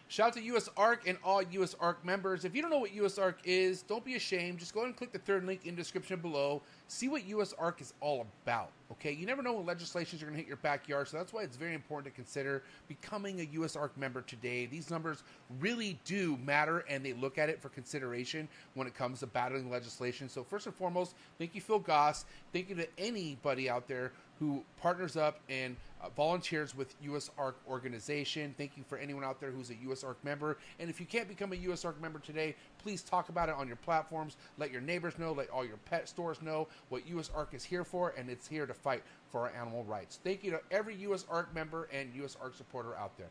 Shout out to USARK and all USARK members. If you don't know what USARK is, don't be ashamed. Just go ahead and click the third link in the description below. See what USARK is all about, okay? You never know when legislations are going to hit your backyard, so that's why it's very important to consider becoming a USARK member today. These numbers really do matter, and they look at it for consideration when it comes to battling legislation. So first and foremost, thank you, Phil Goss. Thank you to anybody out there who partners up and volunteers with USARK organization. Thank you for anyone out there who's a USARK member. And if you can't become a USARK member today, please talk about it on your platforms. Let your neighbors know, let all your pet stores know what USARK is here for, and it's here to fight for our animal rights. Thank you to every USARK member and USARK supporter out there.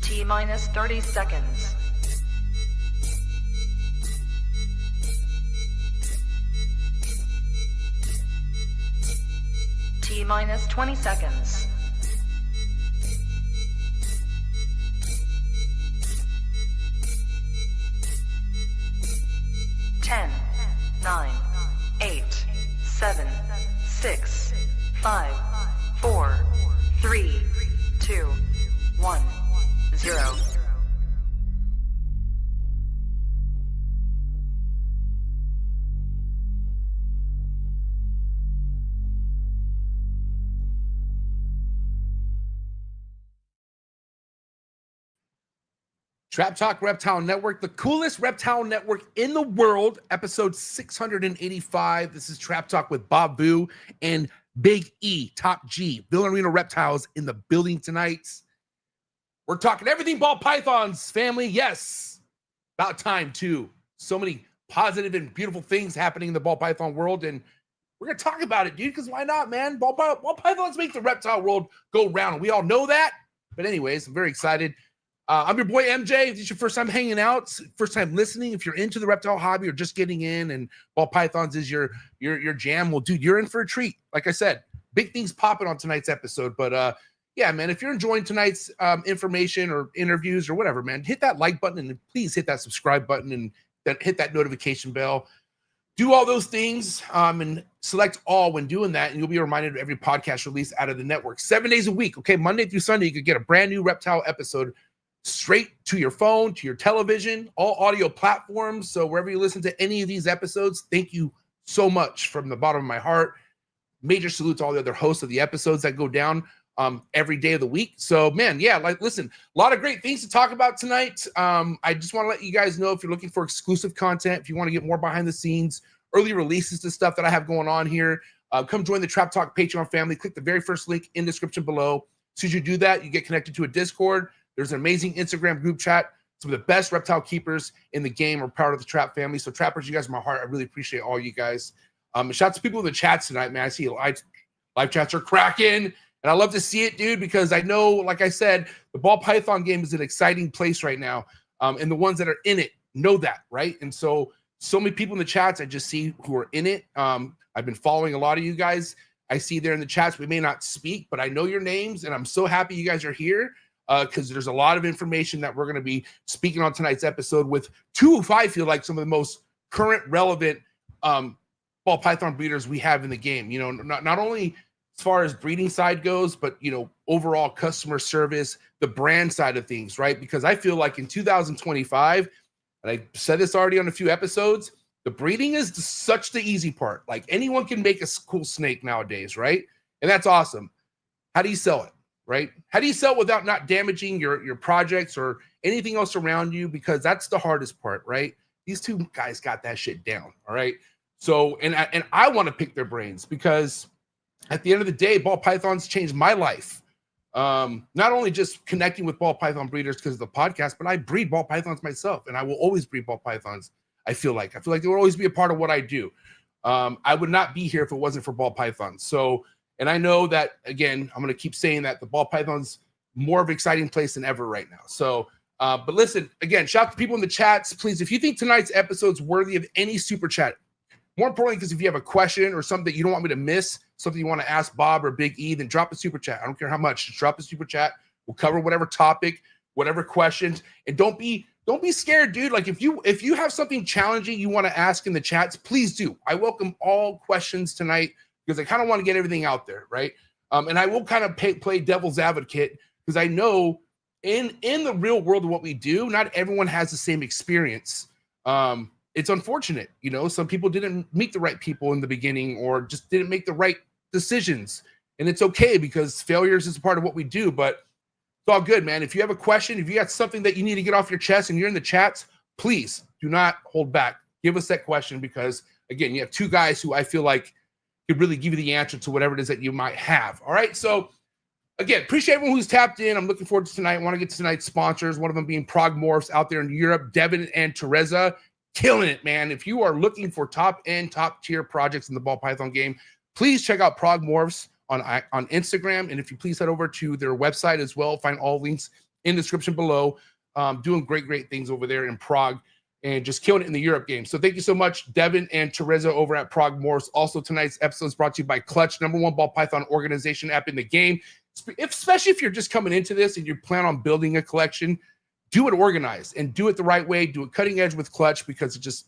T-minus 30 seconds. T-minus 20 seconds. 10, 9, 8, 7, 6, 5, 4, 3, 2, 1, 0. Trap Talk Reptile Network, the coolest reptile network in the world, episode 685. This is Trap Talk with Bob Boo and Big E, Top G, Villarino Reptiles in the building tonight. We're talking everything ball pythons, family. Yes, about time too. So many positive and beautiful things happening in the ball python world, and we're going to talk about it, dude, because why not, man? Ball pythons make the reptile world go round. We all know that. But anyways, I'm very excited. I'm your boy MJ. If this is your first time hanging out, first time listening, if you're into the reptile hobby or just getting in and ball pythons is your jam, well, dude, you're in for a treat. Like I said, big things popping on tonight's episode. But yeah, man, if you're enjoying tonight's information or interviews or whatever, man, hit that like button and please hit that subscribe button and then hit that notification bell. Do all those things and select all when doing that, and you'll be reminded of every podcast release out of the network 7 days a week. Okay, Monday through Sunday, you could get a brand new reptile episode straight to your phone, to your television, all audio platforms. So wherever you listen to any of these episodes, thank you so much from the bottom of my heart. Major salute to all the other hosts of the episodes that go down every day of the week. So man, yeah, like listen, a lot of great things to talk about tonight. I just want to let you guys know if you're looking for exclusive content, if you want to get more behind the scenes, early releases to stuff that I have going on here, come join the Trap Talk Patreon family. Click the very first link in the description below. As soon as you do that, you get connected to a Discord. There's an amazing Instagram group chat. Some of the best reptile keepers in the game are part of the Trap family. So trappers, you guys are my heart. I really appreciate all you guys. Shout out to people in the chats tonight, man. I see live chats are cracking, and I love to see it, dude, because I know, like I said, the ball python game is an exciting place right now, and the ones that are in it know that, right? And so many people in the chats I just see who are in it. I've been following a lot of you guys. I see there in the chats. We may not speak, but I know your names, and I'm so happy you guys are here. Because there's a lot of information that we're going to be speaking on tonight's episode with two of, I feel like, some of the most current, relevant ball python breeders we have in the game. You know, not only as far as breeding side goes, but, you know, overall customer service, the brand side of things, right? Because I feel like in 2025, and I said this already on a few episodes, the breeding is such the easy part. Like anyone can make a cool snake nowadays, right? And that's awesome. How do you sell it? Right? How do you sell without not damaging your projects or anything else around you? Because that's the hardest part, right? These two guys got that shit down. All right. So, and I want to pick their brains because at the end of the day, ball pythons changed my life. Not only just connecting with ball python breeders because of the podcast, but I breed ball pythons myself, and I will always breed ball pythons. I feel like they will always be a part of what I do. I would not be here if it wasn't for ball pythons. So, and I know that, again, I'm going to keep saying that the ball python's more of an exciting place than ever right now. So, but listen, again, shout out to people in the chats. Please, if you think tonight's episode's worthy of any super chat, more importantly, because if you have a question or something that you don't want me to miss, something you want to ask Bob or Big E, then drop a super chat. I don't care how much. Just drop a super chat. We'll cover whatever topic, whatever questions. And don't be scared, dude. Like if you have something challenging you want to ask in the chats, please do. I welcome all questions tonight, because I kind of want to get everything out there, right? And I will kind of play devil's advocate, because I know in the real world of what we do, not everyone has the same experience. It's unfortunate, you know, some people didn't meet the right people in the beginning or just didn't make the right decisions. And it's okay because failures is a part of what we do, but it's all good, man. If you have a question, if you got something that you need to get off your chest and you're in the chats, please do not hold back. Give us that question because, again, you have two guys who I feel like could really give you the answer to whatever it is that you might have. All right, so again, appreciate everyone who's tapped in. I'm looking forward to tonight. I want to get to tonight's sponsors, one of them being MORPH out there in Europe. Devin and Teresa, killing it, man. If you are looking for top-end, top-tier projects in the ball python game, please check out MORPH on Instagram. And if you please head over to their website as well, find all links in the description below. Doing great things over there in Prague and just killing it in the Europe game. So thank you so much, Devin and Teresa over at MORPH. Also, tonight's episode is brought to you by Clutch, #1 ball python organization app in the game. Especially if you're just coming into this and you plan on building a collection, do it organized and do it the right way. Do it cutting edge with Clutch because it just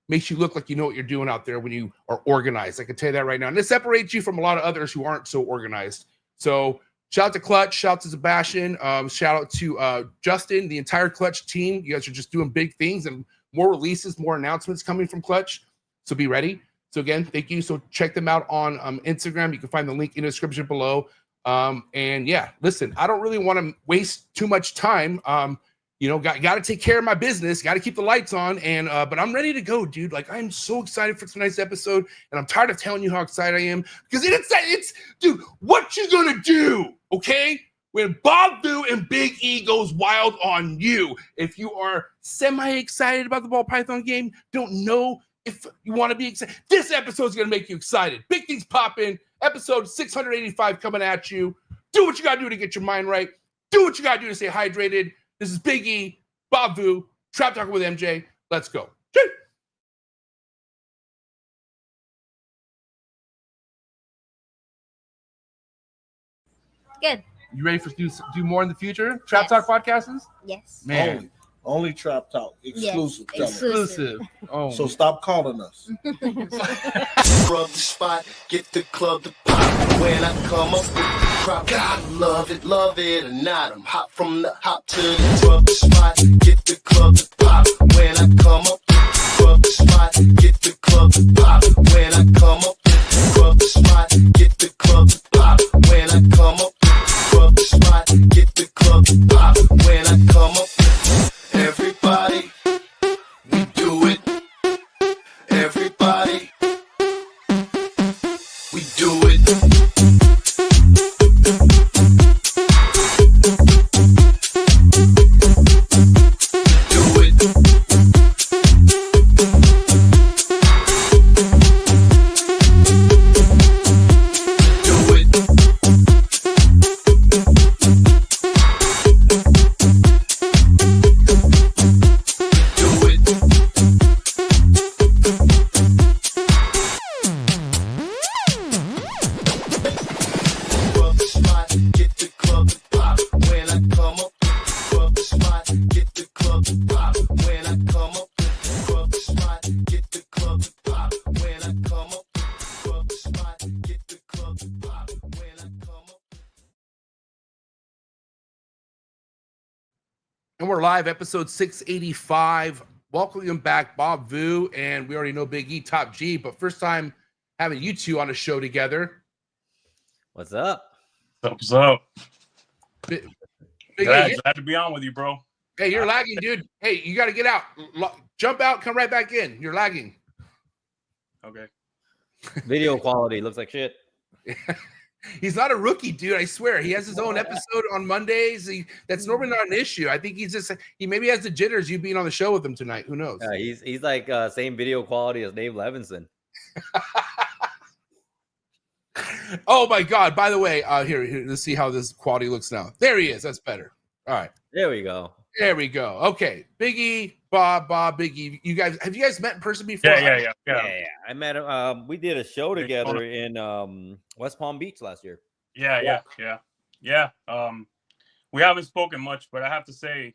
makes you look like you know what you're doing out there when you are organized. I can tell you that right now. And it separates you from a lot of others who aren't so organized. So shout out to Clutch, shout out to Sebastian, shout out to Justin, the entire Clutch team. You guys are just doing big things and more releases, more announcements coming from Clutch. So be ready. So again, thank you. So check them out on Instagram. You can find the link in the description below. And yeah, listen, I don't really want to waste too much time. You know, got to take care of my business, got to keep the lights on. And, but I'm ready to go, dude. Like, I'm so excited for tonight's episode and I'm tired of telling you how excited I am because it's dude, what you gonna do? Okay. When Bob Vu and Big E goes wild on you, if you are semi-excited about the ball python game, don't know if you want to be excited, this episode is going to make you excited. Big things popping. Episode 685 coming at you. Do what you got to do to get your mind right. Do what you got to do to stay hydrated. This is Big E, Bob Vu, Trap Talking with MJ. Let's go. Good. You ready for do more in the future? Trap Talk podcasts? Yes. Man. Only Trap Talk. Exclusive. Yes. Exclusive. Oh. So stop calling us. Rub the spot, get the club to pop. When I come up with the crop, God love it or not. I'm hot from the hop to the rub the spot, get the club to pop. When I come up with the rub the spot, get the club to pop. When I come up with the rub the spot, get the club to pop. When I come up with the rub the spot, get the club to pop. When I come up with everybody, we do it. Everybody, we do it. Do it. Do it. And we're live, episode 685. Welcome back, Bob Vu, and we already know Big E, Top G, but first time having you two on a show together. What's up? What's up? Big Glad E, to be on with you, bro. hey, you're lagging, dude. Hey, you got to get out. Jump out, come right back in. You're lagging. Okay. Video quality looks like shit. He's not a rookie, dude. I swear. He has his own episode on Mondays. That's normally not an issue. I think he maybe has the jitters you being on the show with him tonight. Who knows? He's like same video quality as Dave Levinson. Oh my God. By the way, here, let's see how this quality looks now. There he is. That's better. All right. There we go. There we go. Okay. Big E, Bob, Big E. Have you guys met in person before? Yeah. I met him. We did a show together in West Palm Beach last year. Yeah. We haven't spoken much, but I have to say,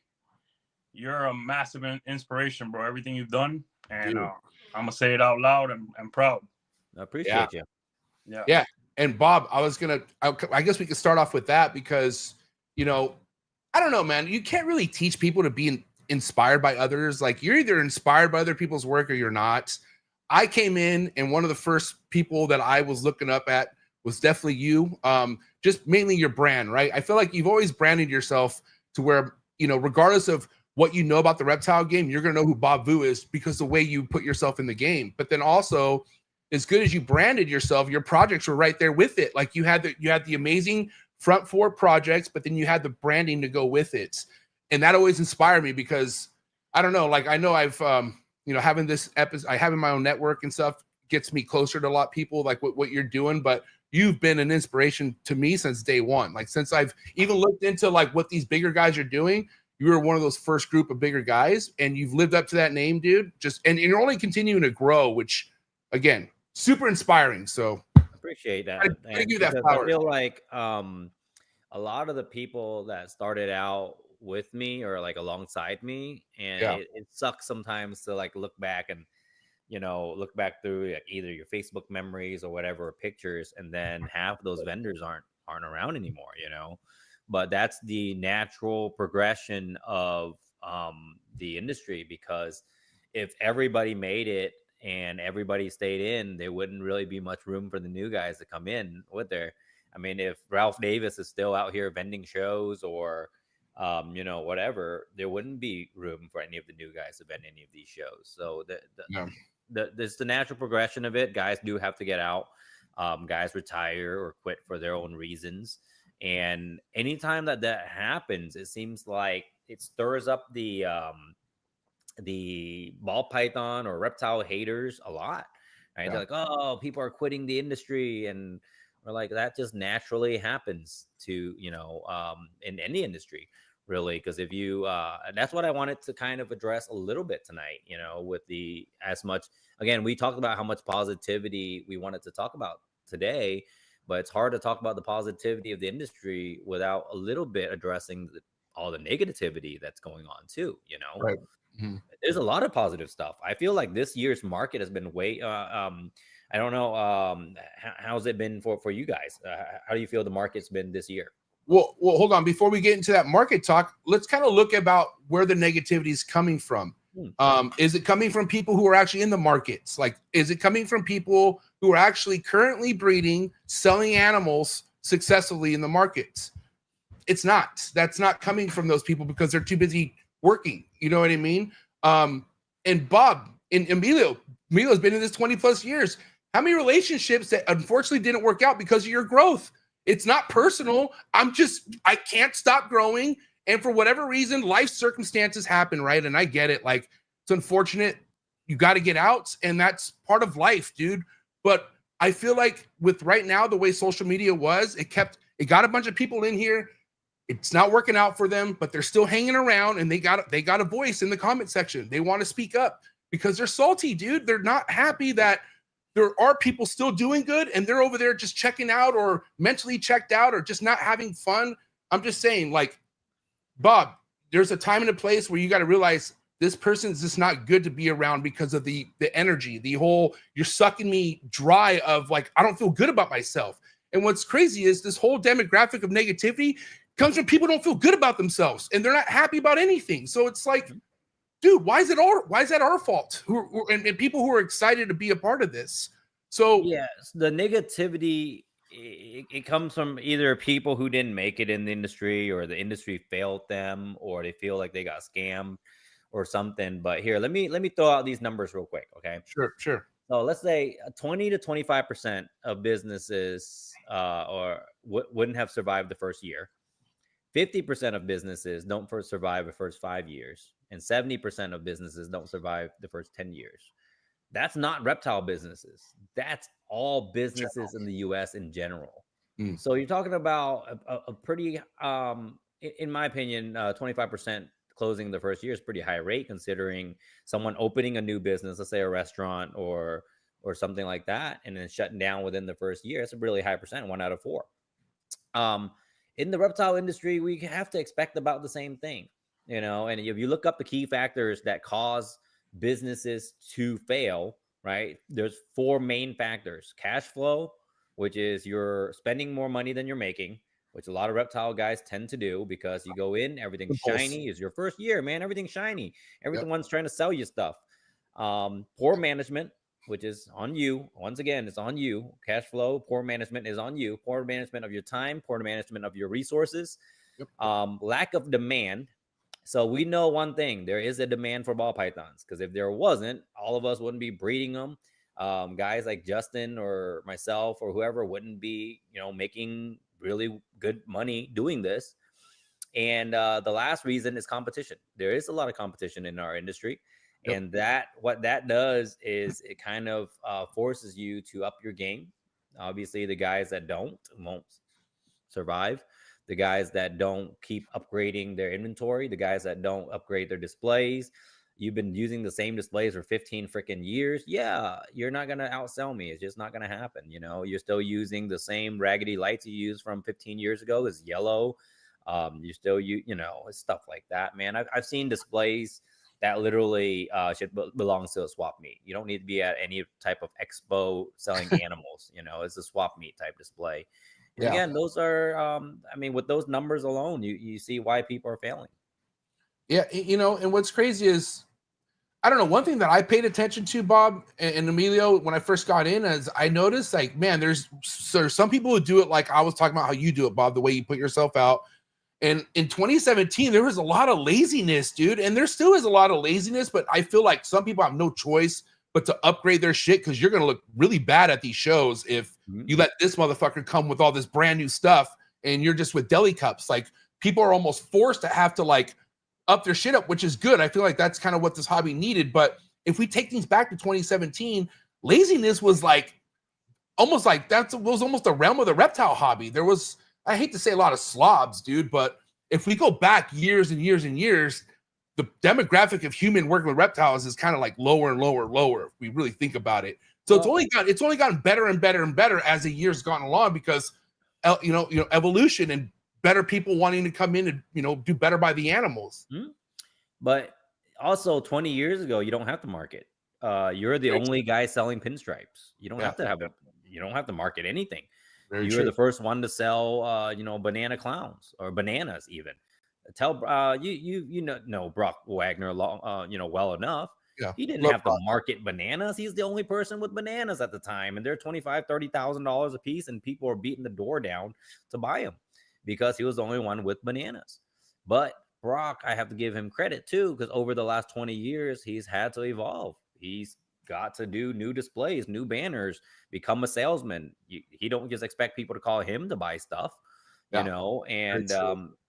you're a massive inspiration, bro. Everything you've done, and I'm gonna say it out loud. I'm proud. I appreciate you. Yeah. And Bob, I guess we could start off with that because, you know, I don't know, man. You can't really teach people to be inspired by others. Like, you're either inspired by other people's work or you're not. I came in, and one of the first people that I was looking up at was definitely you. Just mainly your brand, right? I feel like you've always branded yourself to where, you know, regardless of what you know about the Reptile game, you're gonna know who Bob Vu is because the way you put yourself in the game. But then also, as good as you branded yourself, your projects were right there with it. Like, you had the amazing front 4 projects, but then you had the branding to go with it. And that always inspired me because I don't know, like, I know I've you know, having this episode, I having my own network and stuff gets me closer to a lot of people, like what you're doing, but you've been an inspiration to me since day one. Like, since I've even looked into like what these bigger guys are doing, you were one of those first group of bigger guys, and you've lived up to that name, dude. And you're only continuing to grow, which, again, super inspiring. So Appreciate that. I give you that Because power. I feel like a lot of the people that started out with me or like alongside me, and it sucks sometimes to like look back and, you know, look back through like either your Facebook memories or whatever pictures, and then half those vendors aren't around anymore, you know. But that's the natural progression of the industry, because if everybody made it and everybody stayed in, there wouldn't really be much room for the new guys to come in with their. I mean, if Ralph Davis is still out here vending shows or you know, whatever, there wouldn't be room for any of the new guys to vend any of these shows. So there's the natural progression of it. Guys do have to get out. Guys retire or quit for their own reasons. And anytime that happens, it seems like it stirs up the ball python or reptile haters a lot. Right? They're like, oh, people are quitting the industry, and we're like, that just naturally happens to, you know, in any industry, really. Because if you, that's what I wanted to kind of address a little bit tonight, you know, with again, we talked about how much positivity we wanted to talk about today, but it's hard to talk about the positivity of the industry without a little bit addressing all the negativity that's going on too, you know. Right. Mm-hmm. There's a lot of positive stuff. I feel like this year's market has been way I don't know how's it been for you guys. How do you feel the market's been this year? Well, hold on. Before we get into that market talk, let's kind of look about where the negativity is coming from. Is it coming from people who are actually in the markets? Like, is it coming from people who are actually currently breeding, selling animals successfully in the markets? It's not. That's not coming from those people because they're too busy working. You know what I mean? And Bob and Emilio's been in this 20 plus years. How many relationships that unfortunately didn't work out because of your growth? It's not personal. I can't stop growing. And for whatever reason, life circumstances happen, right? And I get it. Like, it's unfortunate. You got to get out, and that's part of life, dude. But I feel like with right now, the way social media was, it got a bunch of people in here. It's not working out for them, but they're still hanging around, and they got a voice in the comment section. They want to speak up because they're salty, dude. They're not happy that there are people still doing good, and they're over there just checking out or mentally checked out or just not having fun. I'm just saying, like, Bob, there's a time and a place where you got to realize this person is just not good to be around because of the energy, the whole you're sucking me dry of like, I don't feel good about myself. And what's crazy is this whole demographic of negativity comes from people who don't feel good about themselves and they're not happy about anything. So it's like, dude, why is that our fault? And people who are excited to be a part of this. So yes, the negativity, it comes from either people who didn't make it in the industry or the industry failed them or they feel like they got scammed or something. But here, let me throw out these numbers real quick. Okay. Sure. So let's say 20 to 25% of businesses wouldn't have survived the first year. 50% of businesses don't survive the first 5 years, and 70% of businesses don't survive the first 10 years. That's not reptile businesses. That's all businesses in the U.S. in general. So you're talking about a pretty, in my opinion, 25% closing the first year is pretty high rate, considering someone opening a new business, let's say a restaurant or something like that, and then shutting down within the first year. It's a really high percent, 1 out of 4. In the reptile industry, we have to expect about the same thing, you know. And if you look up the key factors that cause businesses to fail, right, there's 4 main factors: cash flow, which is you're spending more money than you're making, which a lot of reptile guys tend to do, because you go in, everything's shiny. It's your first year, man. Everything's shiny. Everyone's trying to sell you stuff. Poor management, which is on you. Once again, it's on you. Cash flow, poor management is on you. Poor management of your time, poor management of your resources, lack of demand. So we know one thing: there is a demand for ball pythons, because if there wasn't, all of us wouldn't be breeding them. Guys like Justin or myself or whoever wouldn't be, making really good money doing this. And the last reason is competition. There is a lot of competition in our industry. And what that does is it kind of forces you to up your game. Obviously, the guys that won't survive. The guys that don't keep upgrading their inventory, the guys that don't upgrade their displays. You've been using the same displays for 15 freaking years. Yeah, you're not going to outsell me. It's just not going to happen. You're still using the same raggedy lights you used from 15 years ago. It's yellow. You still, it's stuff like that, man. I've seen displays that literally belongs to a swap meet. You don't need to be at any type of expo selling animals. It's a swap meet type display. And again, those are, with those numbers alone, you see why people are failing. Yeah, and what's crazy is, I don't know, one thing that I paid attention to, Bob and Emilio, when I first got in, is I noticed, like, man, there's some people who do it like I was talking about how you do it, Bob, the way you put yourself out. And in 2017, there was a lot of laziness, dude. And there still is a lot of laziness, but I feel like some people have no choice but to upgrade their shit, because you're going to look really bad at these shows if you let this motherfucker come with all this brand new stuff and you're just with deli cups. Like, people are almost forced to have to, like, up their shit up, which is good. I feel like that's kind of what this hobby needed. But if we take things back to 2017, laziness was like, almost like was almost the realm of the reptile hobby. There was, I hate to say, a lot of slobs, dude, but if we go back years and years and years, the demographic of human working with reptiles is kind of like lower and lower and lower, if we really think about it. So it's only gotten better and better and better as the years gone along, because evolution and better people wanting to come in and do better by the animals. But also 20 years ago, you don't have to market. You're the only guy selling pinstripes. You don't have to you don't have to market anything. You were the first one to sell banana clowns, or bananas even. Tell you know Brock Wagner well enough. He didn't have to market bananas. He's the only person with bananas at the time, and they're $25,000-$30,000 a piece, and people are beating the door down to buy them, because he was the only one with bananas. But Brock, I have to give him credit too, because over the last 20 years, he's had to evolve. He's got to do new displays, new banners, become a salesman. He don't just expect people to call him to buy stuff, and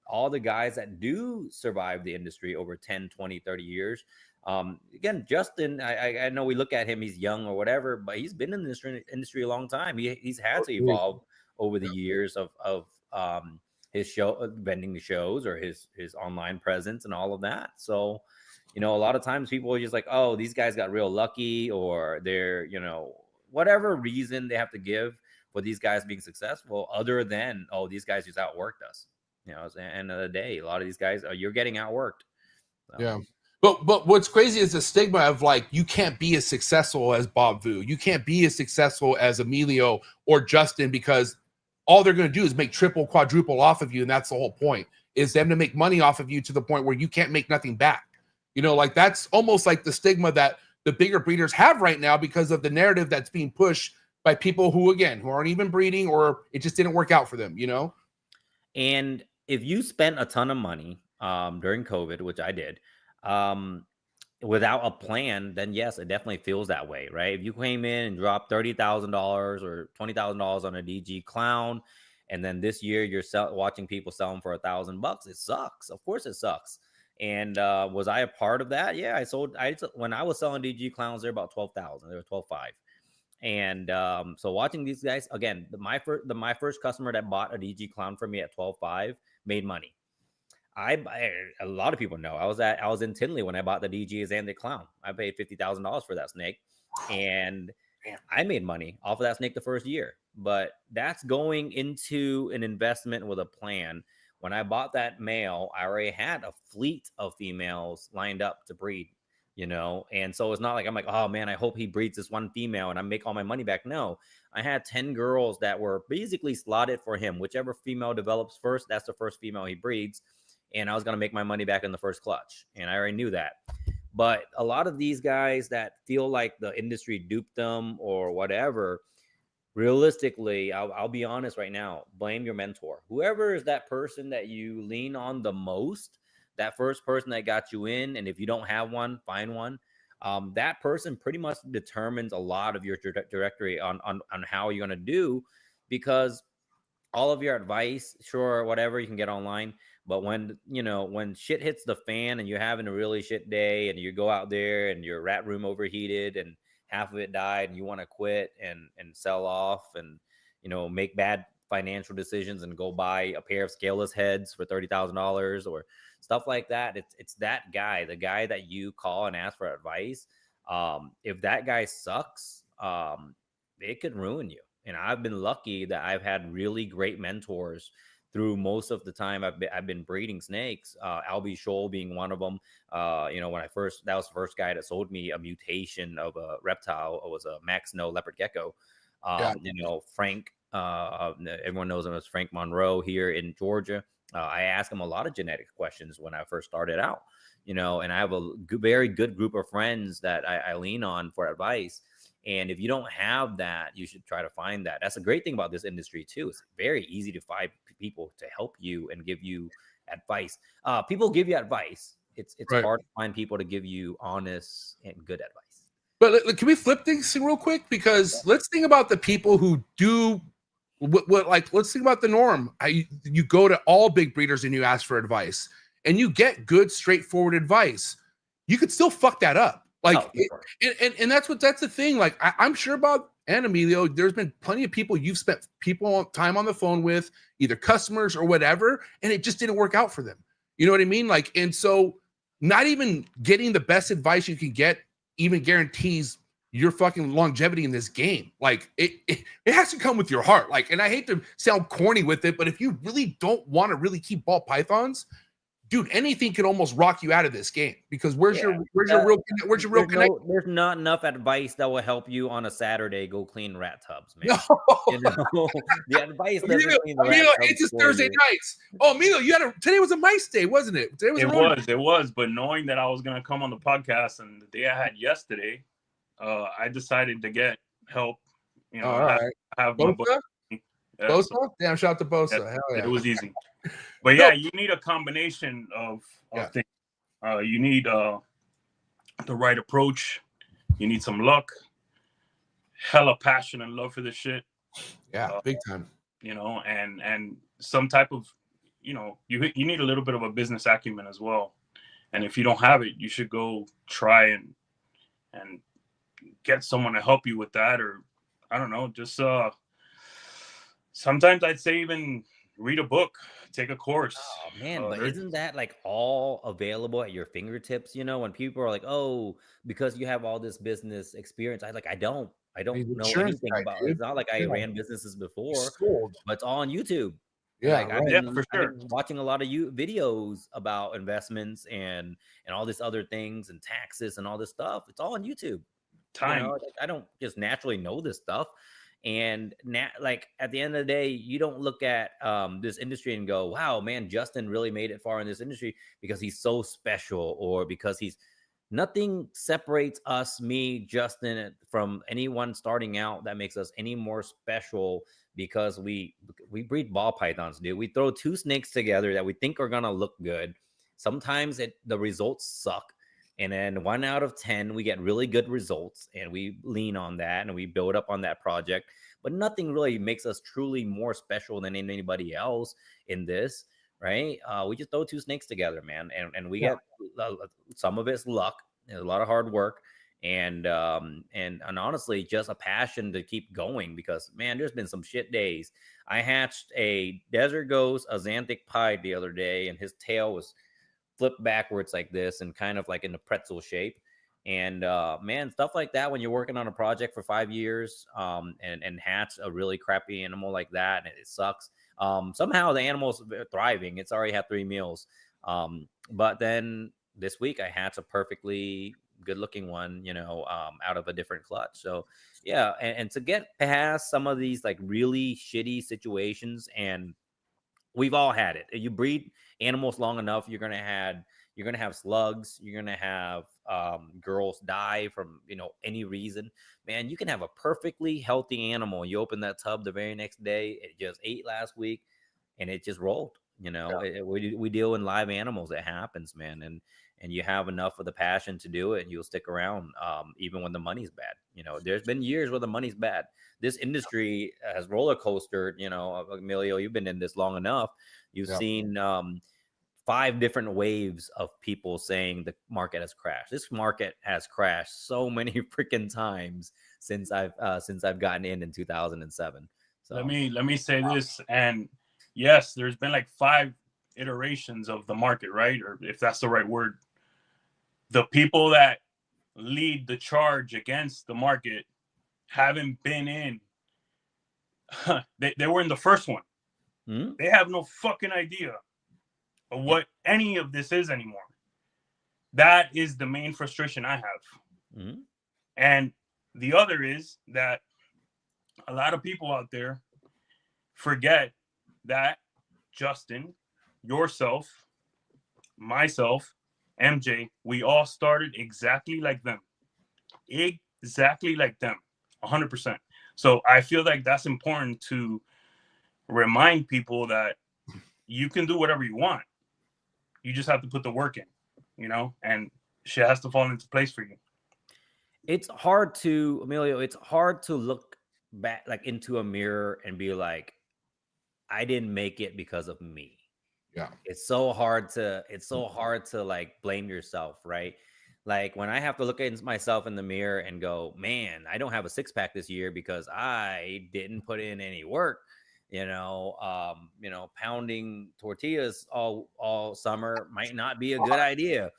all the guys that do survive the industry over 10, 20, 30 years. Again, Justin, I know we look at him, he's young or whatever, but he's been in this industry a long time. He's had to evolve over the years of his show, vending the shows, or his online presence and all of that. So, a lot of times people are just like, oh, these guys got real lucky, or they're, whatever reason they have to give for these guys being successful, other than, oh, these guys just outworked us. At the end of the day, a lot of these guys, you're getting outworked. So. Yeah. But what's crazy is the stigma of, like, you can't be as successful as Bob Vu. You can't be as successful as Emilio or Justin, because all they're going to do is make triple, quadruple off of you. And that's the whole point, is them to make money off of you to the point where you can't make nothing back. Like, that's almost like the stigma that the bigger breeders have right now, because of the narrative that's being pushed by people who aren't even breeding, or it just didn't work out for them, And if you spent a ton of money during COVID, which I did, without a plan, then yes, it definitely feels that way, right? If you came in and dropped $30,000 or $20,000 on a DG clown, and then this year you're watching people sell them for $1,000, it sucks. Of course it sucks. And was I a part of that? Yeah, when I was selling DG clowns, they're about 12,000. They were 12.5. And so watching these guys, again, my first customer that bought a DG clown from me at 12.5 made money. A lot of people know I was in Tinley when I bought the DG Xandic clown. I paid $50,000 for that snake, and I made money off of that snake the first year. But that's going into an investment with a plan. When I bought that male, I already had a fleet of females lined up to breed, and so it's not like I'm like, oh man, I hope he breeds this one female and I make all my money back. No, I had 10 girls that were basically slotted for him. Whichever female develops first, that's the first female he breeds. And I was going to make my money back in the first clutch. And I already knew that. But a lot of these guys that feel like the industry duped them or whatever, realistically, I'll be honest right now, blame your mentor. Whoever is that person that you lean on the most, that first person that got you in. And if you don't have one, find one. That person pretty much determines a lot of your trajectory on how you're going to do, because all of your advice, sure, whatever you can get online. But when shit hits the fan and you're having a really shit day and you go out there and your rat room overheated and half of it died and you want to quit and sell off and, make bad financial decisions and go buy a pair of scaleless heads for $30,000 or stuff like that. It's that guy, the guy that you call and ask for advice. If that guy sucks, it could ruin you. And I've been lucky that I've had really great mentors through most of the time I've been breeding snakes. Albie Scholl being one of them. When that was the first guy that sold me a mutation of a reptile. It was a Max Snow leopard gecko. Frank, everyone knows him as Frank Monroe here in Georgia. I asked him a lot of genetic questions when I first started out, and I have a very good group of friends that I lean on for advice. And if you don't have that, you should try to find that. That's a great thing about this industry too. It's very easy to find people to help you and give you advice. People give you advice. It's Right. hard to find people to give you honest and good advice. But can we flip things real quick? Because let's think about the people who do let's think about the norm. You go to all big breeders and you ask for advice and you get good, straightforward advice. You could still fuck that up. And that's the thing. Like, I'm sure about, and Emilio, there's been plenty of people you've spent time on the phone with, either customers or whatever, and it just didn't work out for them. You know what I mean? Like, and so not even getting the best advice you can get even guarantees your fucking longevity in this game. Like, it has to come with your heart. Like, and I hate to sound corny with it, but if you really don't want to really keep ball pythons, dude, anything can almost rock you out of this game, because where's your real connection? There's not enough advice that will help you on a Saturday go clean rat tubs, man. No. The advice it's just Thursday nights. Oh, Emilio, today was a mice day, wasn't it? It was. But knowing that I was gonna come on the podcast and the day I had yesterday, I decided to get help. All right. I have Bosa? Bosa? So, Damn, shout out to Bosa. yeah, Hell yeah. It was easy. But yeah, you need a combination of things. You need the right approach. You need some luck, hella passion and love for this shit. Yeah, big time. And some type of, you need a little bit of a business acumen as well. And if you don't have it, you should go try and get someone to help you with that, or I don't know, just sometimes I'd say even read a book, take a course. Oh man, but isn't that like all available at your fingertips? When people are like, "Oh, because you have all this business experience," I don't know anything about it. It's not like I ran businesses before, but it's all on YouTube. Yeah, I've been watching a lot of videos about investments and all this other things and taxes and all this stuff. It's all on YouTube. I don't just naturally know this stuff. And at the end of the day, you don't look at this industry and go, wow, man, Justin really made it far in this industry because he's so special, or because nothing separates me, Justin, from anyone starting out that makes us any more special, because we breed ball pythons, dude. We throw two snakes together that we think are going to look good. Sometimes the results suck. And then 1 out of 10, we get really good results, and we lean on that and we build up on that project. But nothing really makes us truly more special than anybody else in this, right? We just throw two snakes together, man, and we get some of it's luck, a lot of hard work, and honestly, just a passion to keep going. Because man, there's been some shit days. I hatched a desert ghost, a xanthic pied the other day, and his tail was flipped backwards like this and kind of like in a pretzel shape. And man, stuff like that, when you're working on a project for 5 years and hatch a really crappy animal like that, and it sucks. Somehow the animal's thriving. It's already had 3 meals. But then this week I hatched a perfectly good looking one, out of a different clutch. So yeah, and to get past some of these like really shitty situations, and we've all had it. You breed animals long enough, you're gonna have slugs, you're gonna have girls die from any reason. Man, you can have a perfectly healthy animal, you open that tub the very next day, it just ate last week and it just rolled. We deal in live animals, it happens, man. And you have enough of the passion to do it, and you'll stick around even when the money's bad. There's been years where the money's bad. This industry has roller coastered. Emilio, you've been in this long enough. You've seen 5 different waves of people saying the market has crashed. This market has crashed so many freaking times since I've gotten in 2007. So let me say this, and yes, there's been like 5 iterations of the market, right? Or if that's the right word. The people that lead the charge against the market haven't been in. They were in the first one. They have no fucking idea of what any of this is anymore. That is the main frustration I have. And the other is that a lot of people out there forget that Justin, yourself, myself, MJ, we all started exactly like them. Exactly like them. 100%. So I feel like that's important to remind people that you can do whatever you want. You just have to put the work in, and shit has to fall into place for you. It's hard to, Emilio, it's hard to look back like into a mirror and be like, I didn't make it because of me. Yeah. It's so hard to like blame yourself, right? Like when I have to look at myself in the mirror and go, man, I don't have a 6-pack this year because I didn't put in any work. Pounding tortillas all summer might not be a good idea.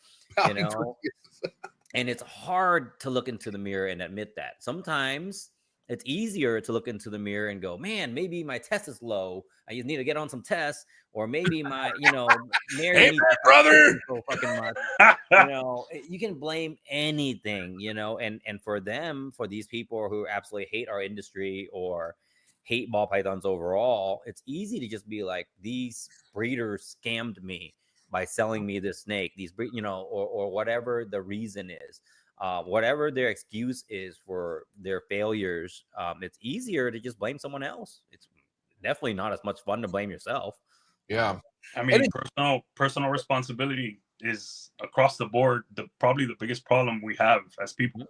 And it's hard to look into the mirror and admit that. Sometimes it's easier to look into the mirror and go, man, maybe my test is low. I just need to get on some tests, or maybe my, Mary needs brother. so fucking much. You can blame anything, and for these people who absolutely hate our industry or hate ball pythons overall, it's easy to just be like, these breeders scammed me by selling me this snake, or whatever the reason is. Whatever their excuse is for their failures, it's easier to just blame someone else. It's definitely not as much fun to blame yourself. Yeah. I mean, personal responsibility is across the board probably the biggest problem we have as people.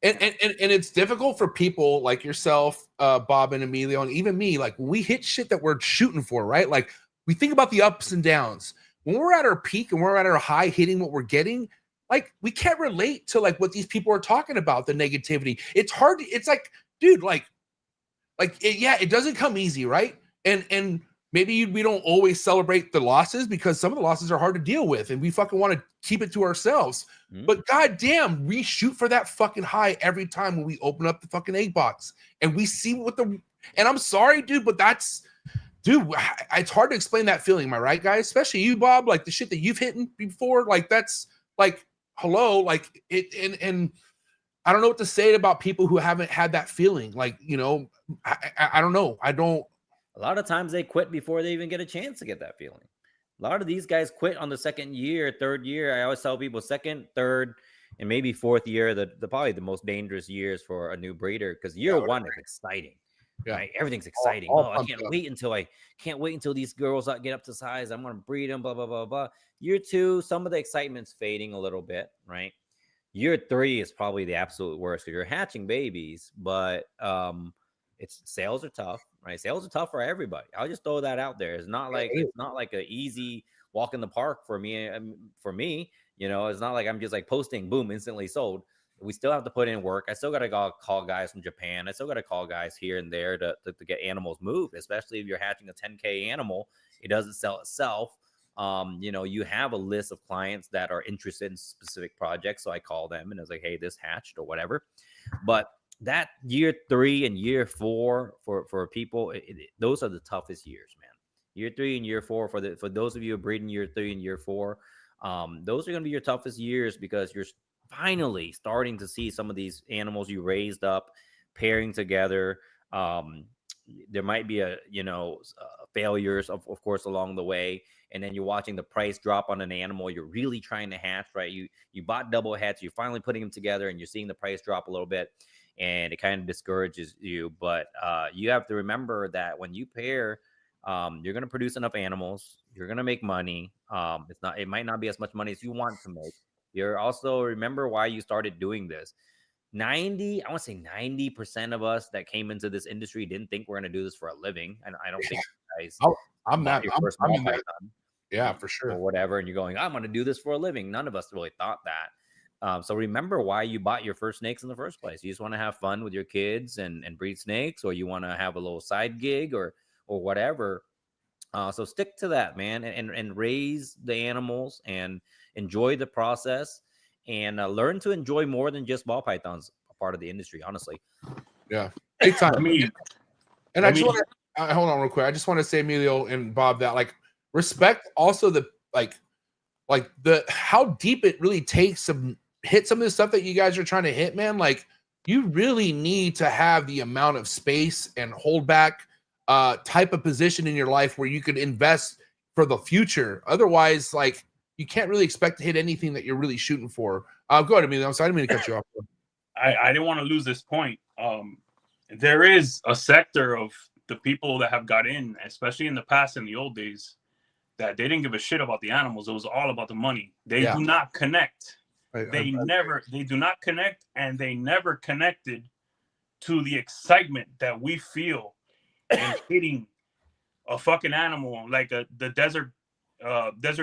And it's difficult for people like yourself, Bob and Emilio, and even me. Like when we hit shit that we're shooting for, right? Like we think about the ups and downs. When we're at our peak and we're at our high, hitting what we're getting, like we can't relate to like what these people are talking about, the negativity. It's hard. It's like, dude, it doesn't come easy, right? And maybe we don't always celebrate the losses because some of the losses are hard to deal with, and we fucking want to keep it to ourselves. But goddamn, we shoot for that fucking high every time when we open up the fucking egg box and we see and I'm sorry, dude, but it's hard to explain that feeling. Am I right, guys? Especially you, Bob, like the shit that you've hit before, like that's like, hello, like it, and I don't know what to say about people who haven't had that feeling. Like, I don't know. A lot of times they quit before they even get a chance to get that feeling. A lot of these guys quit on the second year, third year. I always tell people second, third, and maybe fourth year, the probably the most dangerous years for a new breeder, because year one is exciting. Yeah. Right? Everything's exciting. I can't wait until these girls get up to size. I'm going to breed them, blah, blah, blah, blah. Year 2, some of the excitement's fading a little bit, right? Year 3 is probably the absolute worst because you're hatching babies, but sales are tough, right? Sales are tough for everybody. I'll just throw that out there. It's not like an easy walk in the park for me. It's not like I'm just like posting, boom, instantly sold. We still have to put in work. I still got to call guys from Japan. I still got to call guys here and there to get animals moved, especially if you're hatching a 10K animal. It doesn't sell itself. You have a list of clients that are interested in specific projects. So I call them and I was like, hey, this hatched or whatever. But that year 3 and year 4 for people, those are the toughest years, man. Year 3 and year 4 for those of you who are breeding year 3 and year 4, those are going to be your toughest years because finally starting to see some of these animals you raised up pairing together. There might be failures of course along the way, and then you're watching the price drop on an animal you're really trying to hatch, right? You bought double heads, you're finally putting them together, and you're seeing the price drop a little bit, and it kind of discourages you. But you have to remember that when you pair, you're going to produce enough animals, you're going to make money. It might not be as much money as you want to make. You're also, remember why you started doing this. I want to say 90% of us that came into this industry didn't think we're going to do this for a living. And I don't think you guys I'm not. I'm in that. Yeah, for or sure. whatever. And you're going, I'm going to do this for a living. None of us really thought that. So remember why you bought your first snakes in the first place. You just want to have fun with your kids and breed snakes, or you want to have a little side gig or whatever. So stick to that, man, and raise the animals and enjoy the process, and learn to enjoy more than just ball pythons, a part of the industry, honestly. Yeah, big time. And I just want to hold on real quick. I just want to say, Emilio and Bob, that like respect also the like the how deep it really takes to hit some of the stuff that you guys are trying to hit, man. Like you really need to have the amount of space and hold back type of position in your life where you could invest for the future. Otherwise, like you can't really expect to hit anything that you're really shooting for. Go ahead, Emilio. I'm sorry, I didn't mean to cut you off. I didn't want to lose this point. There is a sector of the people that have got in, especially in the past, in the old days, that they didn't give a shit about the animals. It was all about the money. They do not connect. They do not connect, and they never connected to the excitement that we feel in hitting a fucking animal like the desert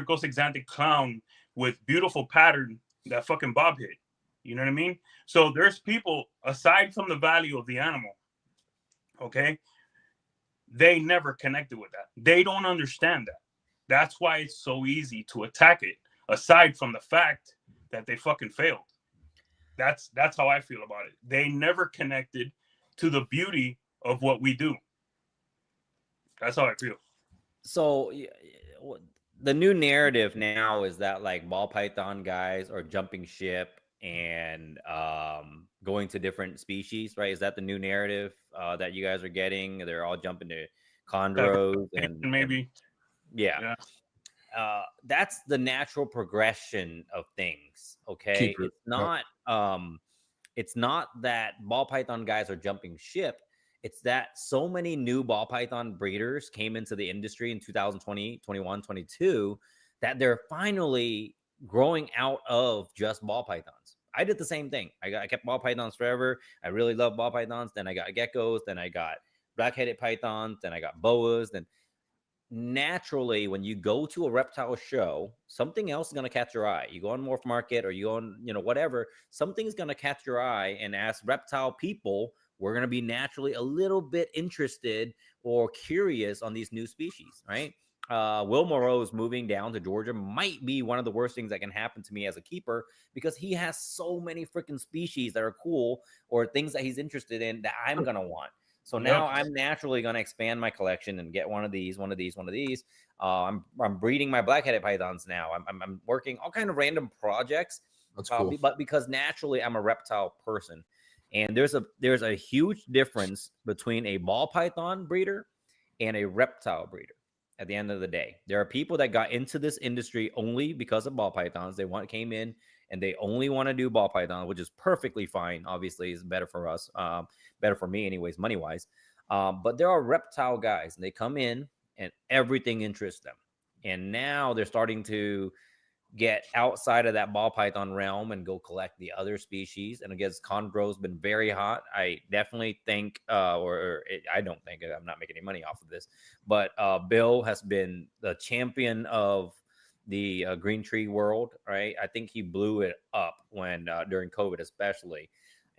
ghost exantic clown with beautiful pattern that fucking Bob hit. You know what I mean? So there's people, aside from the value of the animal, okay, they never connected with that. They don't understand that. That's why it's so easy to attack it, aside from the fact that they fucking failed. That's how I feel about it. They never connected to the beauty of what we do. That's how I feel. So the new narrative now is that like ball python guys are jumping ship and going to different species, right? Is that the new narrative that you guys are getting? They're all jumping to chondros and maybe. Yeah. That's the natural progression of things. Okay. It's not that ball python guys are jumping ship. It's that so many new ball python breeders came into the industry in 2020, 21, 22, that they're finally growing out of just ball pythons. I did the same thing. I kept ball pythons forever. I really love ball pythons. Then I got geckos. Then I got black-headed pythons. Then I got boas. Then naturally, when you go to a reptile show, something else is going to catch your eye. You go on Morph Market or you go on, whatever, something's going to catch your eye. And as reptile people, we're going to be naturally a little bit interested or curious on these new species, right? Will Moreau's moving down to Georgia might be one of the worst things that can happen to me as a keeper, because he has so many freaking species that are cool or things that he's interested in that I'm going to want. So now I'm naturally going to expand my collection and get one of these. I'm breeding my black-headed pythons now. I'm working all kind of random projects. That's cool. But because naturally I'm a reptile person. And there's a huge difference between a ball python breeder and a reptile breeder. At the end of the day, there are people that got into this industry only because of ball pythons. They came in and they only want to do ball python, which is perfectly fine. Obviously, it's better for us, better for me, anyways, money wise. But there are reptile guys, and they come in and everything interests them. And now they're starting to get outside of that ball python realm and go collect the other species. And again, chondros been very hot. I definitely think, I don't think, I'm not making any money off of this, but Bill has been the champion of the green tree world, right? I think he blew it up when during COVID, especially.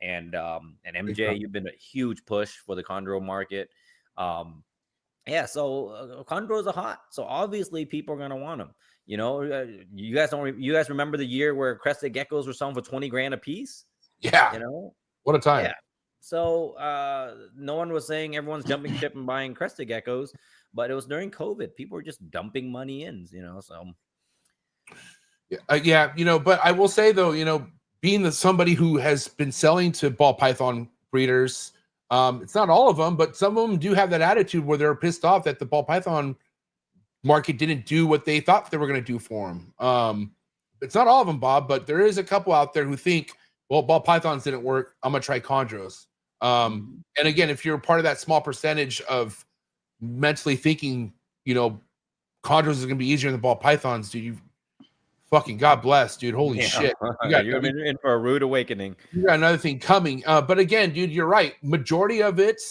And MJ, you've been a huge push for the chondro market. So chondros are hot. So obviously people are going to want them. You guys remember the year where crested geckos were selling for 20 grand a piece? Yeah. What a time. Yeah. So no one was saying everyone's jumping ship and buying crested geckos, but it was during COVID. People were just dumping money in, so. But I will say though, being somebody who has been selling to ball python breeders, it's not all of them, but some of them do have that attitude where they're pissed off that the ball python market didn't do what they thought they were going to do for them. It's not all of them, Bob, but there is a couple out there who think, well, ball pythons didn't work, I'm gonna try chondros. And again, if you're part of that small percentage of mentally thinking, you know, chondros is gonna be easier than ball pythons, dude, you fucking God bless, dude. Holy shit. You're in for a rude awakening. You got another thing coming. But again, dude, you're right. Majority of it,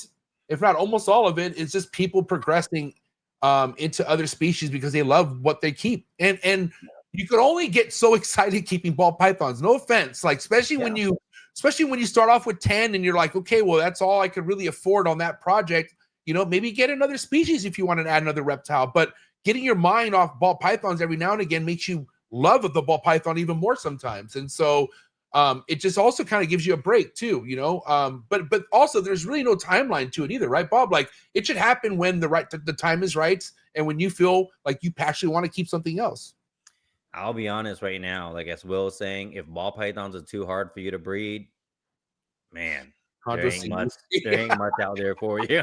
if not almost all of it, is just people progressing into other species because they love what they keep. And you could only get so excited keeping ball pythons. No offense. Like, especially when you start off with 10 and you're like, okay, well, that's all I could really afford on that project. You know, maybe get another species if you want to add another reptile. But getting your mind off ball pythons every now and again makes you love the ball python even more sometimes. And so it just also kind of gives you a break too, you know. But also there's really no timeline to it either, right, Bob? Like, it should happen when the time is right and when you feel like you passionately want to keep something else. I'll be honest right now, like as Will was saying, if ball pythons are too hard for you to breed, man, there ain't much out there for you.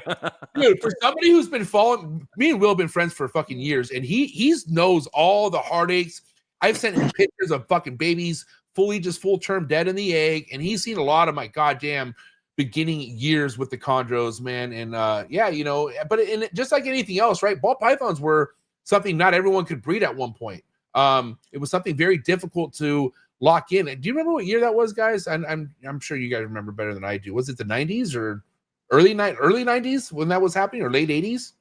Dude, for somebody who's been following me and Will have been friends for fucking years, and he knows all the heartaches. I've sent him pictures of fucking babies full term dead in the egg, and he's seen a lot of my goddamn beginning years with the chondros, man. And yeah, you know, but just like anything else, right? Ball pythons were something not everyone could breed at one point. It was something very difficult to lock in. And do you remember what year that was, guys? I'm sure you guys remember better than I do. Was it the 90s or early 90s when that was happening, or late 80s?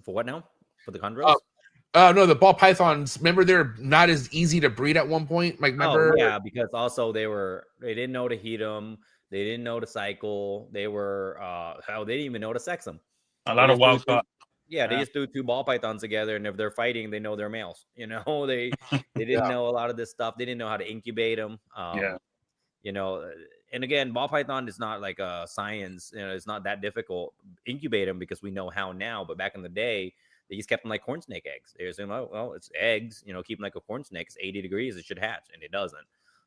For what now? For the chondros? No, the ball pythons. Remember, they're not as easy to breed at one point. Like, remember? Oh, yeah, because also they didn't know to heat them. They didn't know to cycle. They were they didn't even know to sex them. A lot of wild caught. Yeah, they just threw two ball pythons together, and if they're fighting, they know they're males. You know, they didn't know a lot of this stuff. They didn't know how to incubate them. You know, and again, ball python is not like a science. You know, it's not that difficult incubate them because we know how now. But back in the day, they just kept them like corn snake eggs. They assume, oh, well, it's eggs. You know, keep them like a corn snake. It's 80 degrees. It should hatch, and it doesn't.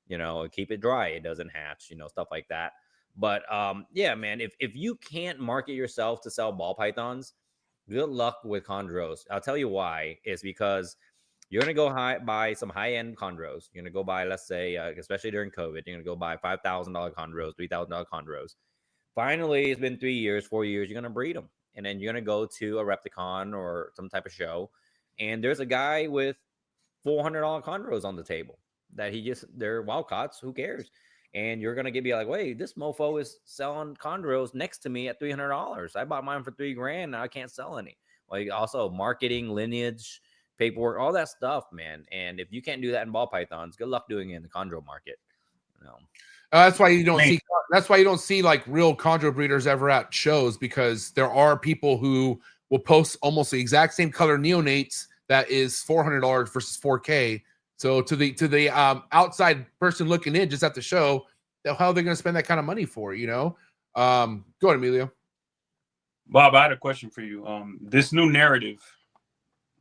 You know, keep it dry. It doesn't hatch. You know, stuff like that. But yeah, man, if you can't market yourself to sell ball pythons, good luck with chondros. I'll tell you why. Is because you're going to go buy some high-end chondros. You're going to go buy, let's say, especially during COVID, you're going to go buy $5,000 chondros, $3,000 chondros. Finally, it's been 3 years, 4 years, you're going to breed them. And then you're going to go to a Repticon or some type of show, and there's a guy with $400 chondros on the table that they're wild caughts. Who cares? And you're going to be like, wait, this mofo is selling chondros next to me at $300. I bought mine for $3,000. Now I can't sell any. Like, also marketing, lineage, paperwork, all that stuff, man. And if you can't do that in ball pythons, good luck doing it in the chondro market. You know? That's why you don't see. That's why you don't see like real chondro breeders ever at shows, because there are people who will post almost the exact same color neonates that is $400 versus $4K. So to the outside person looking in just at the show, the hell they're going to spend that kind of money for, you know? Go ahead, Emilio. Bob, I had a question for you. This new narrative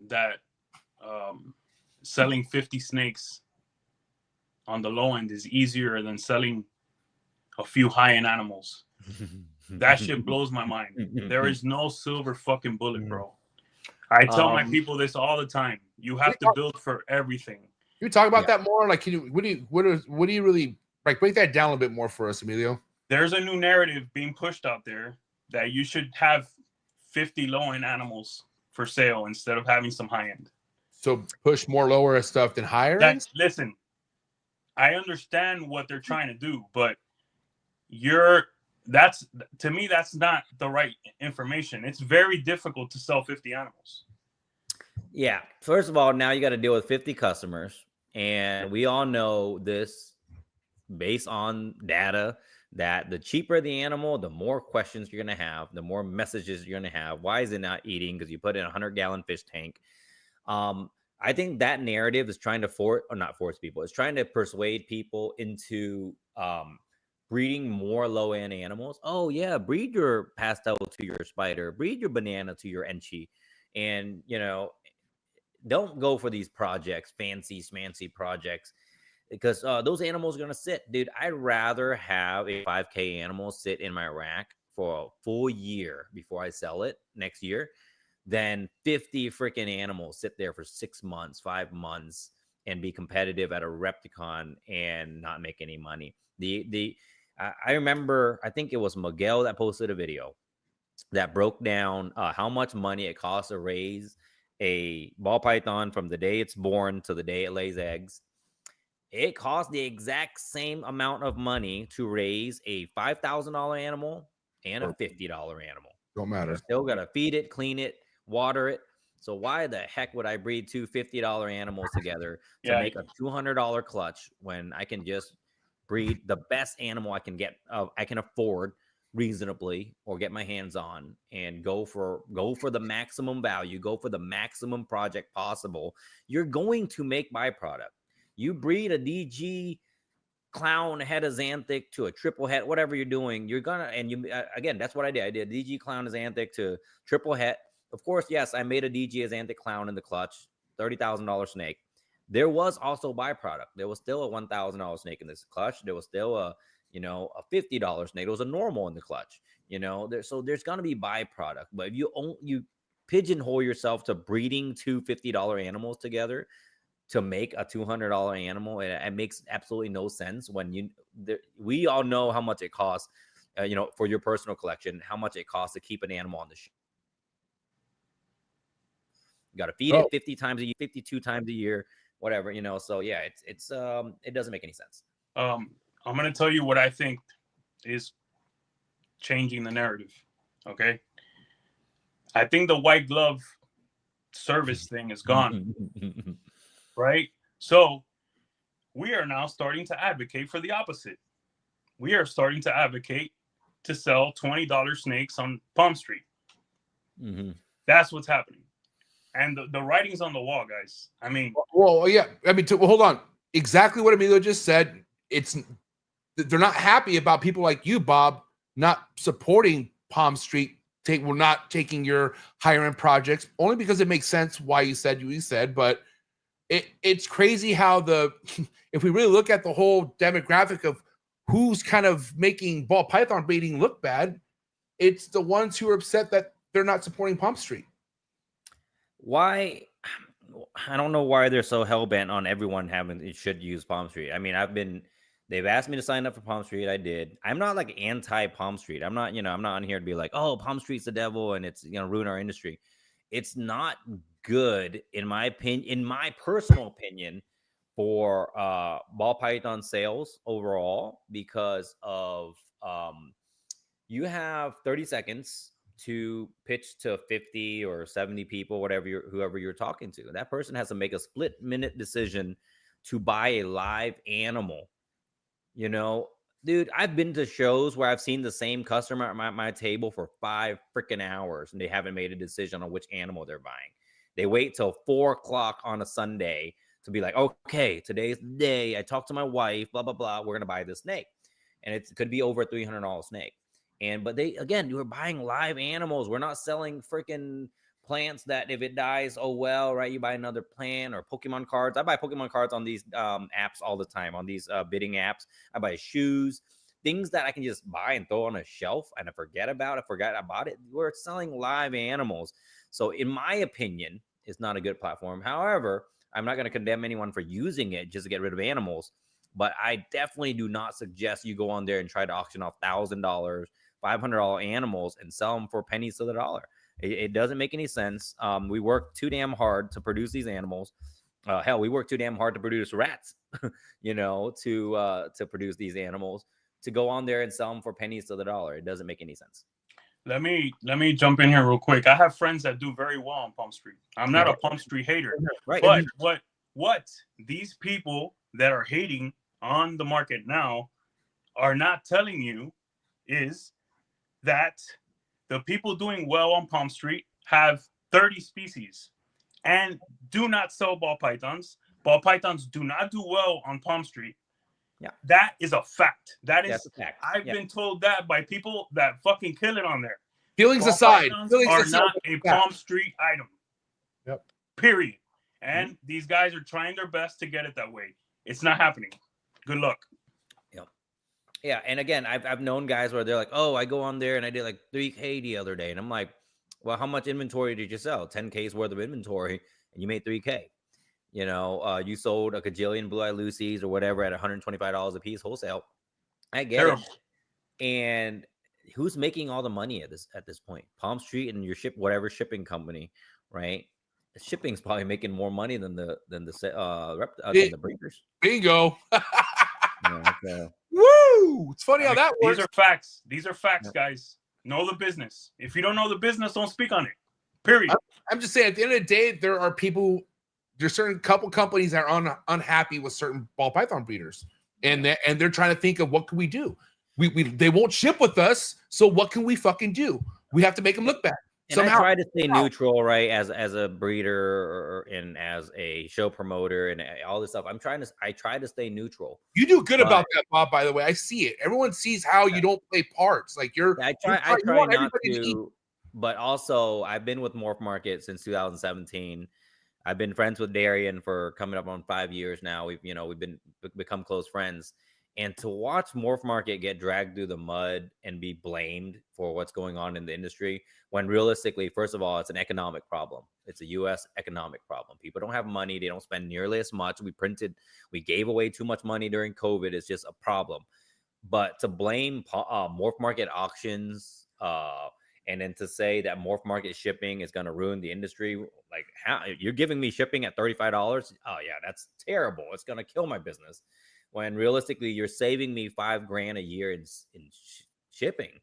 that selling 50 snakes on the low end is easier than selling a few high-end animals. That shit blows my mind. There is no silver fucking bullet, bro. I tell my people this all the time. You have to build for everything. Can you talk about that more? Like, what do you really like? Break that down a bit more for us, Emilio. There's a new narrative being pushed out there that you should have 50 low-end animals for sale instead of having some high-end. So push more lower stuff than higher end? Listen, I understand what they're trying to do, but to me, that's not the right information. It's very difficult to sell 50 animals. Yeah. First of all, now you got to deal with 50 customers. And we all know this based on data that the cheaper the animal, the more questions you're going to have, the more messages you're going to have. Why is it not eating? Because you put in a 100-gallon fish tank. I think that narrative is trying to not force people. It's trying to persuade people into breeding more low-end animals. Oh, yeah, breed your pastel to your spider. Breed your banana to your enchi. And, you know, don't go for these projects, fancy, schmancy projects because those animals are gonna sit, dude. I'd rather have a 5K animal sit in my rack for a full year before I sell it next year than 50 freaking animals sit there for 6 months, 5 months, and be competitive at a Repticon and not make any money. I remember, I think it was Miguel that posted a video that broke down how much money it costs to raise a ball python from the day it's born to the day it lays eggs. It costs the exact same amount of money to raise a $5,000 animal and a $50 animal. Don't matter. You're still got to feed it, clean it, water it. So why the heck would I breed two $50 animals together to make a $200 clutch when I can just breed the best animal I can get, I can afford reasonably, or get my hands on, and go for the maximum value, go for the maximum project possible? You're going to make byproduct. You breed a DG clown head of xanthic to a triple head, whatever you're doing, you're gonna, and you again, that's what I did. I did DG clown xanthic to triple head. Of course, yes, I made a DG xanthic clown in the clutch, $30,000 snake. There was also byproduct. There was still a $1,000 snake in this clutch. There was still a $50 snake. It was a normal in the clutch. So there's gonna be byproduct. But if you pigeonhole yourself to breeding two $50 animals together to make a $200 animal, it makes absolutely no sense. When we all know how much it costs, for your personal collection, how much it costs to keep an animal on the shelf. You got to feed it 50 times a year, 52 times a year, whatever, So yeah, it doesn't make any sense. I'm going to tell you what I think is changing the narrative. Okay. I think the white glove service thing is gone. Right? So we are now starting to advocate for the opposite. We are starting to advocate to sell $20 snakes on Palm Street. Mm-hmm. That's what's happening. And the writing's on the wall, guys. I mean, well, yeah. I mean, hold on. Exactly what Emilio just said. They're not happy about people like you, Bob, not supporting Palm Street. We're not taking your higher end projects, only because it makes sense why you said what you said. But it's crazy how if we really look at the whole demographic of who's kind of making ball python breeding look bad, it's the ones who are upset that they're not supporting Palm Street. Why? I don't know why they're so hell-bent on everyone should use Palm Street. I mean, they've asked me to sign up for Palm Street. I did. I'm not like anti Palm Street. I'm not on here to be like, oh, Palm Street's the devil and it's ruin our industry. It's not good, in my opinion, in my personal opinion, for ball python sales overall, because of you have 30 seconds to pitch to 50 or 70 people, whoever you're talking to. That person has to make a split-minute decision to buy a live animal. Dude, I've been to shows where I've seen the same customer at my table for 5 freaking hours, and they haven't made a decision on which animal they're buying. They wait till 4 o'clock on a Sunday to be like, okay, today's the day. I talked to my wife, blah, blah, blah. We're going to buy this snake. And it could be over a $300 snake. But you were buying live animals. We're not selling freaking plants that if it dies, oh well, right? You buy another plant, or Pokemon cards. I buy Pokemon cards on these apps all the time, on these bidding apps. I buy shoes, things that I can just buy and throw on a shelf and I forget about. I forgot I bought it. We're selling live animals. So in my opinion, it's not a good platform. However, I'm not going to condemn anyone for using it just to get rid of animals. But I definitely do not suggest you go on there and try to auction off $1,000, $500 animals and sell them for pennies to the dollar. It doesn't make any sense. We work too damn hard to produce these animals. Hell, we work too damn hard to produce rats, to produce these animals, to go on there and sell them for pennies to the dollar. It doesn't make any sense. Let me jump in here real quick. I have friends that do very well on Palm Street. I'm not a Palm Street hater, right? But what these people that are hating on the market now are not telling you is that the people doing well on Palm Street have 30 species and do not sell ball pythons. Ball pythons do not do well on Palm Street. Yeah, that is a fact. That's a fact. I've been told that by people that fucking kill it on there. Feelings ball aside, are not a Palm Street item. Yep. Period. And these guys are trying their best to get it that way. It's not happening. Good luck. Yeah, and again, I've known guys where they're like, "Oh, I go on there and I did like 3K the other day," and I'm like, "Well, how much inventory did you sell? 10K's worth of inventory, and you made 3K. You know, you sold a gajillion Blue Eye Lucy's or whatever at $125 a piece wholesale. I get Terrible. it. And who's making all the money at this point? Palm Street and your shipping company, right? The shipping's probably making more money than the breeders. Bingo. Yeah, so. Woo! It's funny how that works. These are facts. These are facts, guys. Know the business. If you don't know the business, don't speak on it. Period. I'm just saying, at the end of the day, there are people, there's certain couple companies that are unhappy with certain ball python breeders, and they're trying to think of what can we do. They won't ship with us, so what can we fucking do? We have to make them look bad. And somehow. I try to stay neutral, right? As a breeder and as a show promoter and all this stuff. I try to stay neutral. You do good about that, Bob. By the way, I see it. Everyone sees how you don't play parts. Like I try not to. But also, I've been with Morph Market since 2017. I've been friends with Darian for coming up on 5 years now. We've become close friends. And to watch Morph Market get dragged through the mud and be blamed for what's going on in the industry, when realistically, first of all, it's an economic problem. It's a U.S. economic problem. People don't have money. They don't spend nearly as much. We gave away too much money during COVID. It's just a problem. But to blame Morph Market auctions and then to say that Morph Market shipping is going to ruin the industry, like, how you're giving me shipping at $35? Oh, yeah, that's terrible. It's going to kill my business. When realistically, you're saving me $5,000 a year in shipping,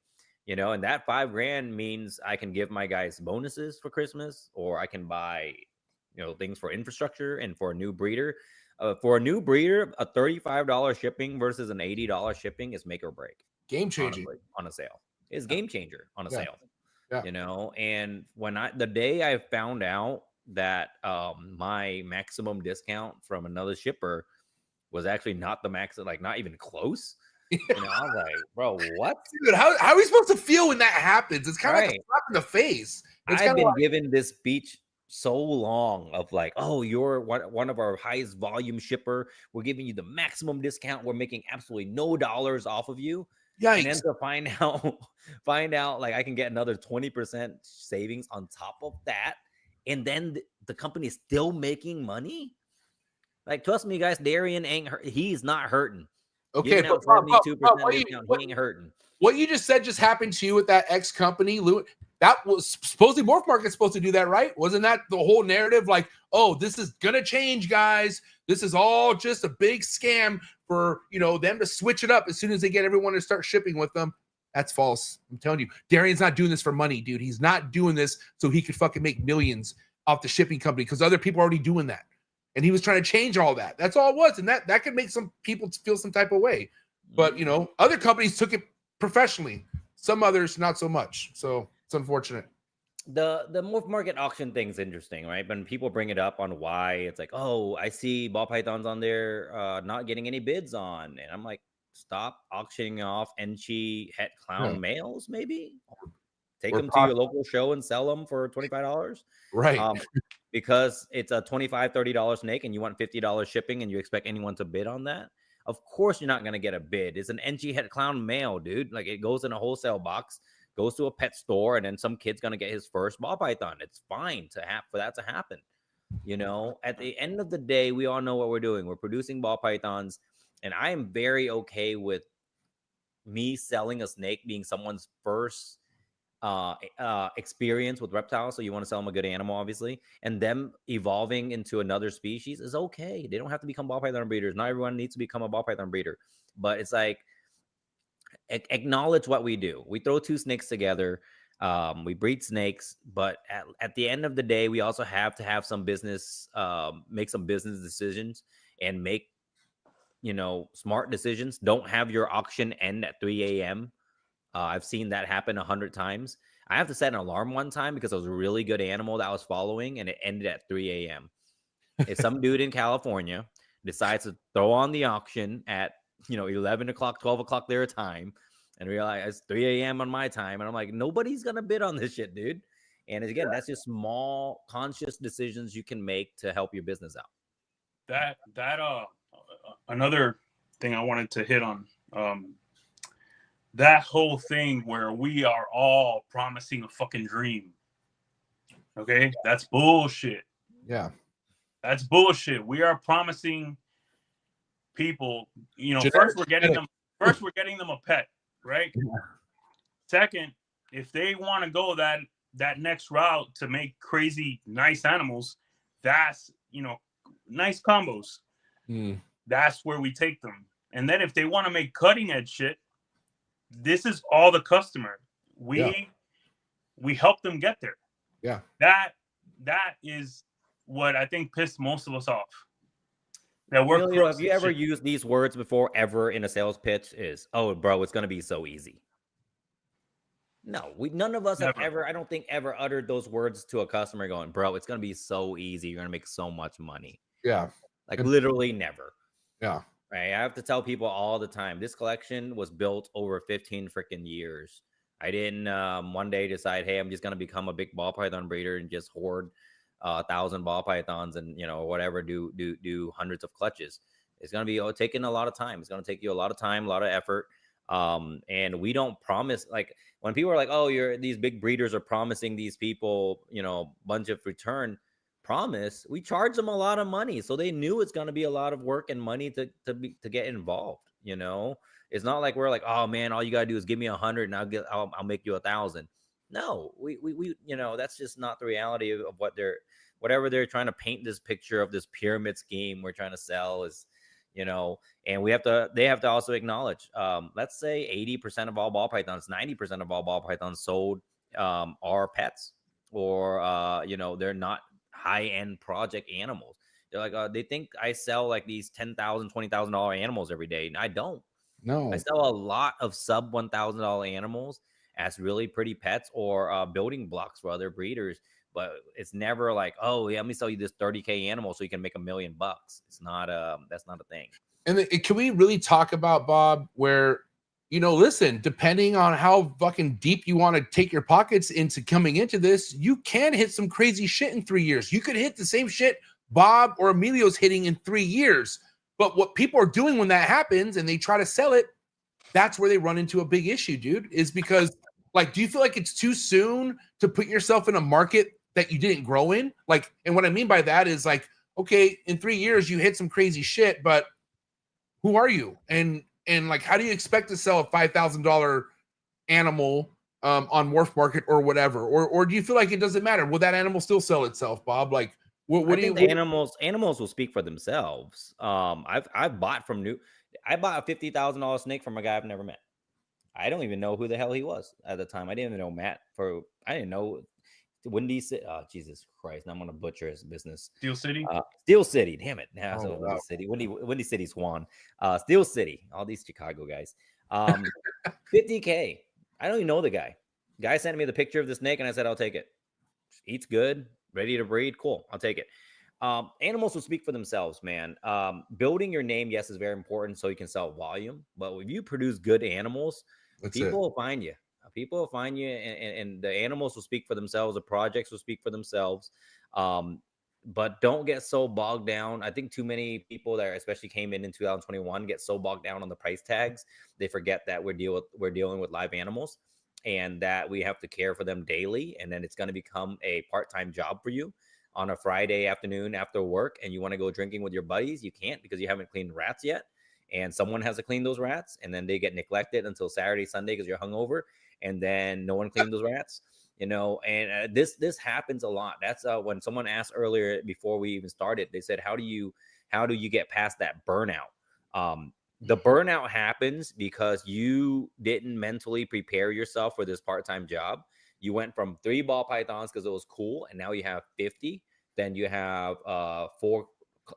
and that $5,000 means I can give my guys bonuses for Christmas, or I can buy, things for infrastructure and for a new breeder. For a new breeder, a $35 shipping versus an $80 shipping is make or break. Game changer on a sale. It's game changer on a sale. Yeah. And when the day I found out that my maximum discount from another shipper was actually not the max, like not even close. I was like, bro, what? Dude, how are we supposed to feel when that happens? It's kind of like a slap in the face. I've been given this speech so long of like, oh, you're one of our highest volume shipper. We're giving you the maximum discount. We're making absolutely no dollars off of you. Yikes. And then to find out like I can get another 20% savings on top of that. And then the company is still making money. Like, trust me, guys, Darian ain't hurt. He's not hurting. Okay, but 72% discount, he ain't hurting. What you just said just happened to you with that X company, Lou. That was supposedly Morph Market's supposed to do that, right? Wasn't that the whole narrative? Like, oh, this is gonna change, guys. This is all just a big scam for them to switch it up as soon as they get everyone to start shipping with them. That's false. I'm telling you, Darian's not doing this for money, dude. He's not doing this so he could fucking make millions off the shipping company because other people are already doing that. And he was trying to change all that. That's all it was. And that could make some people feel some type of way. But, other companies took it professionally. Some others, not so much. So it's unfortunate. The Morph Market auction thing's interesting, right? When people bring it up on why, it's like, oh, I see ball pythons on there not getting any bids on. And I'm like, stop auctioning off Enchi het clown males, maybe? Take them to your local show and sell them for $25. Right. Because it's a $25, $30 snake and you want $50 shipping and you expect anyone to bid on that. Of course, you're not going to get a bid. It's an Enchi het clown male, dude. Like, it goes in a wholesale box, goes to a pet store, and then some kid's going to get his first ball python. It's fine for that to happen. At the end of the day, we all know what we're doing. We're producing ball pythons, and I am very okay with me selling a snake being someone's first experience with reptiles. So you want to sell them a good animal, obviously, and them evolving into another species is okay. They don't have to become ball python breeders. Not everyone needs to become a ball python breeder, but it's like, acknowledge what we do. We throw two snakes together. We breed snakes, but at the end of the day, we also have to have some business, make some business decisions and make, smart decisions. Don't have your auction end at 3 a.m. I've seen that happen 100 times. I have to set an alarm one time because it was a really good animal that I was following, and it ended at 3 a.m. If some dude in California decides to throw on the auction at 11 o'clock, 12 o'clock their time, and realize it's 3 a.m. on my time, and I'm like, nobody's gonna bid on this shit, dude. And again, that's just small, conscious decisions you can make to help your business out. another thing I wanted to hit on, that whole thing where we are all promising a fucking dream. Okay, that's bullshit. Yeah, that's bullshit. We are promising people, Generic- first we're getting them a pet, right? Yeah. Second, if they want to go that next route to make crazy nice animals, that's nice combos. That's where we take them. And then if they want to make cutting edge shit, this is all the customer. We help them get there. Yeah. That is what I think pissed most of us off. That we're Emilio, have you ever used these words before ever in a sales pitch? Is, oh, bro, it's going to be so easy. No, none of us have ever, I don't think, ever uttered those words to a customer going, bro, it's going to be so easy. You're going to make so much money. Yeah. Like literally never. Yeah. Right. I have to tell people all the time, this collection was built over 15 freaking years. I didn't one day decide, hey, I'm just going to become a big ball python breeder and just hoard 1,000 ball pythons and, whatever, do hundreds of clutches. It's going to be taking a lot of time. It's going to take you a lot of time, a lot of effort. And we don't promise, like when people are like, oh, these big breeders are promising these people, bunch of return promise, we charge them a lot of money. So they knew it's going to be a lot of work and money to get involved. It's not like we're like, oh man, all you got to do is give me 100 and I'll make you 1,000. No, we that's just not the reality of whatever they're trying to paint this picture of this pyramid scheme we're trying to sell is, and they have to also acknowledge, let's say 80% of all ball pythons, 90% of all ball pythons sold are pets, or they're not high-end project animals. They're like, they think I sell like these $10,000, $20,000 animals every day, and I don't. No, I sell a lot of sub $1,000 animals as really pretty pets or building blocks for other breeders. But it's never like, oh, yeah, let me sell you this 30K animal so you can make $1 million. It's not that's not a thing. And can we really talk about, Bob, where, listen, depending on how fucking deep you want to take your pockets into coming into this, you can hit some crazy shit in 3 years. You could hit the same shit Bob or Emilio's hitting in 3 years. But what people are doing when that happens and they try to sell it, that's where they run into a big issue, dude, is because, like, do you feel like it's too soon to put yourself in a market that you didn't grow in? Like, and what I mean by that is like, okay, in 3 years you hit some crazy shit, but who are you? And like, how do you expect to sell a $5,000 animal on MORPH market or whatever? Or do you feel like it doesn't matter? Will that animal still sell itself, Bob? Like, what do you think? Animals will speak for themselves. I've bought I bought a $50,000 snake from a guy I've never met. I don't even know who the hell he was at the time. I didn't even know Matt. I didn't know Windy City. Oh, Jesus Christ! Now I'm gonna butcher his business. Steel City. Steel City. Damn it! Now Oh, Windy wow. City. Windy City Swan. Steel City. All these Chicago guys. 50K. I don't even know the guy. Guy sent me the picture of the snake, and I said, I'll take it. Eats good. Ready to breed. Cool. I'll take it. Animals will speak for themselves, man. Building your name, yes, is very important so you can sell volume. But if you produce good animals, people will find you. People will find you, and the animals will speak for themselves. The projects will speak for themselves. But don't get so bogged down. I think too many people that especially came in 2021 get so bogged down on the price tags. They forget that we're dealing with live animals and that we have to care for them daily. And then it's going to become a part-time job for you on a Friday afternoon after work, and you want to go drinking with your buddies. You can't because you haven't cleaned rats yet. And someone has to clean those rats, and then they get neglected until Saturday, Sunday because you're hungover, and then no one cleaned those rats, and this happens a lot. That's when someone asked earlier before we even started, they said, how do you get past that burnout? The burnout happens because you didn't mentally prepare yourself for this part-time job. You went from 3 ball pythons because it was cool, and now you have 50. Then you have 4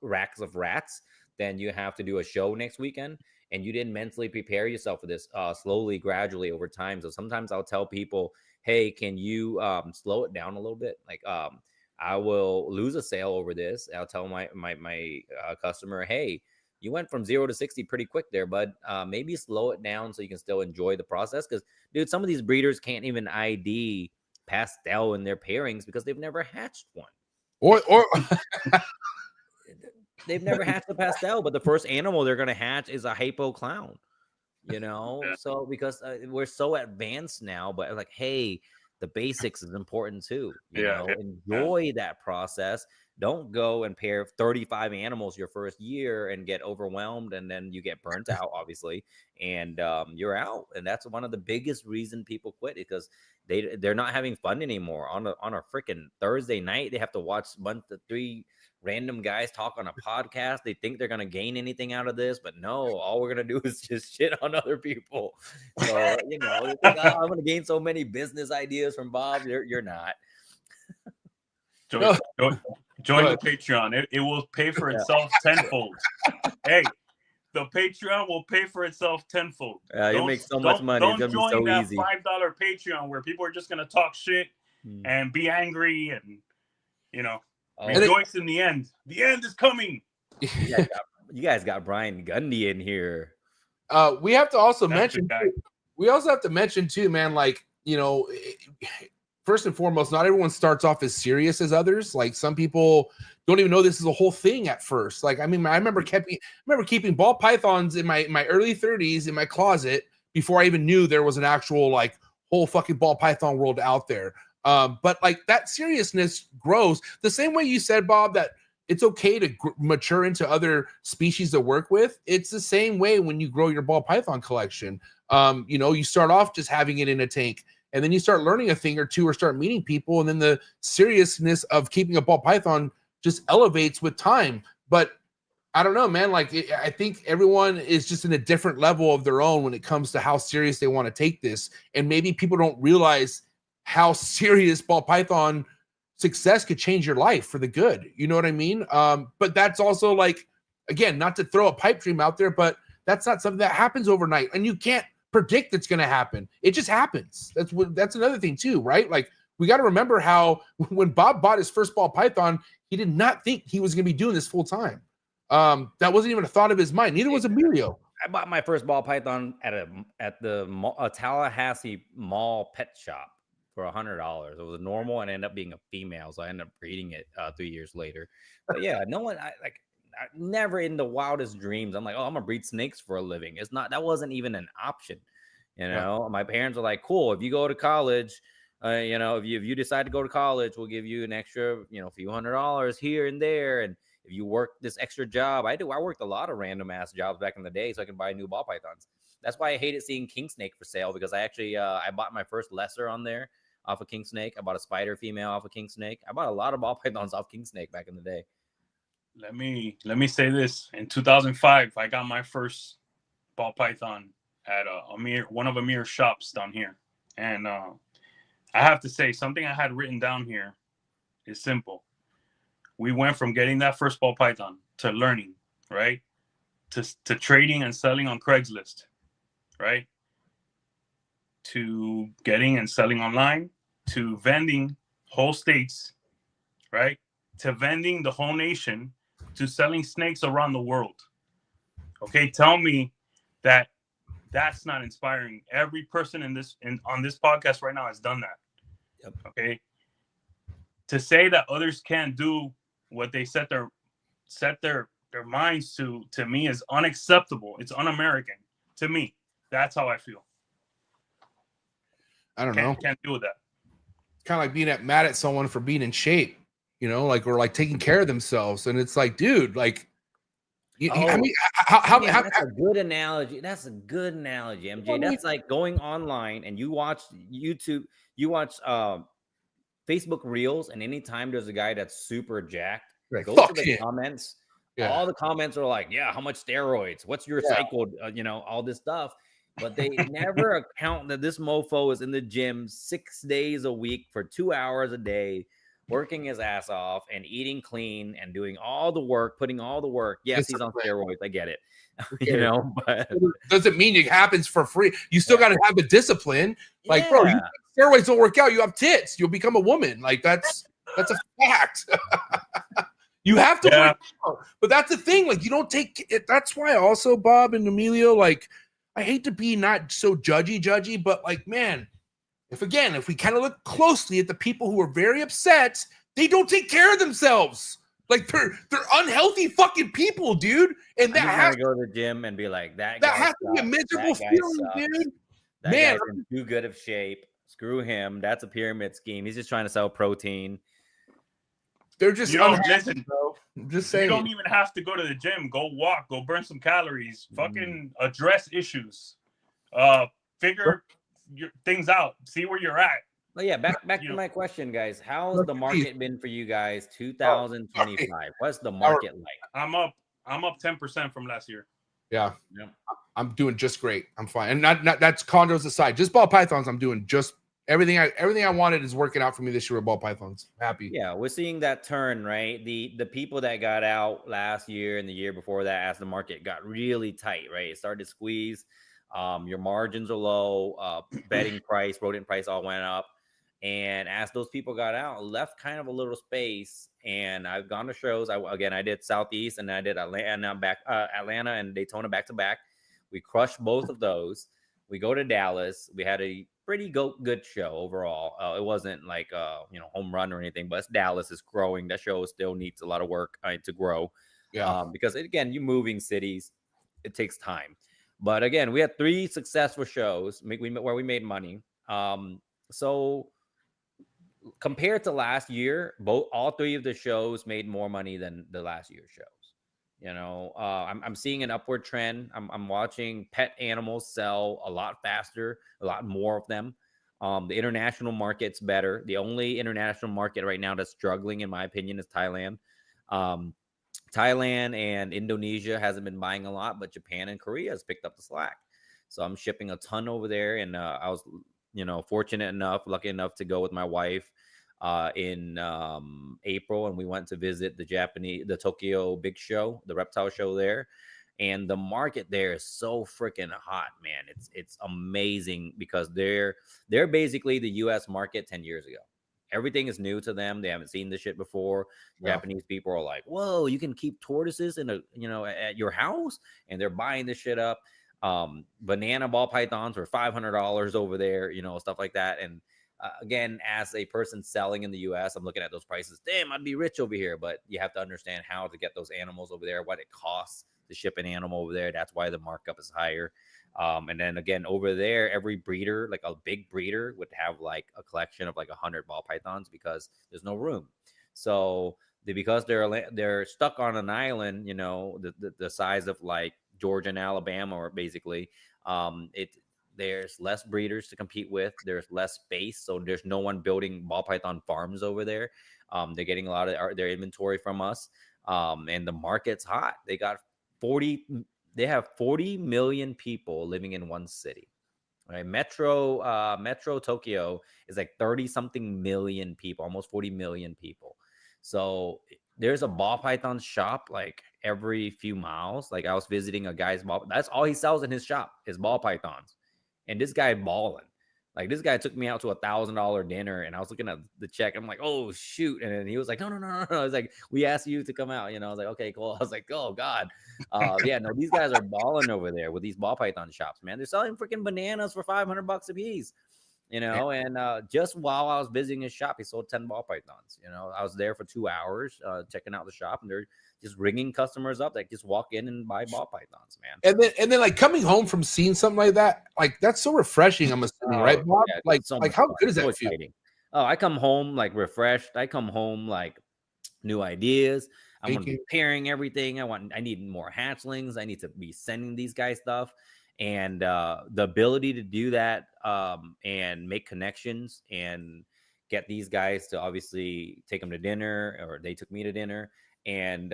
racks of rats. Then you have to do a show next weekend, and you didn't mentally prepare yourself for this slowly, gradually over time. So sometimes I'll tell people, hey, can you slow it down a little bit? Like I will lose a sale over this. I'll tell my customer, hey, you went from 0 to 60 pretty quick there, bud. Maybe slow it down so you can still enjoy the process. Because, dude, some of these breeders can't even ID pastel in their pairings because they've never hatched one. Or They've never hatched a pastel, but the first animal they're gonna hatch is a hypo clown. You know, so because we're so advanced now, but like, hey, the basics is important too. You know, enjoy that process. Don't go and pair 35 animals your first year and get overwhelmed, and then you get burnt out, obviously, and you're out. And that's one of the biggest reason people quit, because they're not having fun anymore. On a freaking Thursday night, they have to watch 1 to 3 random guys talk on a podcast. They think they're gonna gain anything out of this, but no, all we're gonna do is just shit on other people. So you know, think, oh, I'm gonna gain so many business ideas from Bob. You're not. Join the Patreon. It will pay for itself tenfold. Hey, the Patreon will pay for itself tenfold. You make so much money. Don't it's join gonna be so that easy. $5 Patreon where people are just gonna talk shit and be angry and rejoice in the end. The end is coming. You guys got Brian Gundy in here. We have to also mention. We also have to mention too, man. Like, first and foremost, not everyone starts off as serious as others. Like, some people don't even know this is a whole thing at first. Like, I mean, I remember keeping ball pythons in my early 30s in my closet before I even knew there was an actual like whole fucking ball python world out there. But like, that seriousness grows the same way you said, Bob, that it's okay to mature into other species to work with. It's the same way when you grow your ball python collection. You start off just having it in a tank, and then you start learning a thing or two or start meeting people, and then the seriousness of keeping a ball python just elevates with time. But I don't know, man. Like, I think everyone is just in a different level of their own when it comes to how serious they want to take this. And maybe people don't realize how serious ball python success could change your life for the good. You know what I mean? But that's also, like, again, not to throw a pipe dream out there, but that's not something that happens overnight, and you can't predict it's going to happen. It just happens. That's another thing too, right? Like, we got to remember how when Bob bought his first ball python, he did not think he was going to be doing this full time. That wasn't even a thought of his mind. Neither was Emilio. I bought my first ball python at the Tallahassee mall pet shop for $100. It was a normal and ended up being a female, so I ended up breeding it 3 years later. But yeah, never in the wildest dreams I'm like, oh, I'm gonna breed snakes for a living. It's not. That wasn't even an option. My parents were like, cool, if you go to college, if you decide to go to college, we'll give you an extra, few $100 here and there, and if you work this extra job, I worked a lot of random ass jobs back in the day so I can buy new ball pythons. That's why I hated seeing king snake for sale, because I actually I bought my first lesser on there off of king snake. I bought a spider female off of king snake. I bought a lot of ball pythons off king snake back in the day. Let me say this. In 2005, I got my first ball python at one of Amir's shops down here. And I have to say, something I had written down here is simple. We went from getting that first ball python to learning, right? To trading and selling on Craigslist, right? To getting and selling online, to vending whole states, right? To vending the whole nation, to selling snakes around the world. Okay, tell me that that's not inspiring. Every person on this podcast right now has done that. Yep. Okay, to say that others can't do what they set their minds to me is unacceptable. It's un-American to me. That's how I feel. I don't know. Can't deal with that. Kind of like being mad at someone for being in shape, or like taking care of themselves. And it's like, dude, like, I mean, that's a good analogy. That's a good analogy, MJ. That's like going online and you watch YouTube, you watch Facebook Reels, and anytime there's a guy that's super jacked, like, go to the comments. Yeah. All the comments are like, yeah, how much steroids? What's your cycle? All this stuff. But they never account that this mofo is in the gym 6 days a week for 2 hours a day, working his ass off and eating clean and doing all the work, putting all the work. Yes, he's on steroids. I get it. But doesn't mean it happens for free. You still got to have the discipline. Like, bro, steroids don't work out. You have tits. You'll become a woman. Like, that's a fact. You have to work out. But that's the thing. Like, you don't take it. That's why also, Bob and Emilio, like, I hate to be not so judgy, but like, man, if we kind of look closely at the people who are very upset, they don't take care of themselves. Like they're unhealthy fucking people, dude. And that I has go to the gym and be like, that has to be a miserable feeling, dude. That Man, guy's in too good of shape. Screw him. That's a pyramid scheme. He's just trying to sell protein. they're just listen, bro. I'm just you saying. don't even have to go to the gym. Go walk. Go burn some calories. Fucking address issues. Figure your things out. See where you're at. Well, yeah, back to my question, guys. How's the market been for you guys 2025? What's the market like? I'm up 10% from last year. Yeah. I'm doing just great. I'm fine. And not that's chondros aside. Just ball pythons, I'm doing just everything I wanted is working out for me this year with ball pythons. I'm happy. Yeah, we're seeing that turn, right? The people that got out last year and the year before that, as the market got really tight, right? It started to squeeze. Your margins are low. Bedding price, rodent price all went up. And as those people got out, left kind of a little space. And I've gone to shows. I did Southeast and I did Atlanta and Daytona back to back. We crushed both of those. We go to Dallas. We had a pretty good show overall. It wasn't like home run or anything, but Dallas is growing. That show still needs a lot of work to grow. Yeah. Because again, you moving cities, it takes time. But again, we had 3 successful shows where we made money. So compared to last year, all 3 of the shows made more money than the last year's shows. I'm seeing an upward trend. I'm watching pet animals sell a lot faster, a lot more of them. The international market's better. The only international market right now that's struggling, in my opinion, is Thailand. Thailand and Indonesia hasn't been buying a lot, but Japan and Korea has picked up the slack. So I'm shipping a ton over there, and I was lucky enough to go with my wife in April, and we went to visit the Tokyo big show, the reptile show there. And the market there is so freaking hot, man. It's amazing because they're basically the US market 10 years ago. Everything is new to them. They haven't seen this shit before. Yeah. Japanese people are like, whoa, you can keep tortoises at your house, and they're buying this shit up. Banana ball pythons were $500 over there, stuff like that. And again, as a person selling in the US, I'm looking at those prices. Damn, I'd be rich over here. But you have to understand how to get those animals over there, what it costs to ship an animal over there. That's why the markup is higher. And then again, over there, every breeder, like a big breeder, would have like a collection of like 100 ball pythons because there's no room. So because they're stuck on an island, the size of like Georgia and Alabama, or basically, there's less breeders to compete with. There's less space, so there's no one building ball python farms over there. They're getting a lot of their inventory from us, and the market's hot. They have 40 million people living in one city. Right? Metro Tokyo is like 30 something million people, almost 40 million people. So there's a ball python shop like every few miles. Like I was visiting a guy's that's all he sells in his shop is ball pythons. And this guy balling. Like this guy took me out to $1,000 dinner, and I was looking at the check. I'm like, oh shoot. And then he was like, no. I was like, we asked you to come out. I was like, okay, cool. I was like, oh God. These guys are balling over there with these ball python shops, man. They're selling freaking bananas for $500 a piece. And just while I was visiting his shop, he sold 10 ball pythons. I was there for 2 hours checking out the shop, and they're just ringing customers up that just walk in and buy ball pythons, man. And then like coming home from seeing something like that, like that's so refreshing. I'm assuming, right, Bob? Yeah, like how good is that feel? Oh, I come home like refreshed. I come home like new ideas. I'm going to be pairing everything. I need more hatchlings. I need to be sending these guys stuff. And the ability to do that and make connections and get these guys to obviously take them to dinner, or they took me to dinner, and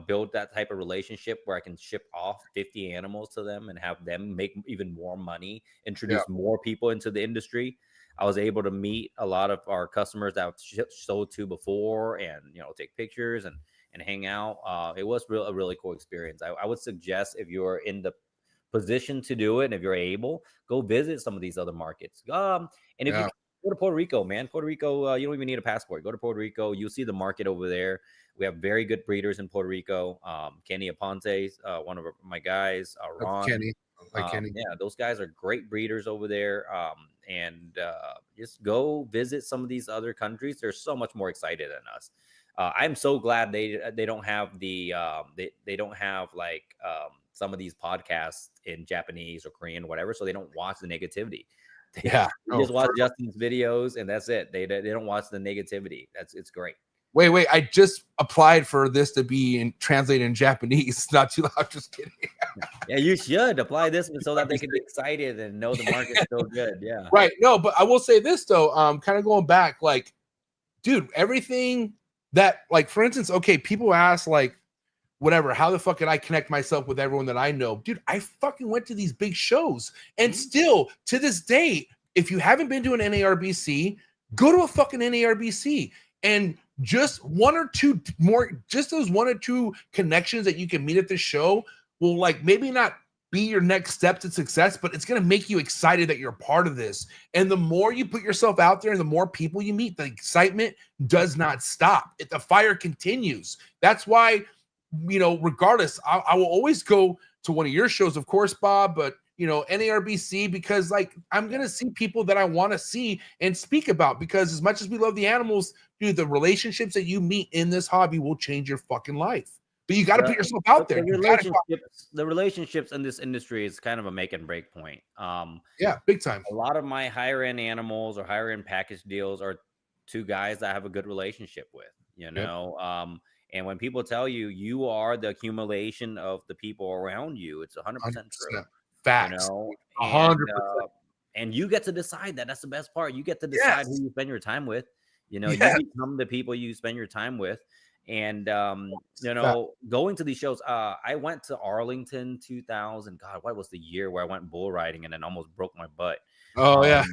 build that type of relationship where I can ship off 50 animals to them and have them make even more money, introduce more people into the industry. I was able to meet a lot of our customers that I've sold to before, and take pictures and hang out. It was a really cool experience. I would suggest, if you're in the position to do it, and if you're able, go visit some of these other markets. And if you go to Puerto Rico, man, Puerto Rico, you don't even need a passport. Go to Puerto Rico. You'll see the market over there. We have very good breeders in Puerto Rico. Kenny Aponte, one of my guys, Ron. Kenny. Kenny. Yeah, those guys are great breeders over there. And just go visit some of these other countries. They're so much more excited than us. I'm so glad they don't have the they don't have like some of these podcasts in Japanese or Korean, whatever, so they don't watch the negativity. They just watch Justin's videos and that's it. They don't watch the negativity. It's great. Wait, I just applied for this to be translated in Japanese. Not too loud, just kidding. Yeah, you should apply this so that they can be excited and know the market's so good. Yeah. Right. No, but I will say this though, kind of going back, like, dude, everything that, like, for instance, okay, people ask like, whatever, how the fuck can I connect myself with everyone that I know? Dude, I fucking went to these big shows, and still to this day, if you haven't been to an NARBC, go to a fucking NARBC, and just one or two more, just those one or two connections that you can meet at this show will, like, maybe not be your next step to success, but it's going to make you excited that you're a part of this. And the more you put yourself out there and the more people you meet, the excitement does not stop. The fire continues. That's why, you know, regardless, I will always go to one of your shows, of course, Bob, but, you know, NARBC, because, like, I'm going to see people that I want to see and speak about, because as much as we love the animals, dude, the relationships that you meet in this hobby will change your fucking life. But you got to put yourself out there. The relationships in this industry is kind of a make and break point. Yeah, big time. A lot of my higher end animals or higher end package deals are two guys that I have a good relationship with, you know. And when people tell you you are the accumulation of the people around you, it's 100% true. Facts. You know? 100%. And you get to decide that. That's the best part. You get to decide who you spend your time with. You know, you become the people you spend your time with. And, you know, going to these shows, I went to Arlington 2000. God, what was the year where I went bull riding and then almost broke my butt? Oh, yeah.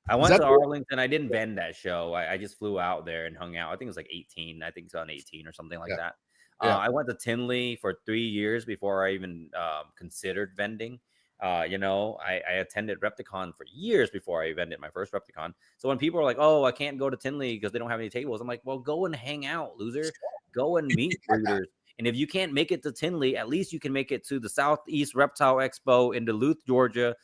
I went to Arlington. I didn't vend that show. I just flew out there and hung out. I think it was like 18. I think it's on 18 or something like that. I went to Tinley for 3 years before I even considered vending. You know, I attended Repticon for years before I vended my first Repticon. So when people are like, oh, I can't go to Tinley because they don't have any tables, I'm like, well, go and hang out, loser. Go and meet breeders. And if you can't make it to Tinley, at least you can make it to the Southeast Reptile Expo in Duluth, Georgia,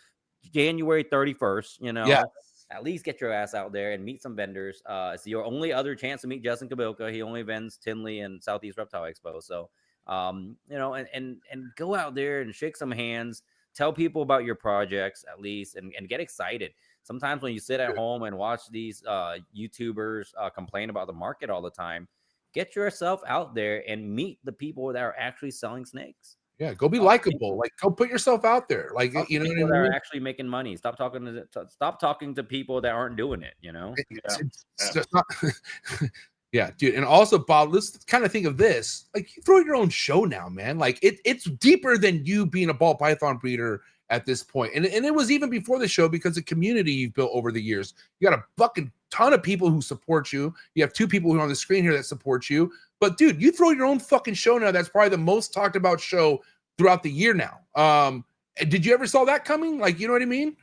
January 31st. You know, at least get your ass out there and meet some vendors. It's your only other chance to meet Justin Kabilka. He only vends Tinley and Southeast Reptile Expo. So, you know, and go out there and shake some hands. Tell people about your projects at least, and get excited. Sometimes when you sit at home and watch these YouTubers complain about the market all the time, get yourself out there and meet the people that are actually selling snakes. Yeah, go be likable. Like, go put yourself out there. Like, you know, people that are actually making money. Stop talking to people that aren't doing it. You know. It's just not. Yeah, dude. And also, Bob, let's kind of think of this. Like, you throw your own show now, man. Like, it's deeper than you being a ball python breeder at this point. And it was even before the show, because the community you've built over the years. You got a fucking ton of people who support you. You have two people who are on the screen here that support you. But, dude, you throw your own fucking show now. That's probably the most talked about show throughout the year now. Did you ever saw that coming? Like, you know what I mean?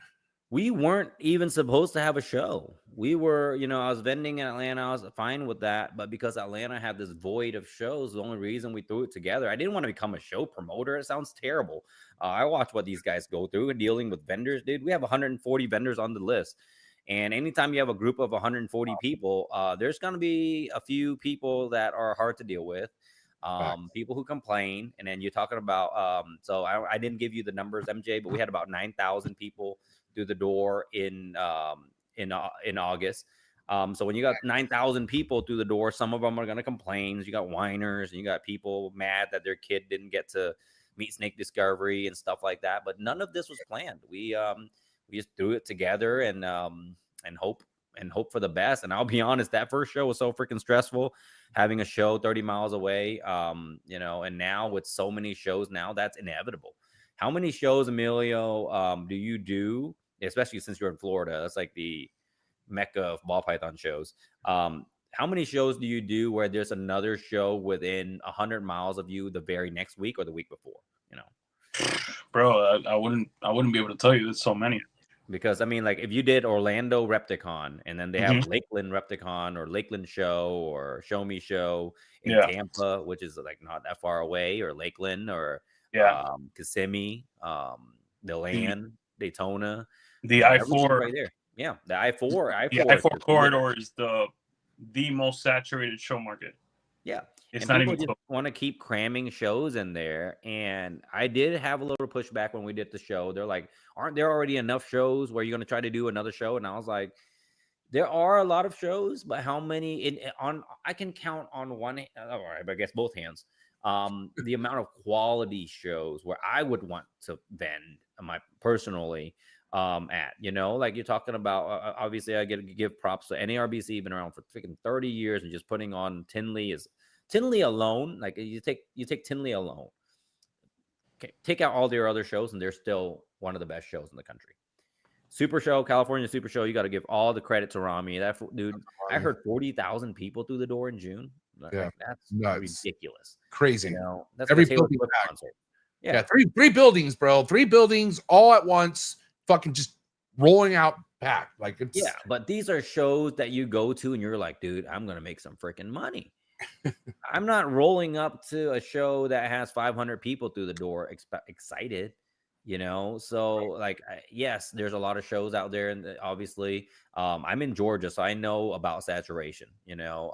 We weren't even supposed to have a show. We were, you know, I was vending in Atlanta. I was fine with that. But because Atlanta had this void of shows, the only reason we threw it together, I didn't want to become a show promoter. It sounds terrible. I watch what these guys go through and dealing with vendors, dude. We have 140 vendors on the list. And anytime you have a group of 140 people, there's going to be a few people that are hard to deal with. People who complain. And then you're talking about, so I didn't give you the numbers, MJ, but we had about 9,000 people through the door in August. So when you got 9,000 people through the door, some of them are going to complain. You got whiners and you got people mad that their kid didn't get to meet Snake Discovery and stuff like that. But none of this was planned. We just threw it together and hope for the best. And I'll be honest, that first show was so freaking stressful, having a show 30 miles away. You know, and now with so many shows now, that's inevitable. How many shows, Emilio, do you do? Especially since you're in Florida, that's like the mecca of ball python shows. How many shows do you do where there's another show within 100 miles of you the very next week or the week before? You know, bro, I wouldn't be able to tell you. There's so many. Because I mean, like if you did Orlando Repticon and then they have Lakeland Repticon or Lakeland Show or Show Me Show in Tampa, which is like not that far away, or Lakeland or Kissimmee, DeLand, Daytona. The I-4 right there. Yeah, the I-4 corridor is the the most saturated show market. Yeah. It's And not people even just close. want to keep cramming shows in there. And I did have a little pushback when we did the show. They're like, aren't there already enough shows where you're going to try to do another show? And I was like, there are a lot of shows, but how many I can count on one, all right, I guess both hands, the amount of quality shows where I would want to vend my personally at, you know, like you're talking about, obviously I get to give props to NARBC, been around for freaking 30 years, and just putting on Tinley alone. Like you take Tinley alone, okay, take out all their other shows, and they're still one of the best shows in the country. Super Show, California Super Show, you got to give all the credit to Rami. That dude, I heard 40,000 people through the door in June. Yeah, like, that's nuts. ridiculous. Crazy. You know, that's Every like a Taylor building Swift packed. concert. Yeah, three buildings, bro. 3 buildings all at once, fucking just rolling out packed. Like it's Yeah, but these are shows that you go to and you're like, dude, I'm gonna make some freaking money. I'm not rolling up to a show that has 500 people through the door excited, you know. So like, yes, there's a lot of shows out there, and obviously I'm in Georgia, so I know about saturation, you know.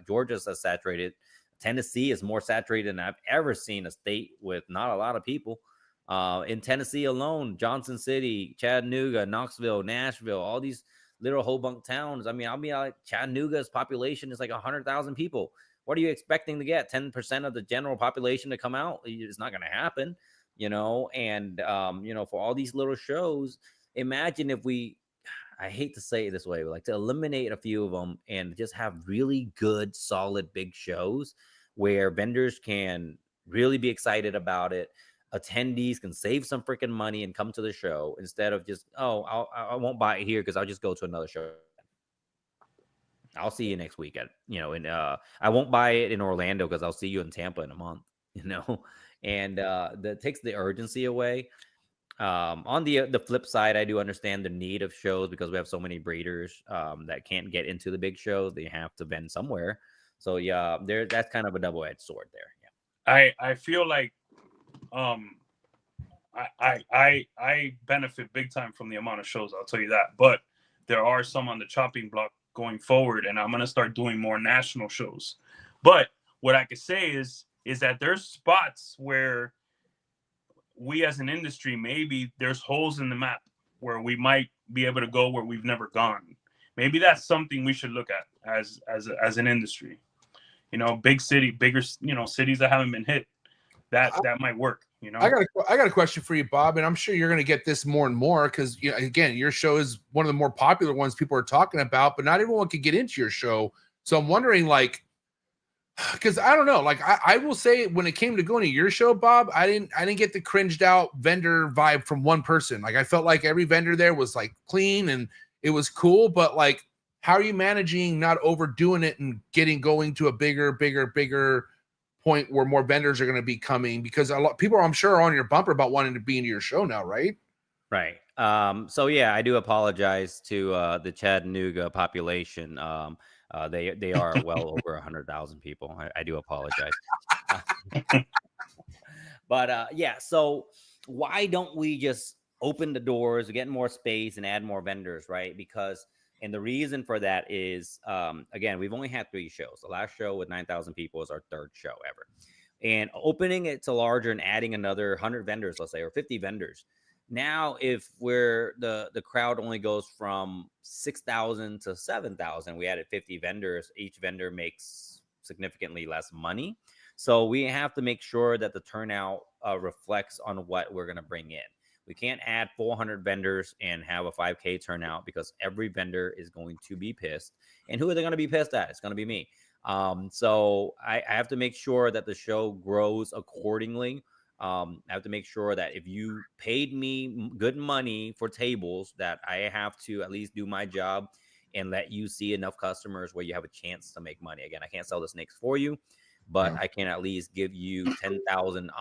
Georgia's saturated. Tennessee is more saturated than I've ever seen a state with not a lot of people. In Tennessee alone, Johnson City, Chattanooga, Knoxville, Nashville, all these little Hobunk towns. I mean, I'll be like, Chattanooga's population is like 100,000 people. What are you expecting to get? 10% of the general population to come out? It's not going to happen, you know. And you know, for all these little shows, imagine if I hate to say it this way, but like to eliminate a few of them and just have really good, solid, big shows where vendors can really be excited about it. Attendees can save some freaking money and come to the show instead of just, oh, I won't buy it here because I'll just go to another show. I'll see you next week I won't buy it in Orlando because I'll see you in Tampa in a month, you know. And that takes the urgency away. On the flip side, I do understand the need of shows because we have so many breeders that can't get into the big shows. They have to vend somewhere. So yeah, that's kind of a double-edged sword there. Yeah. I feel like I benefit big time from the amount of shows, I'll tell you that. But there are some on the chopping block going forward, and I'm gonna start doing more national shows. But what I could say is that there's spots where we as an industry, maybe there's holes in the map where we might be able to go where we've never gone. Maybe that's something we should look at as an industry. You know, bigger, you know, cities that haven't been hit. That might work. You know, I got a question for you, Bob, and I'm sure you're going to get this more and more because, you know, again, your show is one of the more popular ones people are talking about, but not everyone can get into your show. So I'm wondering, like, because I don't know, like I will say when it came to going to your show, Bob, I didn't get the cringed out vendor vibe from one person. Like I felt like every vendor there was like clean and it was cool, but like, how are you managing not overdoing it and going to a bigger point where more vendors are going to be coming? Because a lot people, I'm sure, are on your bumper about wanting to be into your show now, right? Right. So yeah, I do apologize to the Chattanooga population. They are well over 100,000 people. I do apologize. But yeah, so why don't we just open the doors, get more space, and add more vendors, right? Because, and the reason for that is, again, we've only had 3 shows. The last show with 9,000 people is our 3rd show ever. And opening it to larger and adding another 100 vendors, let's say, or 50 vendors. Now, if the crowd only goes from 6,000 to 7,000, we added 50 vendors. Each vendor makes significantly less money. So we have to make sure that the turnout reflects on what we're going to bring in. We can't add 400 vendors and have a 5K turnout because every vendor is going to be pissed. And who are they going to be pissed at? It's going to be me. So I have to make sure that the show grows accordingly. I have to make sure that if you paid me good money for tables, that I have to at least do my job and let you see enough customers where you have a chance to make money. Again, I can't sell the snakes for you, but I can at least give you 10,000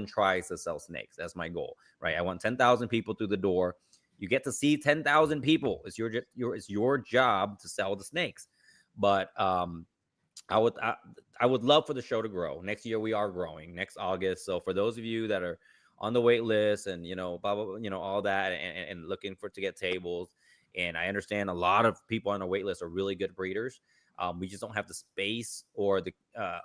tries to sell snakes. That's my goal, right? I want 10,000 people through the door. You get to see 10,000 people. It's your job to sell the snakes. But I would love for the show to grow. Next year we are growing next August. So for those of you that are on the wait list and, you know, blah, blah, blah, you know, all that and looking to get tables. And I understand a lot of people on the wait list are really good breeders. We just don't have the space or the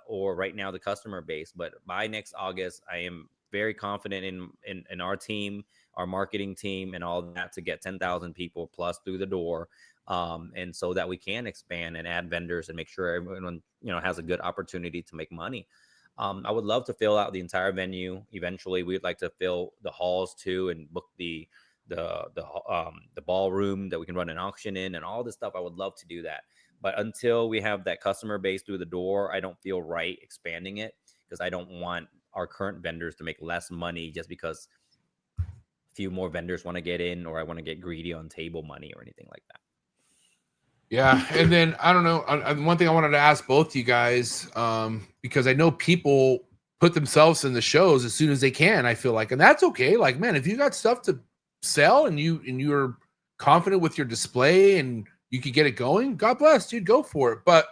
or right now the customer base. But by next August, I am very confident in our team, our marketing team, and all that to get 10,000 people plus through the door, and so that we can expand and add vendors and make sure everyone has a good opportunity to make money. I would love to fill out the entire venue. Eventually, we'd like to fill the halls too and book the ballroom that we can run an auction in and all this stuff. I would love to do that. But until we have that customer base through the door, I don't feel right expanding it, because I don't want our current vendors to make less money just because a few more vendors want to get in, or I want to get greedy on table money or anything like that. Yeah. And then I don't know. One thing I wanted to ask both you guys, because I know people put themselves in the shows as soon as they can, I feel like, and that's okay. Like, man, if you got stuff to sell and you're confident with your display and you could get it going, God bless, dude, go for it. But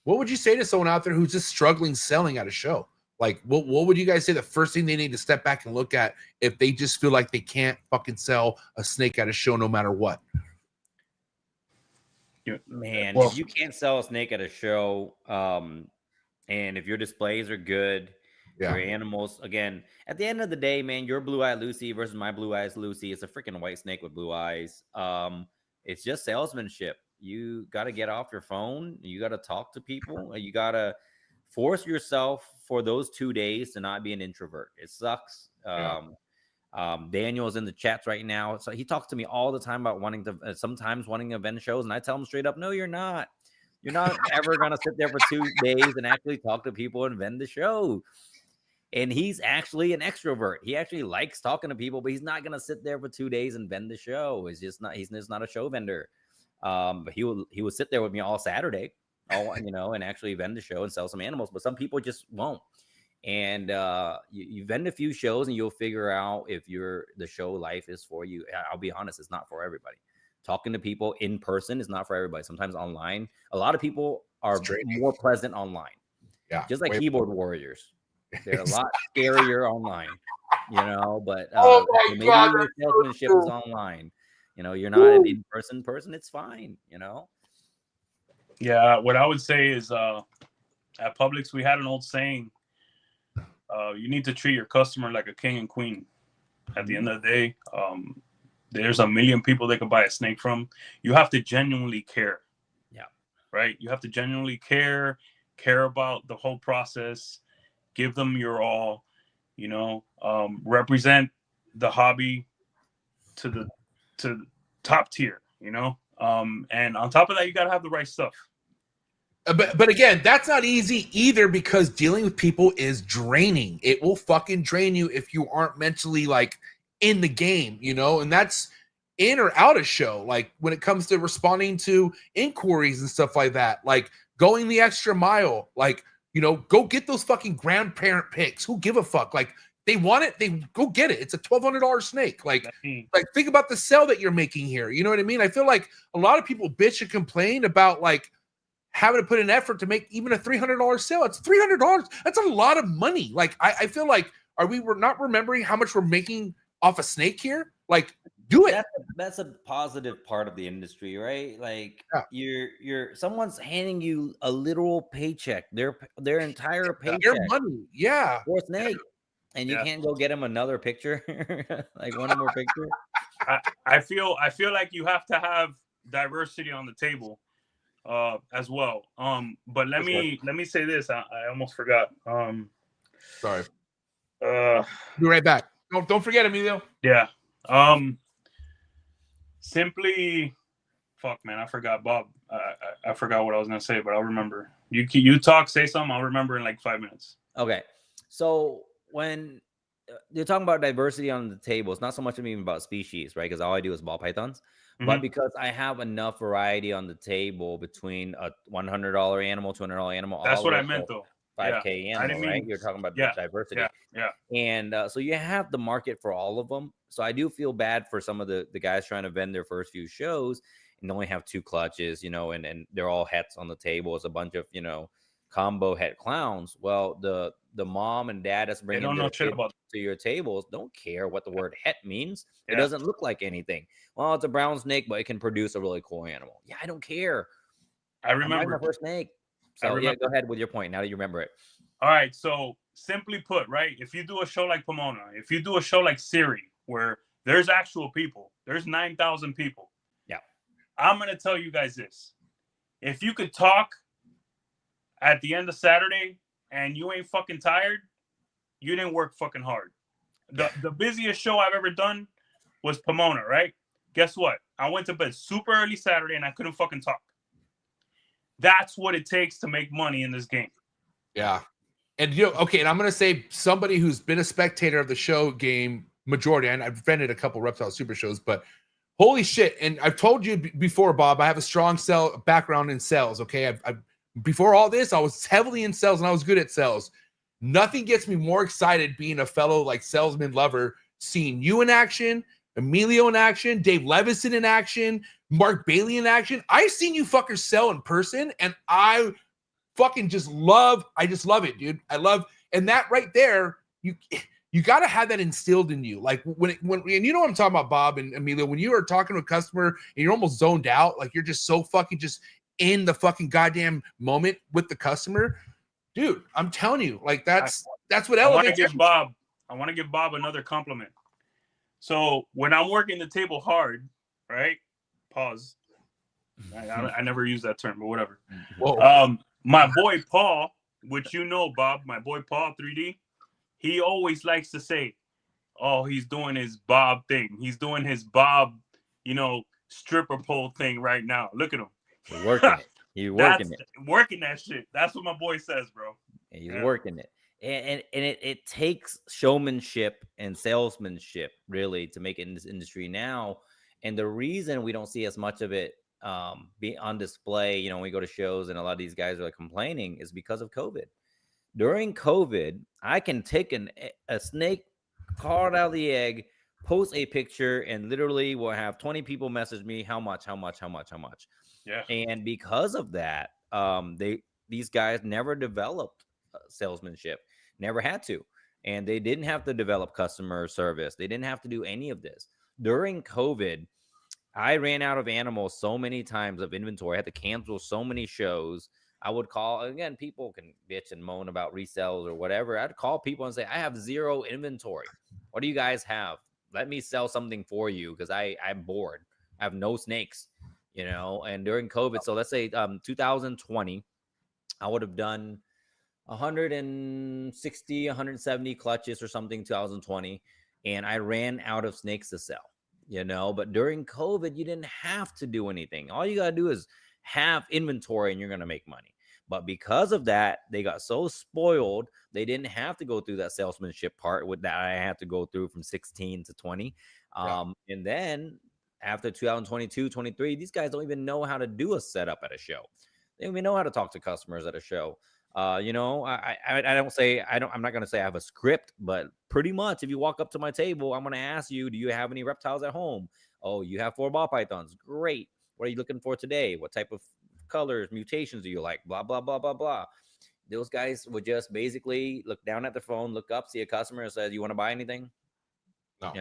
what would you say to someone out there who's just struggling selling at a show? Like, what would you guys say the first thing they need to step back and look at if they just feel like they can't fucking sell a snake at a show no matter what? Man, Well, if you can't sell a snake at a show, and if your displays are good, your animals, again, at the end of the day, man, your blue-eyed Lucy versus my blue-eyed Lucy, it's a freaking white snake with blue eyes. It's just salesmanship. You got to get off your phone. You got to talk to people. You got to force yourself for those 2 days to not be an introvert. It sucks. Daniel's in the chats right now. So he talks to me all the time about sometimes wanting to vend shows. And I tell him straight up, no, you're not. You're not ever going to sit there for 2 days and actually talk to people and vend the show. And he's actually an extrovert. He actually likes talking to people, but he's not going to sit there for 2 days and vend the show. He's just not a show vendor. But he will sit there with me all Saturday, and actually vend the show and sell some animals. But some people just won't. And you vend a few shows and you'll figure out if the show life is for you. I'll be honest, it's not for everybody. Talking to people in person is not for everybody. Sometimes online, a lot of people are more pleasant online. Yeah, just like keyboard warriors. They're a lot scarier online, but maybe your salesmanship is online. You're not an in-person person. It's fine, Yeah, what I would say is at Publix, we had an old saying, you need to treat your customer like a king and queen. At the end of the day, there's a million people they could buy a snake from. You have to genuinely care. Yeah. Right? You have to genuinely care about the whole process. Give them your all, represent the hobby to the top tier, and on top of that, you got to have the right stuff. But again, that's not easy either, because dealing with people is draining. It will fucking drain you if you aren't mentally like in the game, and that's in or out of show. Like when it comes to responding to inquiries and stuff like that, like going the extra mile, like, go get those fucking grandparent pics. Who give a fuck? Like they want it, they go get it. It's a $1,200 snake. Like think about the sale that you're making here. You know what I mean? I feel like a lot of people bitch and complain about like having to put an effort to make even a $300 sale. It's $300. That's a lot of money. Like I feel like we're not remembering how much we're making off a snake here? Like do it. That's a positive part of the industry, right? Like you're someone's handing you a literal paycheck, their entire paycheck, their money, for a snake, and you can't go get them another picture, like one more picture. I feel like you have to have diversity on the table, as well. But let me say this. I almost forgot. Sorry. Be right back. Don't forget, Emilio. Yeah. Simply, fuck, man, I forgot, Bob. I forgot what I was gonna say, but I'll remember. You talk, say something. I'll remember in like 5 minutes. Okay, so when you're talking about diversity on the table, it's not so much even about species, right? Because all I do is ball pythons, but because I have enough variety on the table between a $100 animal, $200 animal. That's what I meant, though. $5K animal, right? You're talking about diversity. Yeah. And so you have the market for all of them. So I do feel bad for some of the guys trying to vend their first few shows and only have 2 clutches, and they're all hets on the table. It's a bunch of, combo het clowns. Well, the mom and dad that's bringing their kids to your tables don't care what the word het means. It doesn't look like anything. Well, it's a brown snake, but it can produce a really cool animal. Yeah, I don't care. I I'm buying my remember. first snake. So yeah, go ahead with your point. Now that you remember it. All right. So simply put, right? If you do a show like Pomona, if you do a show like Siri, where there's actual people, there's 9,000 people. Yeah. I'm gonna tell you guys this: if you could talk at the end of Saturday and you ain't fucking tired, you didn't work fucking hard. The busiest show I've ever done was Pomona, right? Guess what? I went to bed super early Saturday and I couldn't fucking talk. That's what it takes to make money in this game. Yeah. And okay, and I'm gonna say somebody who's been a spectator of the show game majority, and I've vended a couple Reptile Super shows, but holy shit! And I've told you before, Bob, I have a strong background in sales. Okay, I've before all this, I was heavily in sales, and I was good at sales. Nothing gets me more excited being a fellow like salesman lover, seeing you in action, Emilio in action, Dave Levison in action, Mark Bailey in action. I've seen you fuckers sell in person, and I fucking just love it, dude. I love, and that right there, you got to have that instilled in you. Like when and you know what I'm talking about, Bob and Emilio, when you are talking to a customer and you're almost zoned out, like you're just so fucking just in the fucking goddamn moment with the customer, dude. I'm telling you, like that's what elevates. I want to give Bob another compliment. So when I'm working the table hard, right? Pause. I never use that term, but whatever. Whoa. My boy Paul, which you know, Bob, my boy Paul 3D, he always likes to say, oh, he's doing his Bob thing. He's doing his Bob, stripper pole thing right now. Look at him. He's working it. He's working it. Working that shit. That's what my boy says, bro. He's working it. And it takes showmanship and salesmanship really to make it in this industry now. And the reason we don't see as much of it be on display, when we go to shows and a lot of these guys are like complaining, is because of COVID. During COVID, I can take a snake, call it out of the egg, post a picture, and literally will have 20 people message me how much. Yeah. And because of that, these guys never developed salesmanship, never had to, and they didn't have to develop customer service. They didn't have to do any of this. During COVID, I ran out of animals so many times of inventory. I had to cancel so many shows. I would call, again, people can bitch and moan about resales or whatever. I'd call people and say, I have zero inventory. What do you guys have? Let me sell something for you because I'm bored. I have no snakes, and during COVID, so let's say 2020, I would have done 160, 170 clutches or something 2020, and I ran out of snakes to sell, but during COVID, you didn't have to do anything. All you got to do is have inventory and you're going to make money. But because of that, they got so spoiled, they didn't have to go through that salesmanship part with that I had to go through from 16 to 20. And then after 2022, 23, these guys don't even know how to do a setup at a show. They don't even know how to talk to customers at a show. I'm not going to say I have a script, but pretty much if you walk up to my table, I'm going to ask you, do you have any reptiles at home? Oh, you have 4 ball pythons. Great. What are you looking for today? What type of colors, mutations do you like? Blah, blah, blah, blah, blah. Those guys would just basically look down at their phone, look up, see a customer and say, you want to buy anything? No.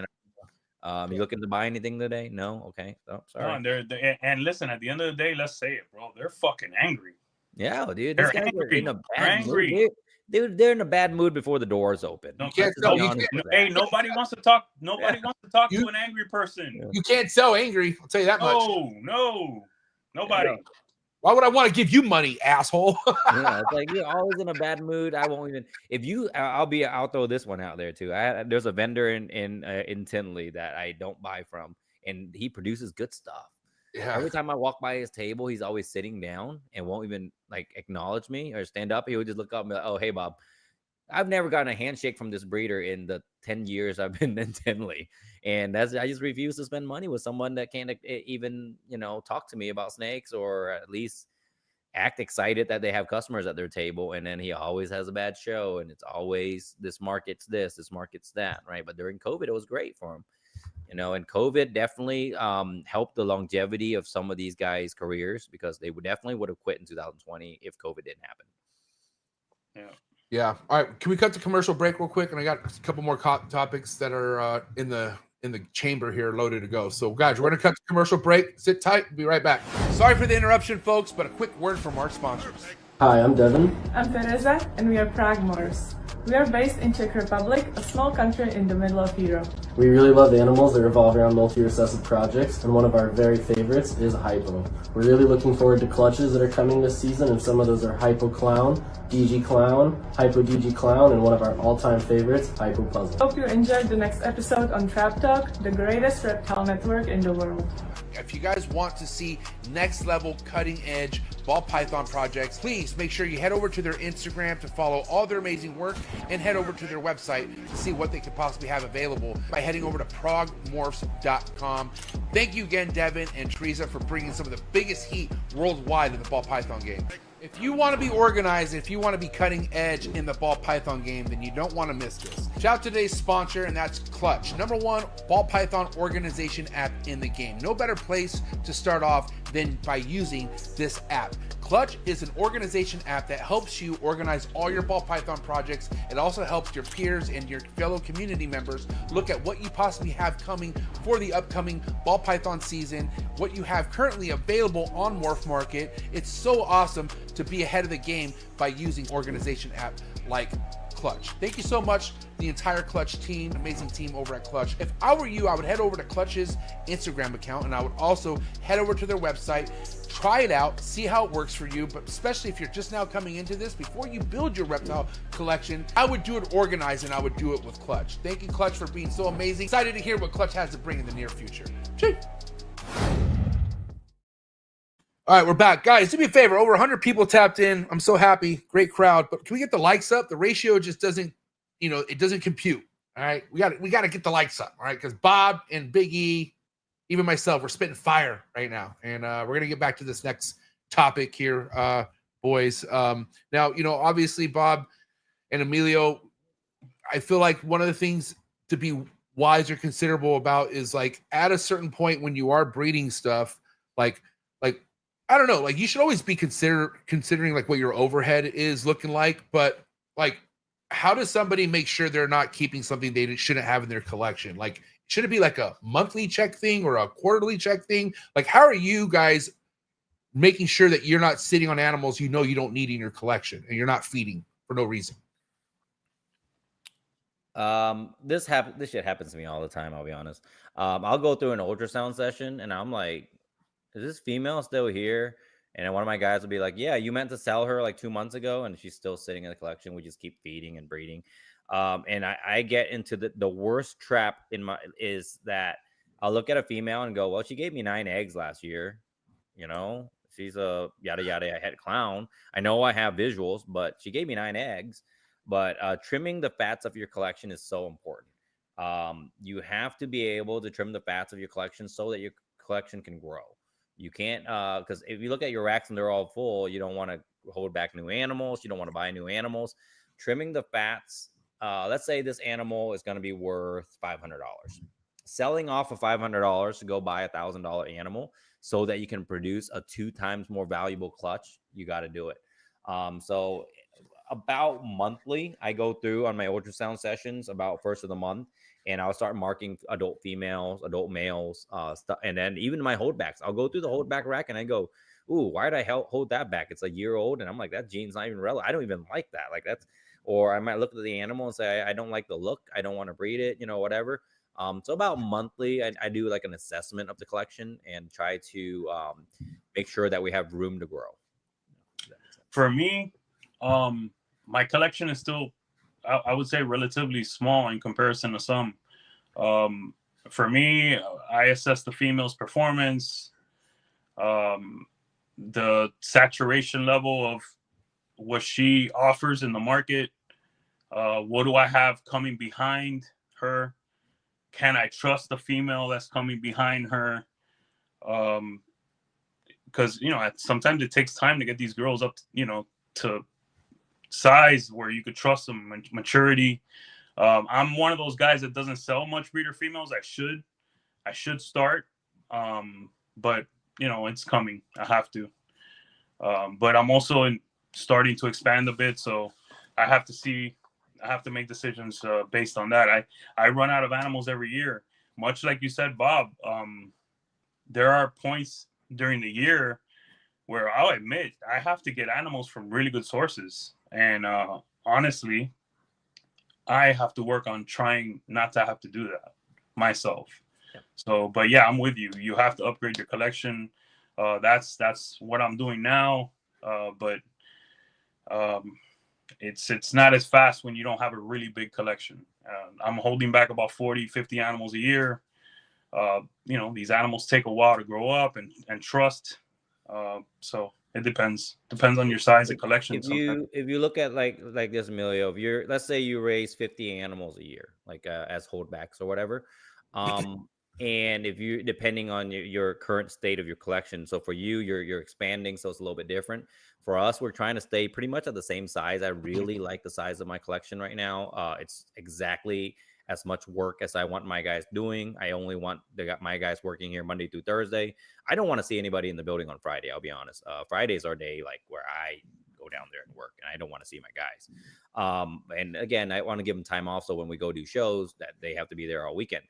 You looking to buy anything today? No? Okay. Oh, sorry. No, and listen, at the end of the day, let's say it, bro. They're fucking angry. Yeah, dude. They're These guys angry. are in a bad mood. They're in a bad mood before the doors open. Hey, nobody wants to talk. Nobody wants to talk to an angry person. You can't sell angry. I'll tell you that much. No, nobody. Yeah. Why would I want to give you money, asshole? Yeah, it's like you're always in a bad mood. I won't even. I'll throw this one out there too. There's a vendor in Tinley that I don't buy from, and he produces good stuff. Yeah. Every time I walk by his table, he's always sitting down and won't even like acknowledge me or stand up. He would just look up and be like, "Oh, hey, Bob." I've never gotten a handshake from this breeder in the 10 years I've been in Tinley, and I just refuse to spend money with someone that can't even talk to me about snakes or at least act excited that they have customers at their table. And then he always has a bad show, and it's always this market's this market's that, right? But during COVID, it was great for him. And COVID definitely helped the longevity of some of these guys' careers because they would have quit in 2020 if COVID didn't happen. Yeah. All right. Can we cut to commercial break real quick? And I got a couple more topics that are in the in the chamber here loaded to go. So guys, we're gonna cut the commercial break. Sit tight, we'll be right back. Sorry for the interruption, folks, but a quick word from our sponsors. Hi, I'm Devin. I'm Teresa, and we are Prague MORPH. We are based in Czech Republic, a small country in the middle of Europe. We really love animals that revolve around multi-recessive projects, and one of our very favorites is Hypo. We're really looking forward to clutches that are coming this season, and some of those are Hypo Clown, DG Clown, Hypo DG Clown, and one of our all-time favorites, Hypo Puzzle. Hope you enjoyed the next episode on Trap Talk, the greatest reptile network in the world. If you guys want to see next level cutting edge ball python projects, please make sure you head over to their Instagram to follow all their amazing work, and head over to their website to see what they could possibly have available by heading over to progmorphs.com. Thank you again, Devin and Teresa, for bringing some of the biggest heat worldwide in the ball python game. If you want to be organized, if you want to be cutting edge in the ball python game, then you don't want to miss this. Shout out to today's sponsor, and that's Clutch, #1 ball python organization app in the game. No better place to start off than by using this app. Clutch is an organization app that helps you organize all your ball python projects. It also helps your peers and your fellow community members look at what you possibly have coming for the upcoming ball python season, what you have currently available on Morph Market. It's so awesome to be ahead of the game by using organization app like Clutch. Thank you so much, the entire Clutch team, amazing team over at Clutch. If I were you, I would head over to Clutch's Instagram account, and I would also head over to their website, try it out, see how it works for you, but especially if you're just now coming into this, before you build your reptile collection, I would do it organized, and I would do it with Clutch. Thank you, Clutch, for being so amazing. Excited to hear what Clutch has to bring in the near future. Chee. All right, we're back. Guys, do me a favor. Over 100 people tapped in. I'm so happy. Great crowd. But can we get the likes up? The ratio just doesn't, it doesn't compute. All right, we got to get the likes up. All right, because Bob and Big E, even myself, we're spitting fire right now. And we're going to get back to this next topic here, boys. Now, obviously, Bob and Emilio, I feel like one of the things to be wise or considerable about is, like, at a certain point when you are breeding stuff, like I don't know, like, you should always be considering like what your overhead is looking like, but like, how does somebody make sure they're not keeping something they shouldn't have in their collection? Like, should it be like a monthly check thing or a quarterly check thing? Like, how are you guys making sure that you're not sitting on animals you don't need in your collection and you're not feeding for no reason? This shit happens to me all the time, I'll be honest. I'll go through an ultrasound session and I'm like, is this female still here? And one of my guys will be like, yeah, you meant to sell her like 2 months ago, and she's still sitting in the collection. We just keep feeding and breeding. And I get into the worst trap is that I'll look at a female and go, well, she gave me 9 eggs last year. She's a yada yada head clown. I know I have visuals, but she gave me 9 eggs. But trimming the fats of your collection is so important. You have to be able to trim the fats of your collection so that your collection can grow. You can't, because if you look at your racks and they're all full, you don't want to hold back new animals. You don't want to buy new animals. Trimming the fats, let's say this animal is going to be worth $500. Selling off of $500 to go buy a $1,000 animal so that you can produce a 2 times more valuable clutch, you got to do it. So about monthly, I go through on my ultrasound sessions about first of the month, and I'll start marking adult females, adult males, and then even my holdbacks. I'll go through the holdback rack and I go, ooh, why did I hold that back? It's a year old. And I'm like, that gene's not even relevant. I don't even like that. Like that's, or I might look at the animal and say, I don't like the look. I don't want to breed it, whatever. So about monthly, I do like an assessment of the collection and try to make sure that we have room to grow. For me, my collection is still, I would say, relatively small in comparison to some. For me, I assess the female's performance, the saturation level of what she offers in the market. What do I have coming behind her? Can I trust the female that's coming behind her? Because, sometimes it takes time to get these girls up, to size where you could trust them, maturity. I'm one of those guys that doesn't sell much breeder females. I should start, but it's coming. I have to. But I'm also starting to expand a bit, so I have to make decisions based on that. I run out of animals every year, much like you said, Bob, there are points during the year where I'll admit I have to get animals from really good sources. And honestly, I have to work on trying not to have to do that myself. Yeah. So, but yeah, I'm with you. You have to upgrade your collection. That's what I'm doing now. But it's not as fast when you don't have a really big collection. I'm holding back about 40, 50 animals a year. These animals take a while to grow up and trust. So it depends on your size of collection. If you look at like this, Emilio, if let's say you raise 50 animals a year, like as holdbacks or whatever, and if you, depending on your current state of your collection, so for you, you're expanding, so it's a little bit different. For us, we're trying to stay pretty much at the same size. I really like the size of my collection right now. It's exactly as much work as I want my guys doing. I only want my guys working here Monday through Thursday. I don't want to see anybody in the building on Friday. I'll be honest. Friday's our day, like where I go down there and work, and I don't want to see my guys. And again, I want to give them time off, so when we go do shows, that they have to be there all weekend.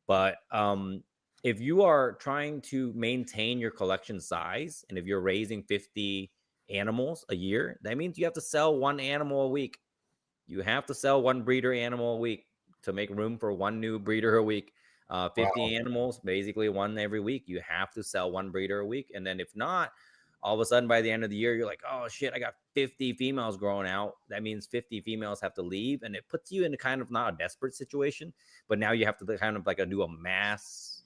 But if you are trying to maintain your collection size, and if you're raising 50 animals a year, that means you have to sell one animal a week. You have to sell one breeder animal a week to make room for one new breeder a week. 50 animals, basically one every week. You have to sell one breeder a week. And then if not, all of a sudden by the end of the year, you're like, oh shit, I got 50 females growing out. That means 50 females have to leave. And it puts you in a kind of not a desperate situation, but now you have to kind of like do a mass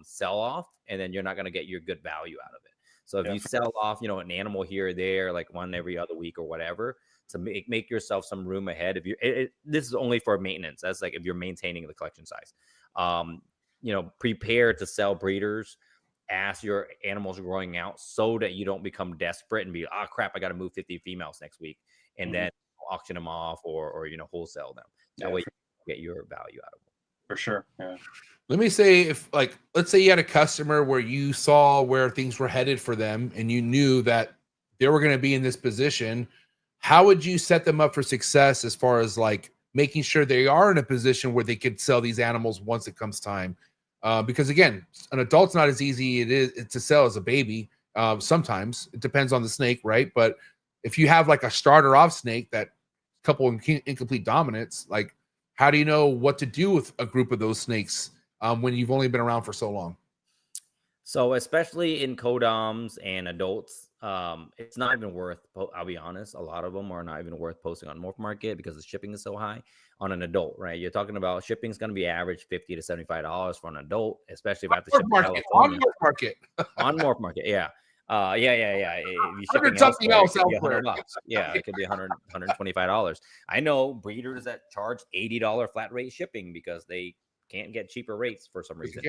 sell off, and then you're not going to get your good value out of it. So if you sell off, an animal here or there, like one every other week or whatever, to make yourself some room ahead. If you, this is only for maintenance. That's like if you're maintaining the collection size. Prepare to sell breeders as your animals are growing out, so that you don't become desperate and be, oh crap, I got to move 50 females next week, and then auction them off or wholesale them. That way you get your value out of them. For sure. Yeah. Let me say, let's say you had a customer where you saw where things were headed for them, and you knew that they were going to be in this position. How would you set them up for success as far as like making sure they are in a position where they could sell these animals once it comes time? Because again, an adult's not as easy it is to sell as a baby. Sometimes it depends on the snake, right? But if you have like a starter off snake, that couple incomplete dominants, like how do you know what to do with a group of those snakes when you've only been around for so long? So especially in codoms and adults, it's not even worth, I'll be honest, a lot of them are not even worth posting on MORPH Market because the shipping is so high on an adult, right? You're talking about shipping is going to be average $50 to $75 for an adult, especially if I have to ship on MORPH Market. On MORPH Market, yeah. If you shipping something else elsewhere, $100. Yeah, it could be $100, $125. I know breeders that charge $80 flat rate shipping because they can't get cheaper rates for some reason.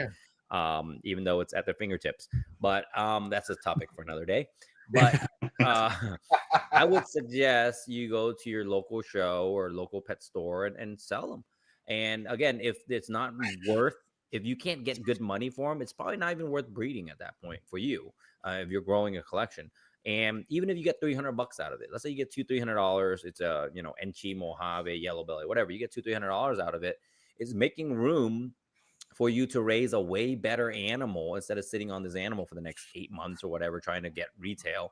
Even though it's at their fingertips. But that's a topic for another day. But I would suggest you go to your local show or local pet store and sell them. And again, if it's not worth, if you can't get good money for them, it's probably not even worth breeding at that point for you if you're growing a collection. And even if you get $300 out of it, let's say you get $200-$300, it's a Enchi, Mojave, yellow belly, whatever, you get $200-$300 out of it. It's making room for you to raise a way better animal instead of sitting on this animal for the next 8 months or whatever, trying to get retail,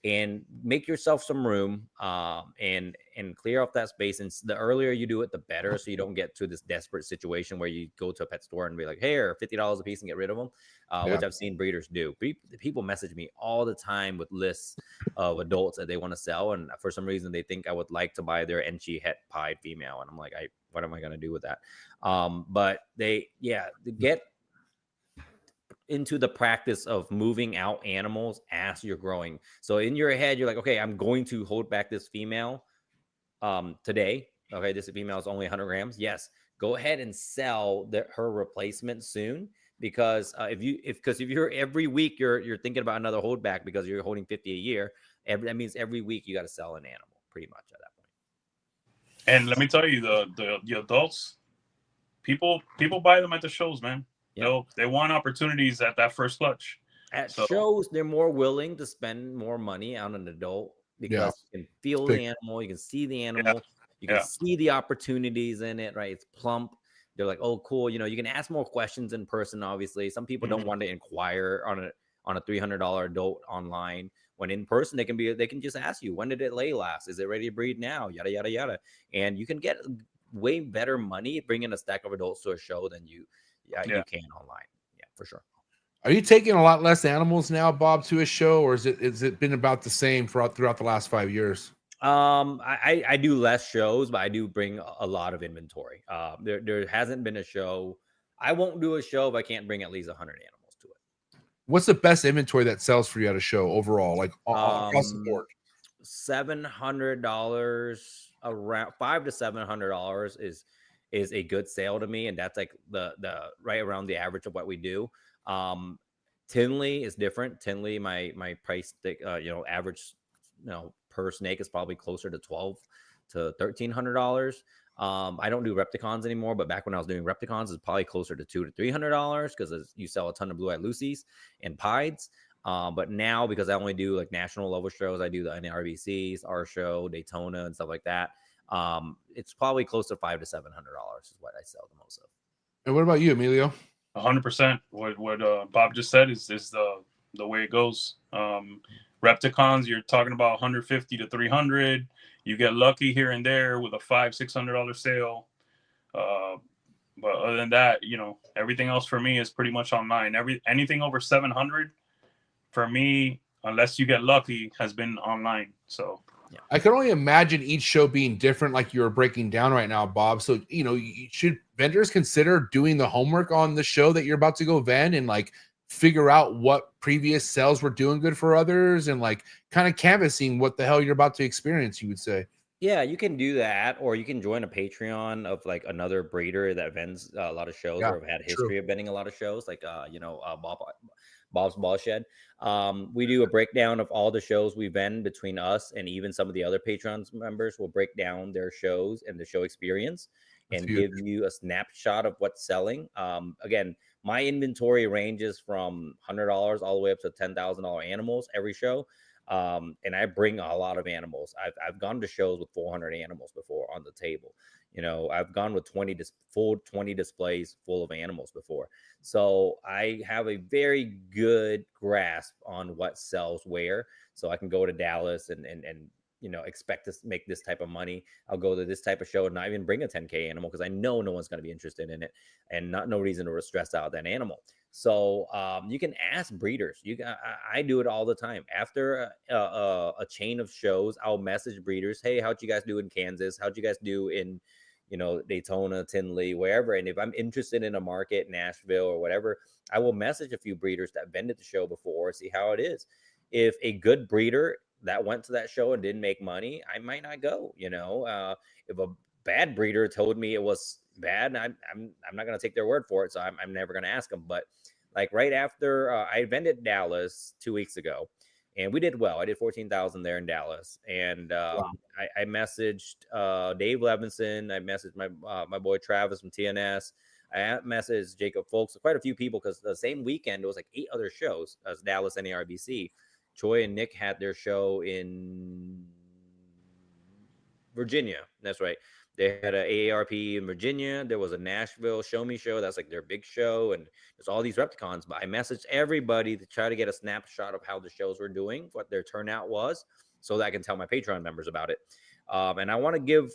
and make yourself some room and clear off that space. And the earlier you do it, the better. So you don't get to this desperate situation where you go to a pet store and be like, hey, $50 a piece and get rid of them, which I've seen breeders do. People message me all the time with lists of adults that they want to sell. And for some reason, they think I would like to buy their Enchi het pied female. And I'm like, what am I going to do with that? But they get into the practice of moving out animals as you're growing. So in your head, you're like, okay, I'm going to hold back this female today. Okay, this female is only 100 grams. Yes, go ahead and sell her replacement soon, because if you're every week you're thinking about another holdback because you're holding 50 a year, that means every week you got to sell an animal pretty much at that point. And let me tell you, the adults, people buy them at the shows, man. Yep. They want opportunities at that first clutch. At shows, they're more willing to spend more money on an adult because you can feel the animal, you can see the animal, you can see the opportunities in it, right? It's plump. they're like, oh, cool. You know, you can ask more questions in person. Obviously, some people don't want to inquire on a $300 adult online. When in person, they can just ask you, when did it lay last? Is it ready to breed now? Yada, yada, yada. And you can get way better money bringing a stack of adults to a show than you can online. Yeah, for sure. Are you taking a lot less animals now, Bob, to a show, or is it been about the same throughout the last 5 years? I do less shows, but I do bring a lot of inventory. There hasn't been a show. I won't do a show if I can't bring at least 100 animals to it. What's the best inventory that sells for you at a show overall, like across the board? $700, around $500 to $700 is a good sale to me, and that's like the right around the average of what we do. Tinley is different. Tinley, my price, average, per snake is probably closer to $1,200 to $1,300. I don't do Repticons anymore, but back when I was doing Repticons, it's probably closer to $200 to $300 because you sell a ton of blue-eyed Lucies and Pieds. But now, because I only do like national level shows, I do the NRBCs, our show, Daytona, and stuff like that. It's probably close to $500 to $700 is what I sell the most of. And what about you, Emilio? 100%. What Bob just said is the way it goes. Repticons, you're talking about 150 to 300. You get lucky here and there with a $500-$600 sale. But other than that, everything else for me is pretty much online. Anything over 700 for me, unless you get lucky, has been online. So yeah. I can only imagine each show being different, like you're breaking down right now, Bob. So, should vendors consider doing the homework on the show that you're about to go vend and like figure out what previous sales were doing good for others and like kind of canvassing what the hell you're about to experience, you would say? Yeah, you can do that, or you can join a Patreon of like another breeder that vends a lot of shows or have had history of vending a lot of shows, like Bob's Ball Shed. We do a breakdown of all the shows we vend between us, and even some of the other Patreon members will break down their shows and the show experience and give you a snapshot of what's selling. Again, my inventory ranges from $100 all the way up to $10,000 animals every show. And I bring a lot of animals. I've gone to shows with 400 animals before on the table. I've gone with 20 displays full of animals before. So I have a very good grasp on what sells where. So I can go to Dallas and expect to make this type of money. I'll go to this type of show and not even bring a 10K animal because I know no one's going to be interested in it and no reason to stress out that animal. So you can ask breeders. I do it all the time. After a chain of shows, I'll message breeders. Hey, how'd you guys do in Kansas? How'd you guys do in, Daytona, Tinley, wherever? And if I'm interested in a market, Nashville or whatever, I will message a few breeders that vended the show before, see how it is. If a good breeder that went to that show and didn't make money, I might not go. If a bad breeder told me it was bad, I'm not going to take their word for it. So I'm never going to ask them. But like right after I vended Dallas 2 weeks ago, and we did well. I did 14,000 there in Dallas, and Wow. I messaged Dave Levinson. I messaged my boy Travis from TNS. I messaged Jacob Folks, quite a few people, because the same weekend it was like 8 other shows as Dallas and ARBC. Troy and Nick had their show in Virginia. That's right. They had an AARP in Virginia. There was a Nashville Show Me show. That's like their big show. And there's all these Repticons. But I messaged everybody to try to get a snapshot of how the shows were doing, what their turnout was, so that I can tell my Patreon members about it. And I want to give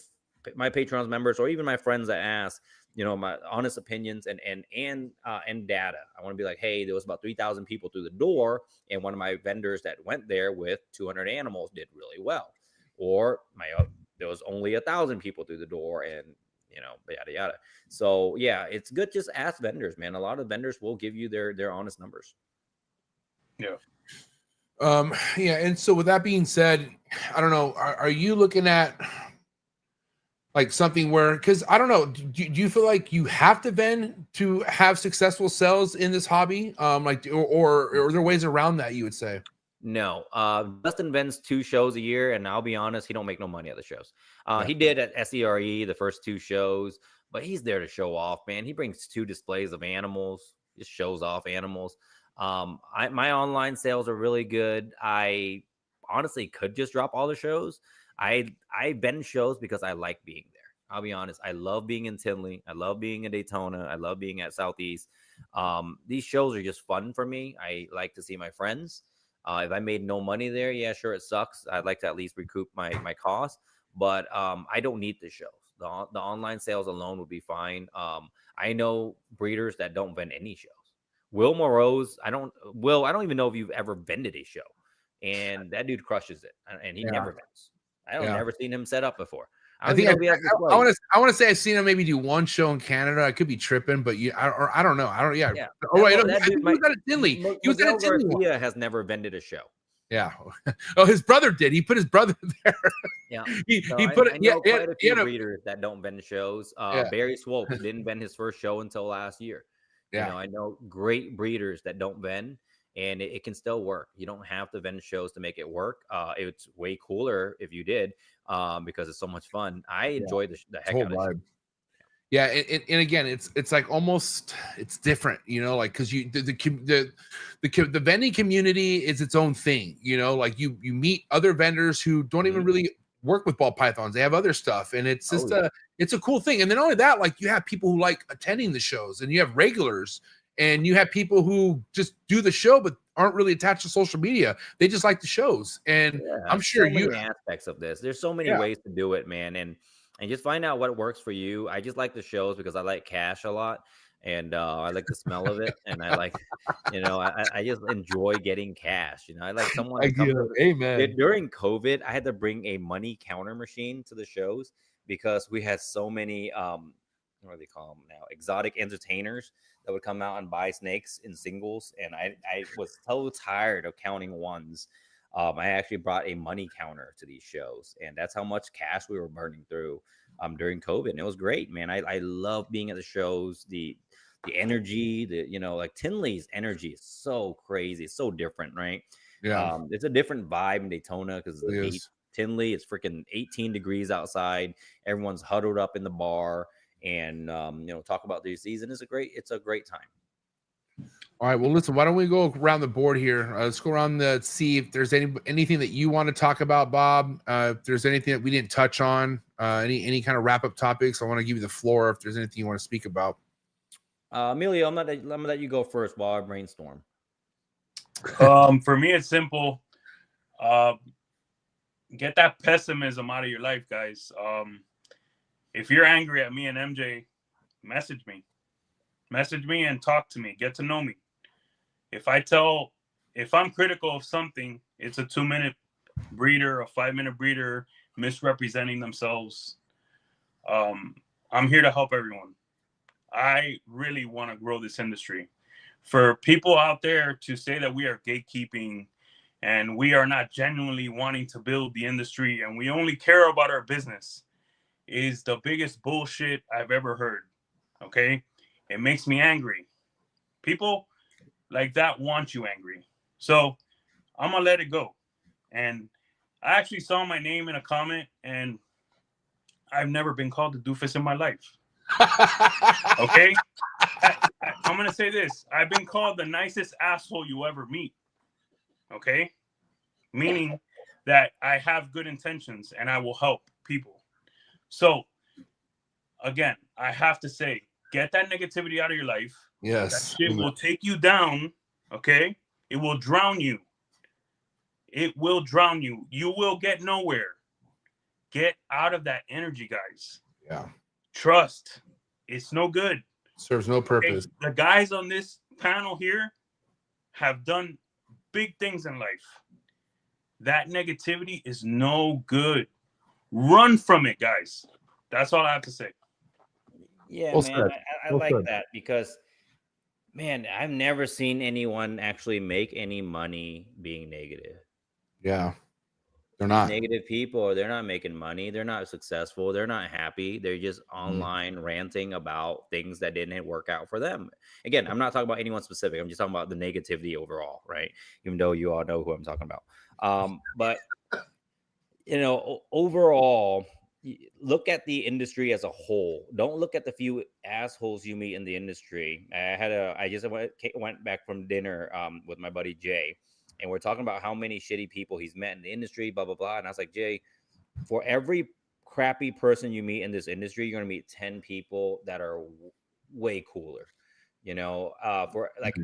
my Patreon members, or even my friends that ask, my honest opinions and data. I want to be like, hey, there was about 3,000 people through the door, and one of my vendors that went there with 200 animals did really well. Or there was only 1,000 people through the door, and yada yada. So yeah, it's good. Just ask vendors, man. A lot of vendors will give you their honest numbers. Yeah. Yeah. And so with that being said, I don't know, are you looking at like something where, because I don't know, do you feel like you have to vend to have successful sales in this hobby? Or are there ways around that, you would say? No, Dustin vends 2 shows a year, and I'll be honest, he don't make no money at the shows. He did at SERE the first 2 shows, but he's there to show off, man. He brings 2 displays of animals, just shows off animals. My online sales are really good. I honestly could just drop all the shows. I vend shows because I like being there. I'll be honest. I love being in Tinley. I love being in Daytona. I love being at Southeast. These shows are just fun for me. I like to see my friends. If I made no money there, yeah, sure, it sucks. I'd like to at least recoup my costs, but I don't need the shows. The online sales alone would be fine. I know breeders that don't vend any shows. Will Moreau's, I don't even know if you've ever vended a show, and that dude crushes it, and he never vends. I don't never seen him set up before. I want to say I've seen him maybe do one show in Canada. I could be tripping, but I don't know. Yeah. Oh wait, he was at a Tinley. He was at a Tinley. Garcia has never vended a show. Yeah. Oh, his brother did. He put his brother there. Yeah. he put it. Yeah. Quite a few breeders that don't vend shows. Barry Swope didn't vend his first show until last year. Yeah. You know, I know great breeders that don't vend, and it can still work. You don't have to vend shows to make it work. It's way cooler if you did, because it's so much fun. I enjoy the heck out of it. Yeah, and again, it's like almost it's different, you know, like because the vending community is its own thing, you know, like you meet other vendors who don't even really work with ball pythons. They have other stuff, and it's just it's a cool thing. And then only that, like you have people who like attending the shows, and you have regulars, and you have people who just do the show but aren't really attached to social media. They just like the shows, and I'm sure many aspects of this. There's so many ways to do it, man, and just find out what works for you. I just like the shows because I like cash a lot, and I like the smell of it, and I like, you know, I just enjoy getting cash. You know, I like someone. Amen. During COVID, I had to bring a money counter machine to the shows because we had so many what do they call them now? Exotic entertainers that would come out and buy snakes in singles, and I was so tired of counting ones. I actually brought a money counter to these shows, and that's how much cash we were burning through during COVID. And it was great, man. I love being at the shows, the energy, you know, like Tinley's energy is so crazy. It's so different, right? Yeah. It's a different vibe in Daytona because of the heat. Tinley, it's freaking 18 degrees outside. Everyone's huddled up in the bar and, you know, talk about the season. It's a great time. All right. Well, listen, why don't we go around the board here? Let's go around see if there's anything that you want to talk about, Bob. If there's anything that we didn't touch on, any kind of wrap up topics, I want to give you the floor if there's anything you want to speak about. Emilio, I'm gonna let you go first while I brainstorm. For me, it's simple. Get that pessimism out of your life, guys. If you're angry at me and MJ, message me and talk to me. Get to know me. If I'm critical of something, it's a 2-minute breeder, a 5-minute breeder misrepresenting themselves. I'm here to help everyone. I really want to grow this industry. For people out there to say that we are gatekeeping and we are not genuinely wanting to build the industry and we only care about our business is the biggest bullshit I've ever heard. Okay? It makes me angry. People like that want you angry. So I'm going to let it go. And I actually saw my name in a comment, and I've never been called a doofus in my life. Okay? I'm going to say this. I've been called the nicest asshole you ever meet. Okay? Meaning that I have good intentions and I will help people. So, again, I have to say, get that negativity out of your life. Yes. That shit will take you down, okay? It will drown you. It will drown you. You will get nowhere. Get out of that energy, guys. Yeah. Trust. It's no good. Serves no purpose. Okay? The guys on this panel here have done big things in life. That negativity is no good. Run from it, guys. That's all I have to say. Yeah, man, I like that because, man, I've never seen anyone actually make any money being negative. Yeah, they're not. Negative people, they're not making money. They're not successful. They're not happy. They're just online ranting about things that didn't work out for them. Again, I'm not talking about anyone specific. I'm just talking about the negativity overall, right? Even though you all know who I'm talking about. But, you know, overall, look at the industry as a whole. Don't look at the few assholes you meet in the industry. I just went back from dinner with my buddy Jay, and we're talking about how many shitty people he's met in the industry, blah blah blah. And I was like, Jay, for every crappy person you meet in this industry, you're gonna meet 10 people that are way cooler. You know, for like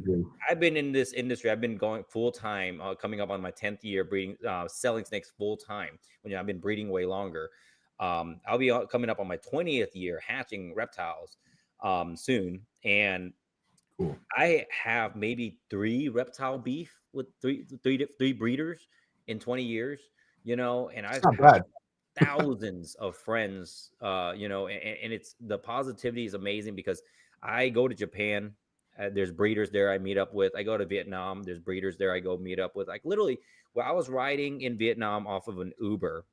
I've been in this industry, I've been going full time, coming up on my 10th year breeding, selling snakes full time. When I've been breeding way longer. I'll be coming up on my 20th year hatching reptiles soon, and Cool. I have maybe 3 reptile beef with three breeders in 20 years. You know, and I've not bad. thousands of friends. You know, and it's the positivity is amazing because I go to Japan. There's breeders there I meet up with. I go to Vietnam. There's breeders there I go meet up with. Like literally, well, I was riding in Vietnam off of an Uber,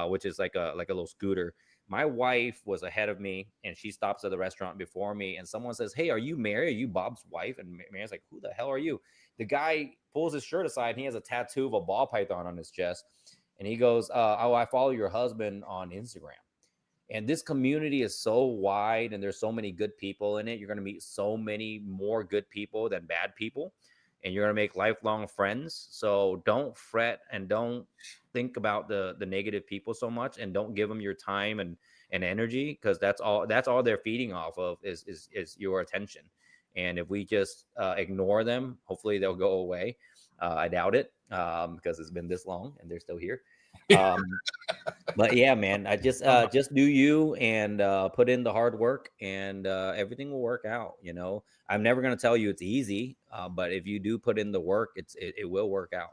which is like a little scooter. My wife was ahead of me, and she stops at the restaurant before me. And someone says, "Hey, are you Mary? Are you Bob's wife?" And Mary's like, "Who the hell are you?" The guy pulls his shirt aside, and he has a tattoo of a ball python on his chest. And he goes, "Oh, I follow your husband on Instagram." And this community is so wide and there's so many good people in it. You're going to meet so many more good people than bad people. And you're going to make lifelong friends. So don't fret and don't think about the negative people so much, and don't give them your time and energy, because that's all they're feeding off of is your attention. And if we just ignore them, hopefully they'll go away. I doubt it, because it's been this long and they're still here. But yeah, man, I just do you and put in the hard work, and everything will work out. You know, I'm never going to tell you it's easy, but if you do put in the work, it will work out.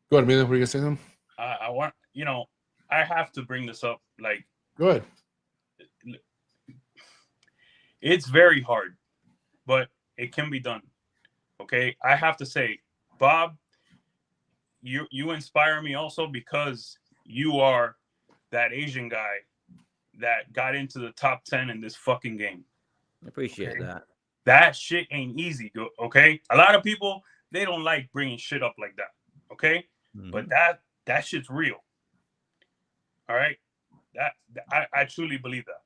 Go ahead, Amelia. What are you gonna say to him? I want, you know, I have to bring this up. Like, Good. It's very hard, but it can be done. Okay, I have to say, Bob, you inspire me also, because you are that Asian guy that got into the top 10 in this fucking game. I appreciate that. That shit ain't easy, okay? A lot of people, they don't like bringing shit up like that, okay? Mm-hmm. But that shit's real. All right? I truly believe that.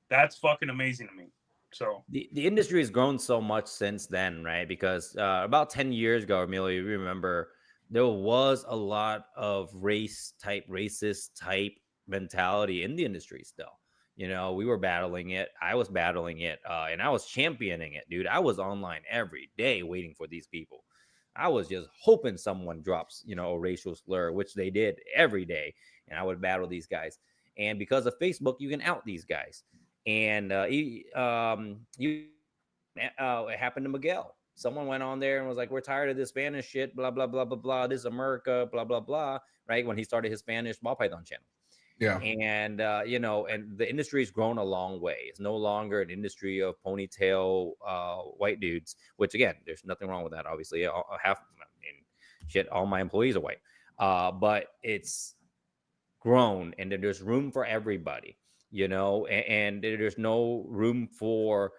That's fucking amazing to me. So the industry has grown so much since then, right? Because about 10 years ago, Amelia, you remember there was a lot of racist type mentality in the industry still. You know, we were battling it. I was battling it, and I was championing it, dude. I was online every day waiting for these people. I was just hoping someone drops, you know, a racial slur, which they did every day, and I would battle these guys. And because of Facebook, you can out these guys. And it happened to Miguel. Someone went on there and was like, "We're tired of this Spanish shit, blah, blah, blah, blah, blah. This is America, blah, blah, blah," right? When he started his Spanish ball python channel. Yeah. And, you know, and the industry has grown a long way. It's no longer an industry of ponytail white dudes, which, again, there's nothing wrong with that, obviously. All my employees are white. But it's grown, and there's room for everybody, you know, and there's no room for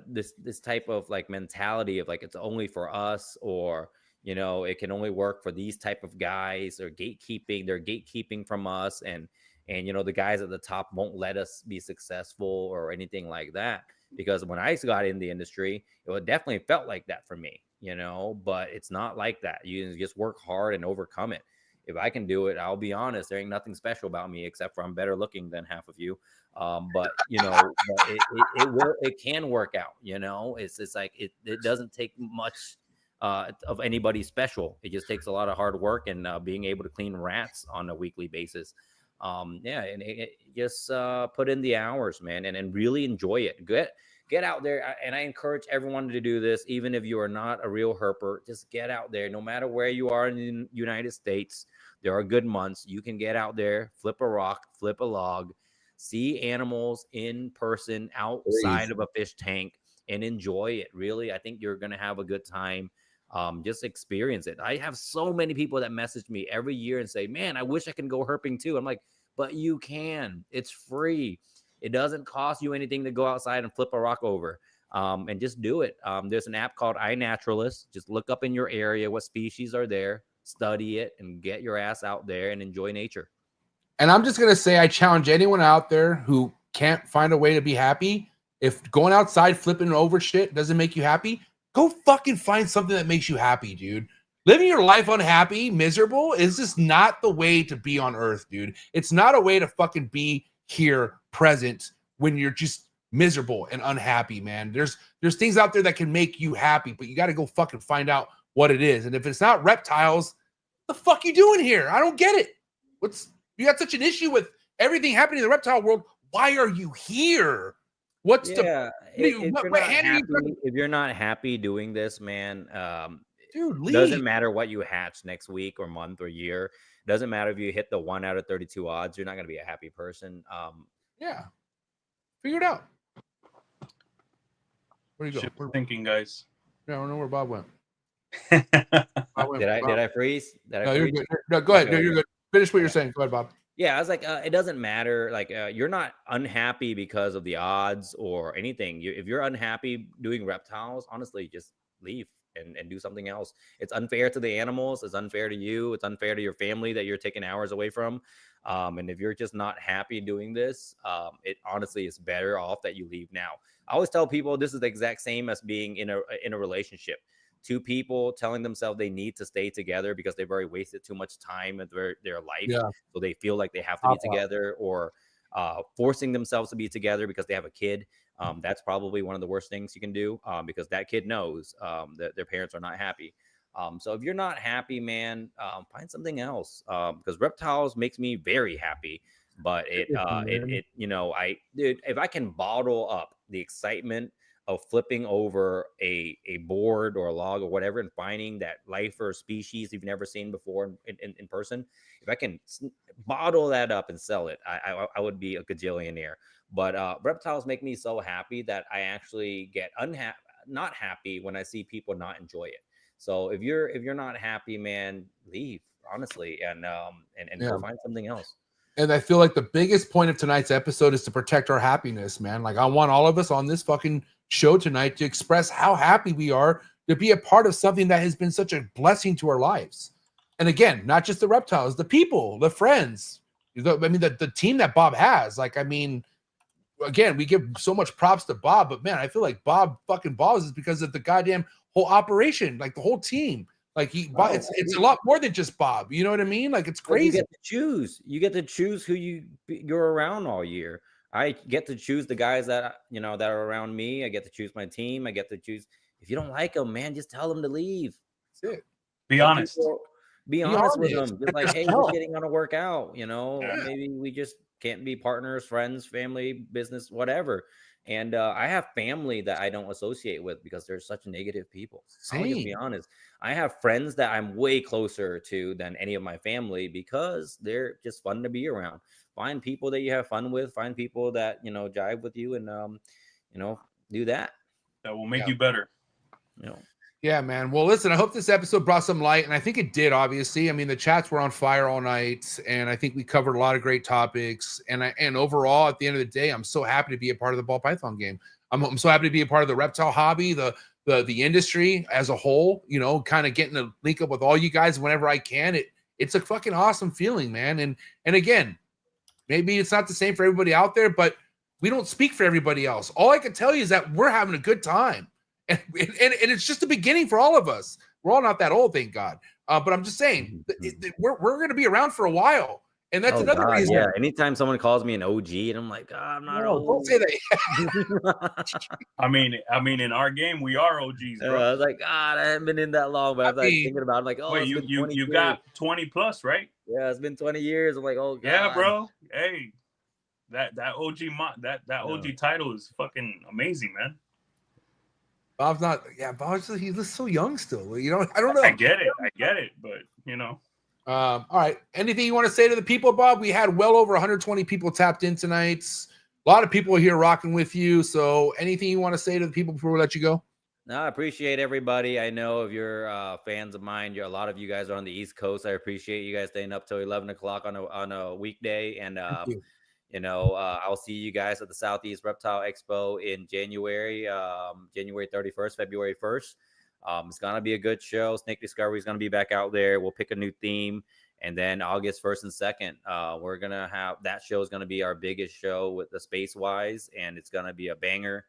this type of like mentality of like it's only for us, or you know, it can only work for these type of guys, or gatekeeping. They're gatekeeping from us, and you know, the guys at the top won't let us be successful or anything like that. Because when I got in the industry, it definitely felt like that for me, you know, but it's not like that. You just work hard and overcome it. If I can do it, I'll be honest, there ain't nothing special about me except for I'm better looking than half of you. But you know, it can work out, you know. It's like it doesn't take much of anybody special. It just takes a lot of hard work and being able to clean rats on a weekly basis. Yeah, and just put in the hours, man, and really enjoy it. Get out there, and I encourage everyone to do this, even if you are not a real herper. Just get out there, no matter where you are in the United States. There are good months. You can get out there, flip a rock, flip a log, see animals in person outside of a fish tank, and enjoy it. Really, I think you're going to have a good time. Just experience it. I have so many people that message me every year and say, "Man, I wish I can go herping too." I'm like, but you can. It's free. It doesn't cost you anything to go outside and flip a rock over, and just do it. There's an app called iNaturalist. Just look up in your area what species are there, study it, and get your ass out there and enjoy nature. And I'm just going to say, I challenge anyone out there who can't find a way to be happy. If going outside flipping over shit doesn't make you happy, go fucking find something that makes you happy, dude. Living your life unhappy, miserable is just not the way to be on earth, dude. It's not a way to fucking be here present when you're just miserable and unhappy, man. There's things out there that can make you happy, but you got to go fucking find out what it is. And if it's not reptiles, what the fuck you doing here? I don't get it. You got such an issue with everything happening in the reptile world. Why are you here? If you're not happy doing this, man, dude, leave. Doesn't matter what you hatch next week or month or year. Doesn't matter if you hit the 1 out of 32 odds. You're not going to be a happy person. Yeah, figure it out. Where you go? We're thinking, guys. Yeah, I don't know where Bob went. Did I freeze? You're good. No, go ahead. No, you're good. Finish what you're saying. Go ahead, Bob. Yeah, I was like, it doesn't matter. Like, you're not unhappy because of the odds or anything. If you're unhappy doing reptiles, honestly, just leave and do something else. It's unfair to the animals. It's unfair to you. It's unfair to your family that you're taking hours away from. And if you're just not happy doing this, it honestly is better off that you leave now. I always tell people this is the exact same as being in a relationship. Two people telling themselves they need to stay together because they've already wasted too much time in their life. Yeah. So they feel like they have to be together, or forcing themselves to be together because they have a kid. That's probably one of the worst things you can do, because that kid knows that their parents are not happy. So if you're not happy, man, find something else, because reptiles makes me very happy. But if I can bottle up the excitement of flipping over a board or a log or whatever and finding that life or species you've never seen before in person, if I can bottle that up and sell it, I would be a gajillionaire. But reptiles make me so happy that I actually get not happy when I see people not enjoy it. So if you're not happy, man, leave, honestly, and go find something else. And I feel like the biggest point of tonight's episode is to protect our happiness, man. Like, I want all of us on this fucking show tonight to express how happy we are to be a part of something that has been such a blessing to our lives. And again, not just the reptiles, the people, the friends, the team that Bob has. Like, I mean, again, we give so much props to Bob, but man, I feel like Bob fucking balls is because of the goddamn whole operation, like the whole team. Like it's a lot more than just Bob. You know what I mean? Like, it's crazy. You get to choose who you're around all year. I get to choose the guys that that are around me. I get to choose my team. I get to choose. If you don't like them, man, just tell them to leave. That's it. Be honest. Be honest with them. Just like, hey, we're getting on a workout. Maybe we just can't be partners, friends, family, business, whatever. And I have family that I don't associate with because they're such negative people. I'll just be honest. I have friends that I'm way closer to than any of my family because they're just fun to be around. Find people that you have fun with. Find people that jive with you, and do that. That will make you better. Yeah, man. Well, listen, I hope this episode brought some light, and I think it did, obviously. I mean, the chats were on fire all night, and I think we covered a lot of great topics. And overall, at the end of the day, I'm so happy to be a part of the ball python game. I'm so happy to be a part of the reptile hobby, the industry as a whole, kind of getting to link up with all you guys whenever I can. It's a fucking awesome feeling, man. And again, maybe it's not the same for everybody out there, but we don't speak for everybody else. All I can tell you is that we're having a good time. And it's just the beginning for all of us. We're all not that old, thank God. But I'm just saying, we're going to be around for a while. And that's another reason. Yeah, anytime someone calls me an OG, and I'm like, I'm not old. Don't say that. I mean, in our game, we are OGs, bro. I was like, God, I haven't been in that long, but I was like thinking about it, I'm like, oh, wait, you got 20 plus, right? Yeah, it's been 20 years. I'm like, oh God. Yeah, bro. Hey, that OG OG title is fucking amazing, man. Bob's not. Yeah, Bob's he looks so young still. I don't know. I get it, but All right. Anything you want to say to the people, Bob? We had well over 120 people tapped in tonight. A lot of people here rocking with you. So anything you want to say to the people before we let you go? No, I appreciate everybody. I know if you're fans of mine, a lot of you guys are on the East Coast. I appreciate you guys staying up till 11 o'clock on a weekday. And I'll see you guys at the Southeast Reptile Expo in January 31st, February 1st. It's going to be a good show. Snake Discovery is going to be back out there. We'll pick a new theme. And then August 1st and 2nd, we're going to have that show is going to be our biggest show with the Space Wise. And it's going to be a banger.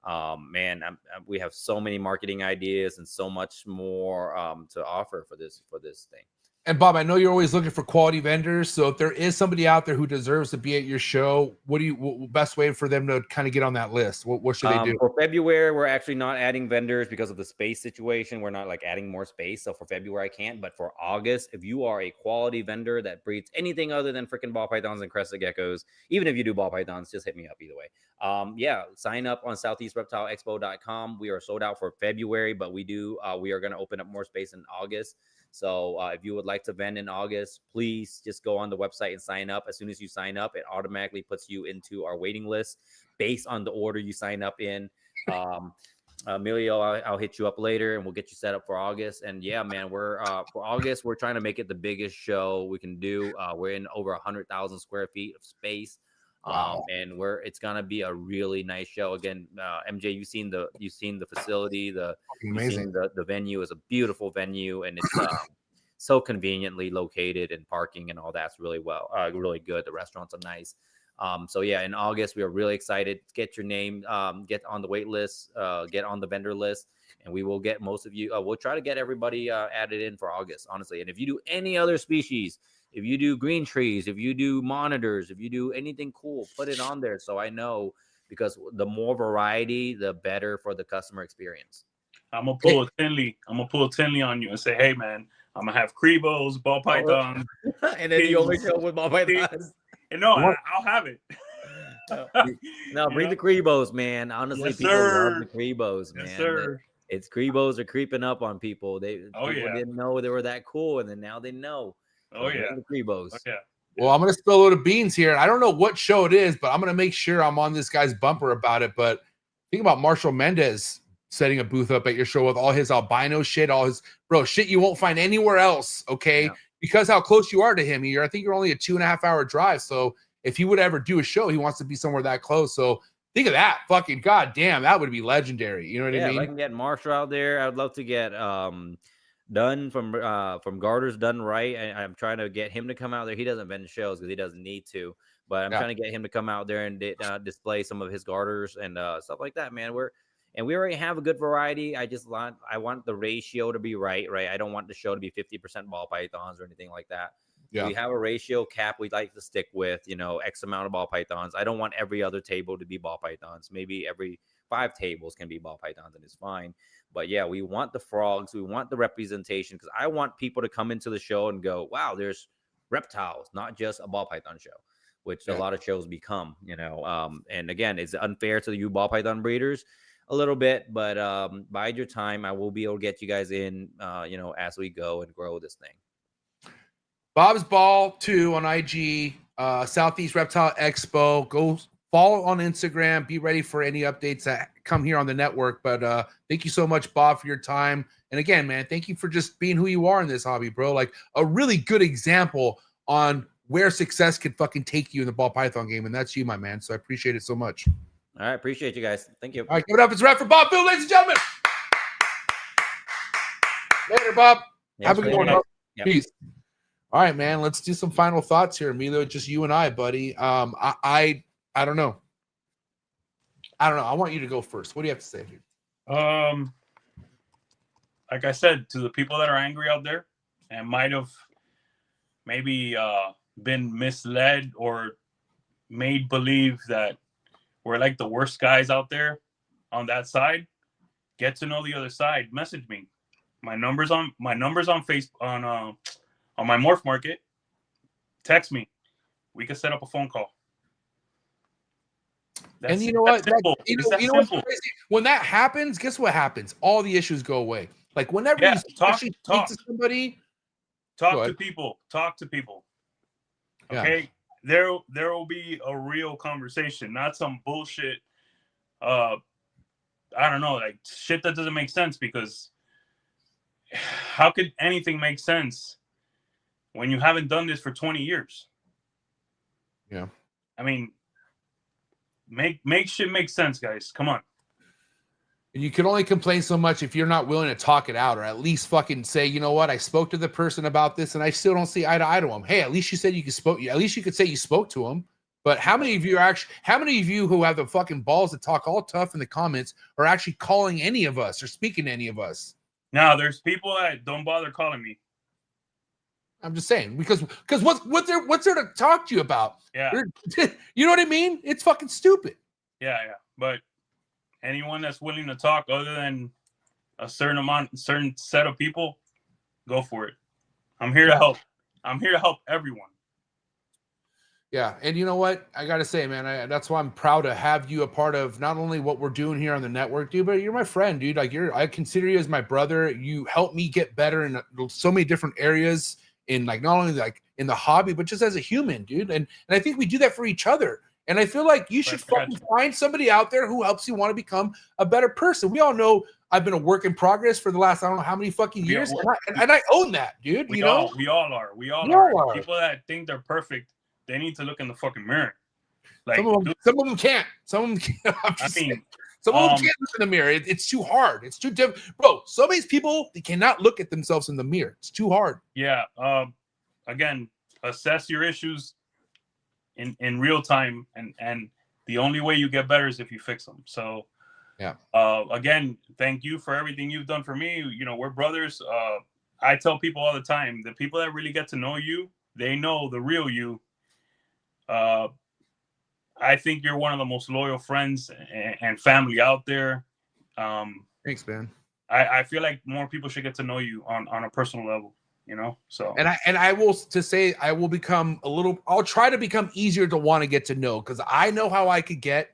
Man, we have so many marketing ideas and so much more to offer for this thing. And Bob, I know you're always looking for quality vendors. So if there is somebody out there who deserves to be at your show, what best way for them to kind of get on that list? What should they do? For February, we're actually not adding vendors because of the space situation. We're not like adding more space. So for February, I can't. But for August, if you are a quality vendor that breeds anything other than freaking ball pythons and crested geckos, even if you do ball pythons, just hit me up either way. Yeah, sign up on southeastreptileexpo.com. We are sold out for February, but we are going to open up more space in August. So if you would like to vend in August, please just go on the website and sign up. As soon as you sign up, it automatically puts you into our waiting list based on the order you sign up in. Emilio, I'll hit you up later and we'll get you set up for August. And yeah, man, we're for August, we're trying to make it the biggest show we can do. We're in over 100,000 square feet of space. Wow. And it's gonna be a really nice show. Again, MJ, you've seen the facility, amazing. The venue is a beautiful venue, and it's so conveniently located, and parking and all that's really good. The restaurants are nice. So yeah, in August we are really excited. Get your name, get on the wait list, get on the vendor list, and we will get most of you. We'll try to get everybody added in for August, honestly. And if you do any other species, if you do green trees, if you do monitors, if you do anything cool, put it on there so I know, because the more variety, the better for the customer experience. I'm gonna pull a Tinley on you and say, hey man, I'm gonna have Crebos, ball pythons, and then you only show with ball pythons. And no, I'll have it. No, bring the Crebos, man. Honestly, yes, people love the Crebos, man. Yes, sir. It's Crebos are creeping up on people. People yeah. didn't know they were that cool, and then now they know. Oh yeah, the Crebos. Oh, yeah. Well, I'm gonna spill a load of beans here. I don't know what show it is, but I'm gonna make sure I'm on this guy's bumper about it. But think about Marshall Mendez setting a booth up at your show with all his albino shit, all his shit you won't find anywhere else. Okay, because how close you are to him. I think you're only a 2.5 hour drive. So if he would ever do a show, he wants to be somewhere that close. So think of that. Fucking goddamn, that would be legendary. You know what I mean? If I can get Marshall out there, I would love to get Dunn from Garter's Done Right. I'm trying to get him to come out there. He doesn't vend shows because he doesn't need to, but I'm trying to get him to come out there and display some of his garters and stuff like that, man. We already have a good variety. I want the ratio to be right. I don't want the show to be 50% ball pythons or anything like that. Yeah. We have a ratio cap we like to stick with, X amount of ball pythons. I don't want every other table to be ball pythons. Maybe every 5 tables can be ball pythons, and it's fine. But yeah, we want the frogs. We want the representation, because I want people to come into the show and go, wow, there's reptiles, not just a ball python show, which a lot of shows become, and again, it's unfair to you ball python breeders a little bit, but bide your time. I will be able to get you guys in, as we go and grow this thing. Bob's Ball 2 on IG, Southeast Reptile Expo. Go follow on Instagram. Be ready for any updates that come here on the network. But thank you so much, Bob, for your time. And again, man, thank you for just being who you are in this hobby, bro. Like a really good example on where success could fucking take you in the ball python game. And that's you, my man. So I appreciate it so much. All right. Appreciate you guys. Thank you. All right. Give it up. It's a wrap for Bob Bill, ladies and gentlemen. Later, Bob. Have a good one. Yep. Peace. All right, man. Let's do some final thoughts here, Emilio. Just you and I, buddy. I don't know. I want you to go first. What do you have to say, dude? Like I said, to the people that are angry out there and might have maybe been misled or made believe that we're like the worst guys out there on that side, get to know the other side. Message me. My number's on Facebook on my Morph Market. Text me. We can set up a phone call. And you know what? You know what's crazy? When that happens, guess what happens? All the issues go away. Like whenever you actually speak to somebody, talk to people. Okay, there will be a real conversation, not some bullshit. I don't know, like shit that doesn't make sense. Because how could anything make sense when you haven't done this for 20 years? Yeah, I mean, make shit make sense, guys. Come on. And you can only complain so much if you're not willing to talk it out, or at least fucking say, you know what, I spoke to the person about this and I still don't see eye to eye to him. Hey, at least you said you could spoke. At least you could say you spoke to him. But how many of you who have the fucking balls to talk all tough in the comments are actually calling any of us or speaking to any of us? Now, there's people that don't bother calling me. I'm just saying, because what's there to talk to you about? Yeah. You know what I mean? It's fucking stupid. Yeah. But anyone that's willing to talk other than a certain set of people, go for it. I'm here to help. I'm here to help everyone. Yeah, and you know what? I gotta say, man, that's why I'm proud to have you a part of not only what we're doing here on the network, dude, but you're my friend, dude. Like I consider you as my brother. You help me get better in so many different areas, in like not only like in the hobby, but just as a human, dude. And I think we do that for each other. And I feel like you should fucking find somebody out there who helps you want to become a better person. We all know I've been a work in progress for the last I don't know how many fucking years, and I own that, dude. We all are. People that think they're perfect, they need to look in the fucking mirror. Like some of them can't. Some of them can't. Some of them can't look in the mirror. It's too hard. It's too difficult, bro. Some of these people, they cannot look at themselves in the mirror. It's too hard. Yeah. Again, assess your issues in real time, and the only way you get better is if you fix them. So yeah. Again, thank you for everything you've done for me. You know, we're brothers. I tell people all the time, the people that really get to know you, they know the real you. I think you're one of the most loyal friends and family out there. Thanks, man. I feel like more people should get to know you on a personal level, you know? So, I'll try to become easier to want to get to know, because I know how I could get.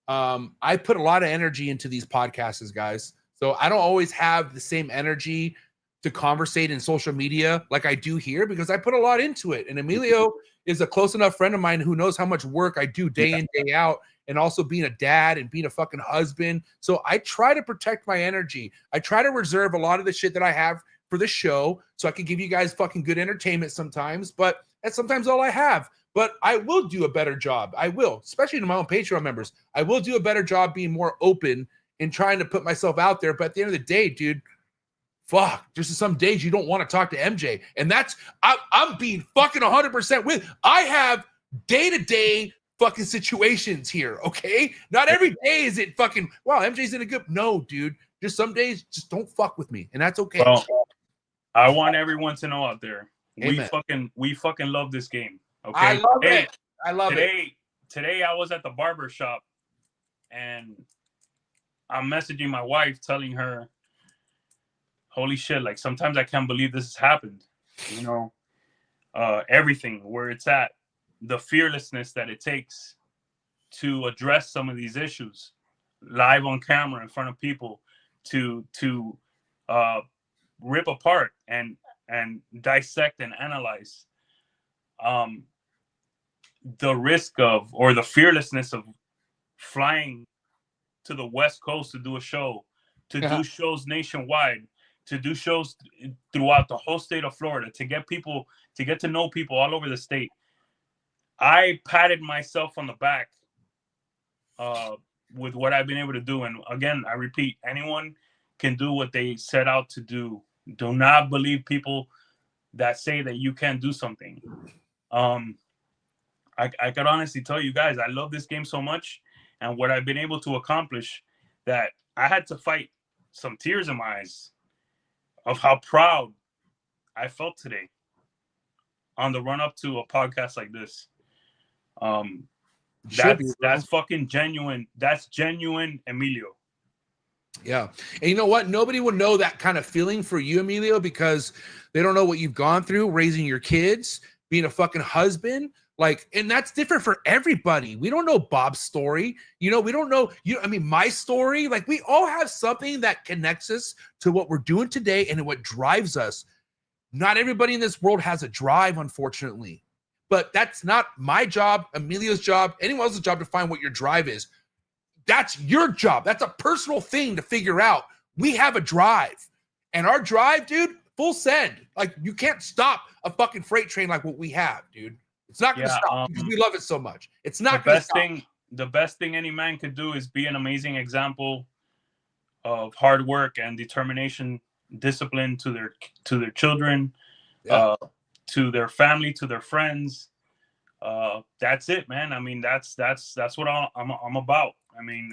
I put a lot of energy into these podcasts, guys. So I don't always have the same energy to conversate in social media like I do here, because I put a lot into it. And Emilio is a close enough friend of mine who knows how much work I do day in, day out, and also being a dad and being a fucking husband. So I try to protect my energy. I try to reserve a lot of the shit that I have for the show so I can give you guys fucking good entertainment sometimes, but that's sometimes all I have. But I will do a better job. I will, especially to my own Patreon members. I will do a better job being more open and trying to put myself out there. But at the end of the day, dude, fuck, just some days you don't want to talk to MJ. And that's, I'm being fucking 100% with. I have day-to-day fucking situations here, okay? Not every day is it fucking, wow, MJ's in a good, no, dude. Just some days, just don't fuck with me. And that's okay. Well, I want everyone to know out there, Amen. we fucking love this game. Okay. I love it. I love it. Today I was at the barber shop and I'm messaging my wife telling her, holy shit, like sometimes I can't believe this has happened. You know, everything where it's at, the fearlessness that it takes to address some of these issues live on camera in front of people, to rip apart and dissect and analyze. The risk of, or the fearlessness of flying to the West Coast to do a show, to do shows nationwide, to do shows throughout the whole state of Florida, to get to know people all over the state. I patted myself on the back with what I've been able to do. And again, I repeat, anyone can do what they set out to do. Do not believe people that say that you can't do something. I could honestly tell you guys, I love this game so much, and what I've been able to accomplish, that I had to fight some tears in my eyes of how proud I felt today on the run up to a podcast like this. That's fucking genuine. That's genuine, Emilio. Yeah. And you know what? Nobody will know that kind of feeling for you, Emilio, because they don't know what you've gone through, raising your kids, being a fucking husband. Like, and that's different for everybody. We don't know Bob's story. You know, we don't know, my story. Like, we all have something that connects us to what we're doing today and what drives us. Not everybody in this world has a drive, unfortunately. But that's not my job, Emilio's job, anyone else's job to find what your drive is. That's your job. That's a personal thing to figure out. We have a drive. And our drive, dude, full send. Like, you can't stop a fucking freight train like what we have, dude. It's not going to stop because we love it so much. It's not going to stop. The best thing any man could do is be an amazing example of hard work and determination, discipline to their children, to their family, to their friends. that's it, man. I mean, that's what I'm about. I mean,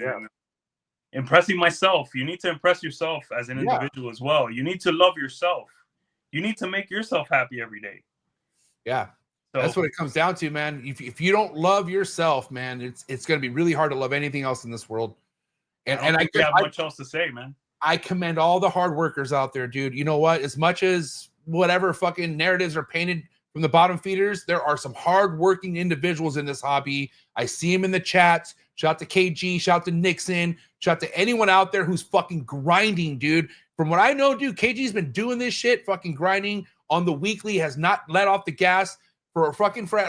impressing myself. You need to impress yourself as an individual as well. You need to love yourself. You need to make yourself happy every day. Yeah. So, that's what it comes down to, man. If you don't love yourself, man, it's going to be really hard to love anything else in this world. And I have much else to say, man. I commend all the hard workers out there, dude. You know what? As much as whatever fucking narratives are painted from the bottom feeders, there are some hardworking individuals in this hobby. I see them in the chats. Shout out to KG, shout out to Nixon, shout out to anyone out there who's fucking grinding, dude. From what I know, dude, KG's been doing this shit, fucking grinding on the weekly, has not let off the gas for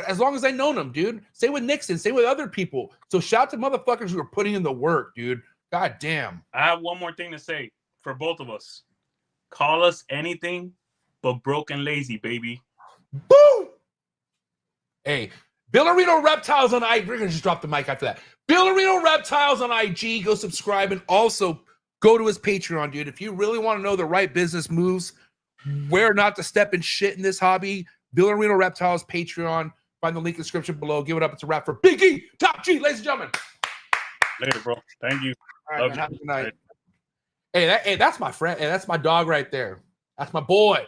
as long as I known him, dude. Same with Nixon, same with other people. So shout out to motherfuckers who are putting in the work, dude. God damn. I have one more thing to say for both of us. Call us anything but broke and lazy, baby. Boom! Hey, Villarino Reptiles on IG. We're going to just drop the mic after that. Villarino Reptiles on IG. Go subscribe and also go to his Patreon, dude. If you really want to know the right business moves, where not to step in shit in this hobby, Villarino Reptiles Patreon. Find the link in the description below. Give it up. It's a wrap for Big E, Top G, ladies and gentlemen. Later, bro. Thank you. All right, man, have a good night. Hey, that's my friend. Hey, that's my dog right there. That's my boy.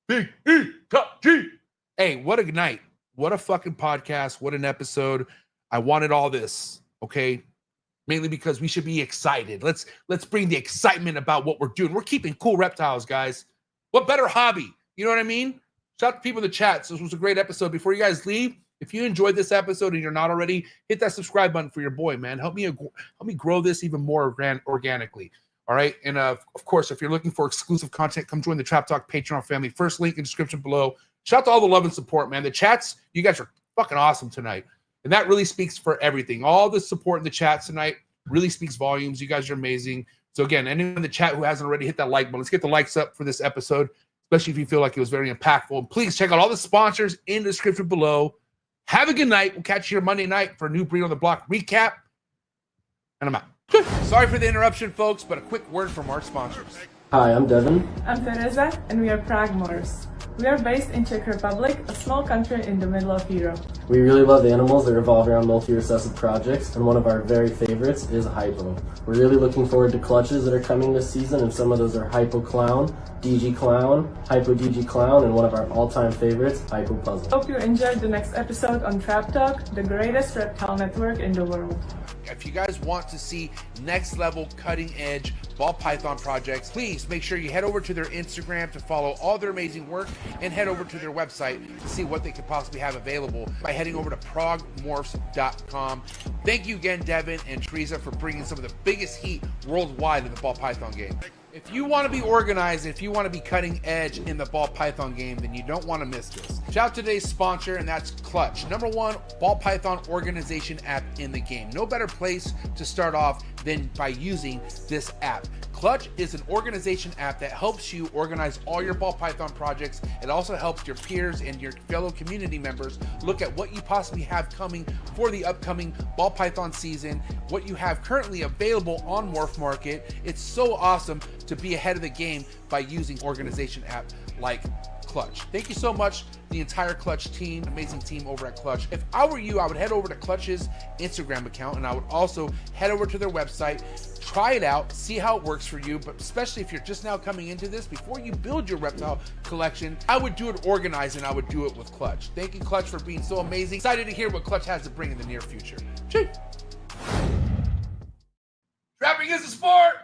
Big E, Top G. Hey, what a night. What a fucking podcast. What an episode. I wanted all this, okay? Mainly because we should be excited. Let's bring the excitement about what we're doing. We're keeping cool reptiles, guys. What better hobby? You know what I mean? Shout out to people in the chat. This was a great episode. Before you guys leave, if you enjoyed this episode and you're not already, hit that subscribe button for your boy, man. Help me grow this even more organically. All right. And of course, if you're looking for exclusive content, come join the Trap Talk Patreon family. First link in the description below. Shout out to all the love and support, man. The chats, you guys are fucking awesome tonight. And that really speaks for everything. All the support in the chats tonight really speaks volumes. You guys are amazing. So again, anyone in the chat who hasn't already hit that like button, let's get the likes up for this episode, especially if you feel like it was very impactful. And please check out all the sponsors in the description below. Have a good night. We'll catch you here Monday night for a new Breed on the Block recap. And I'm out. Sorry for the interruption, folks, but a quick word from our sponsors. Hi, I'm Devin. I'm Teresa, and we are Pragmors. We are based in Czech Republic, a small country in the middle of Europe. We really love animals that revolve around multi-recessive projects, and one of our very favorites is Hypo. We're really looking forward to clutches that are coming this season, and some of those are Hypo Clown, DG Clown, Hypo DG Clown, and one of our all-time favorites, Hypo Puzzle. Hope you enjoyed the next episode on Trap Talk, the greatest reptile network in the world. If you guys want to see next level cutting edge ball python projects, please make sure you head over to their Instagram to follow all their amazing work and head over to their website to see what they could possibly have available by heading over to progmorphs.com. Thank you again, Devin and Teresa, for bringing some of the biggest heat worldwide in the ball python game. If you want to be organized, if you want to be cutting edge in the ball python game, then you don't want to miss this. Shout out to today's sponsor, and that's Clutch, #1 ball python organization app in the game. No better place to start off than by using this app. Clutch is an organization app that helps you organize all your ball python projects. It also helps your peers and your fellow community members look at what you possibly have coming for the upcoming ball python season, what you have currently available on Morph Market. It's so awesome to be ahead of the game by using organization app like Clutch. Thank you so much, the entire Clutch team, amazing team over at Clutch. If I were you, I would head over to Clutch's Instagram account, and I would also head over to their website, try it out, see how it works for you. But especially if you're just now coming into this, before you build your reptile collection, I would do it organized, and I would do it with Clutch. Thank you, Clutch, for being so amazing. Excited to hear what Clutch has to bring in the near future. Trapping is a sport.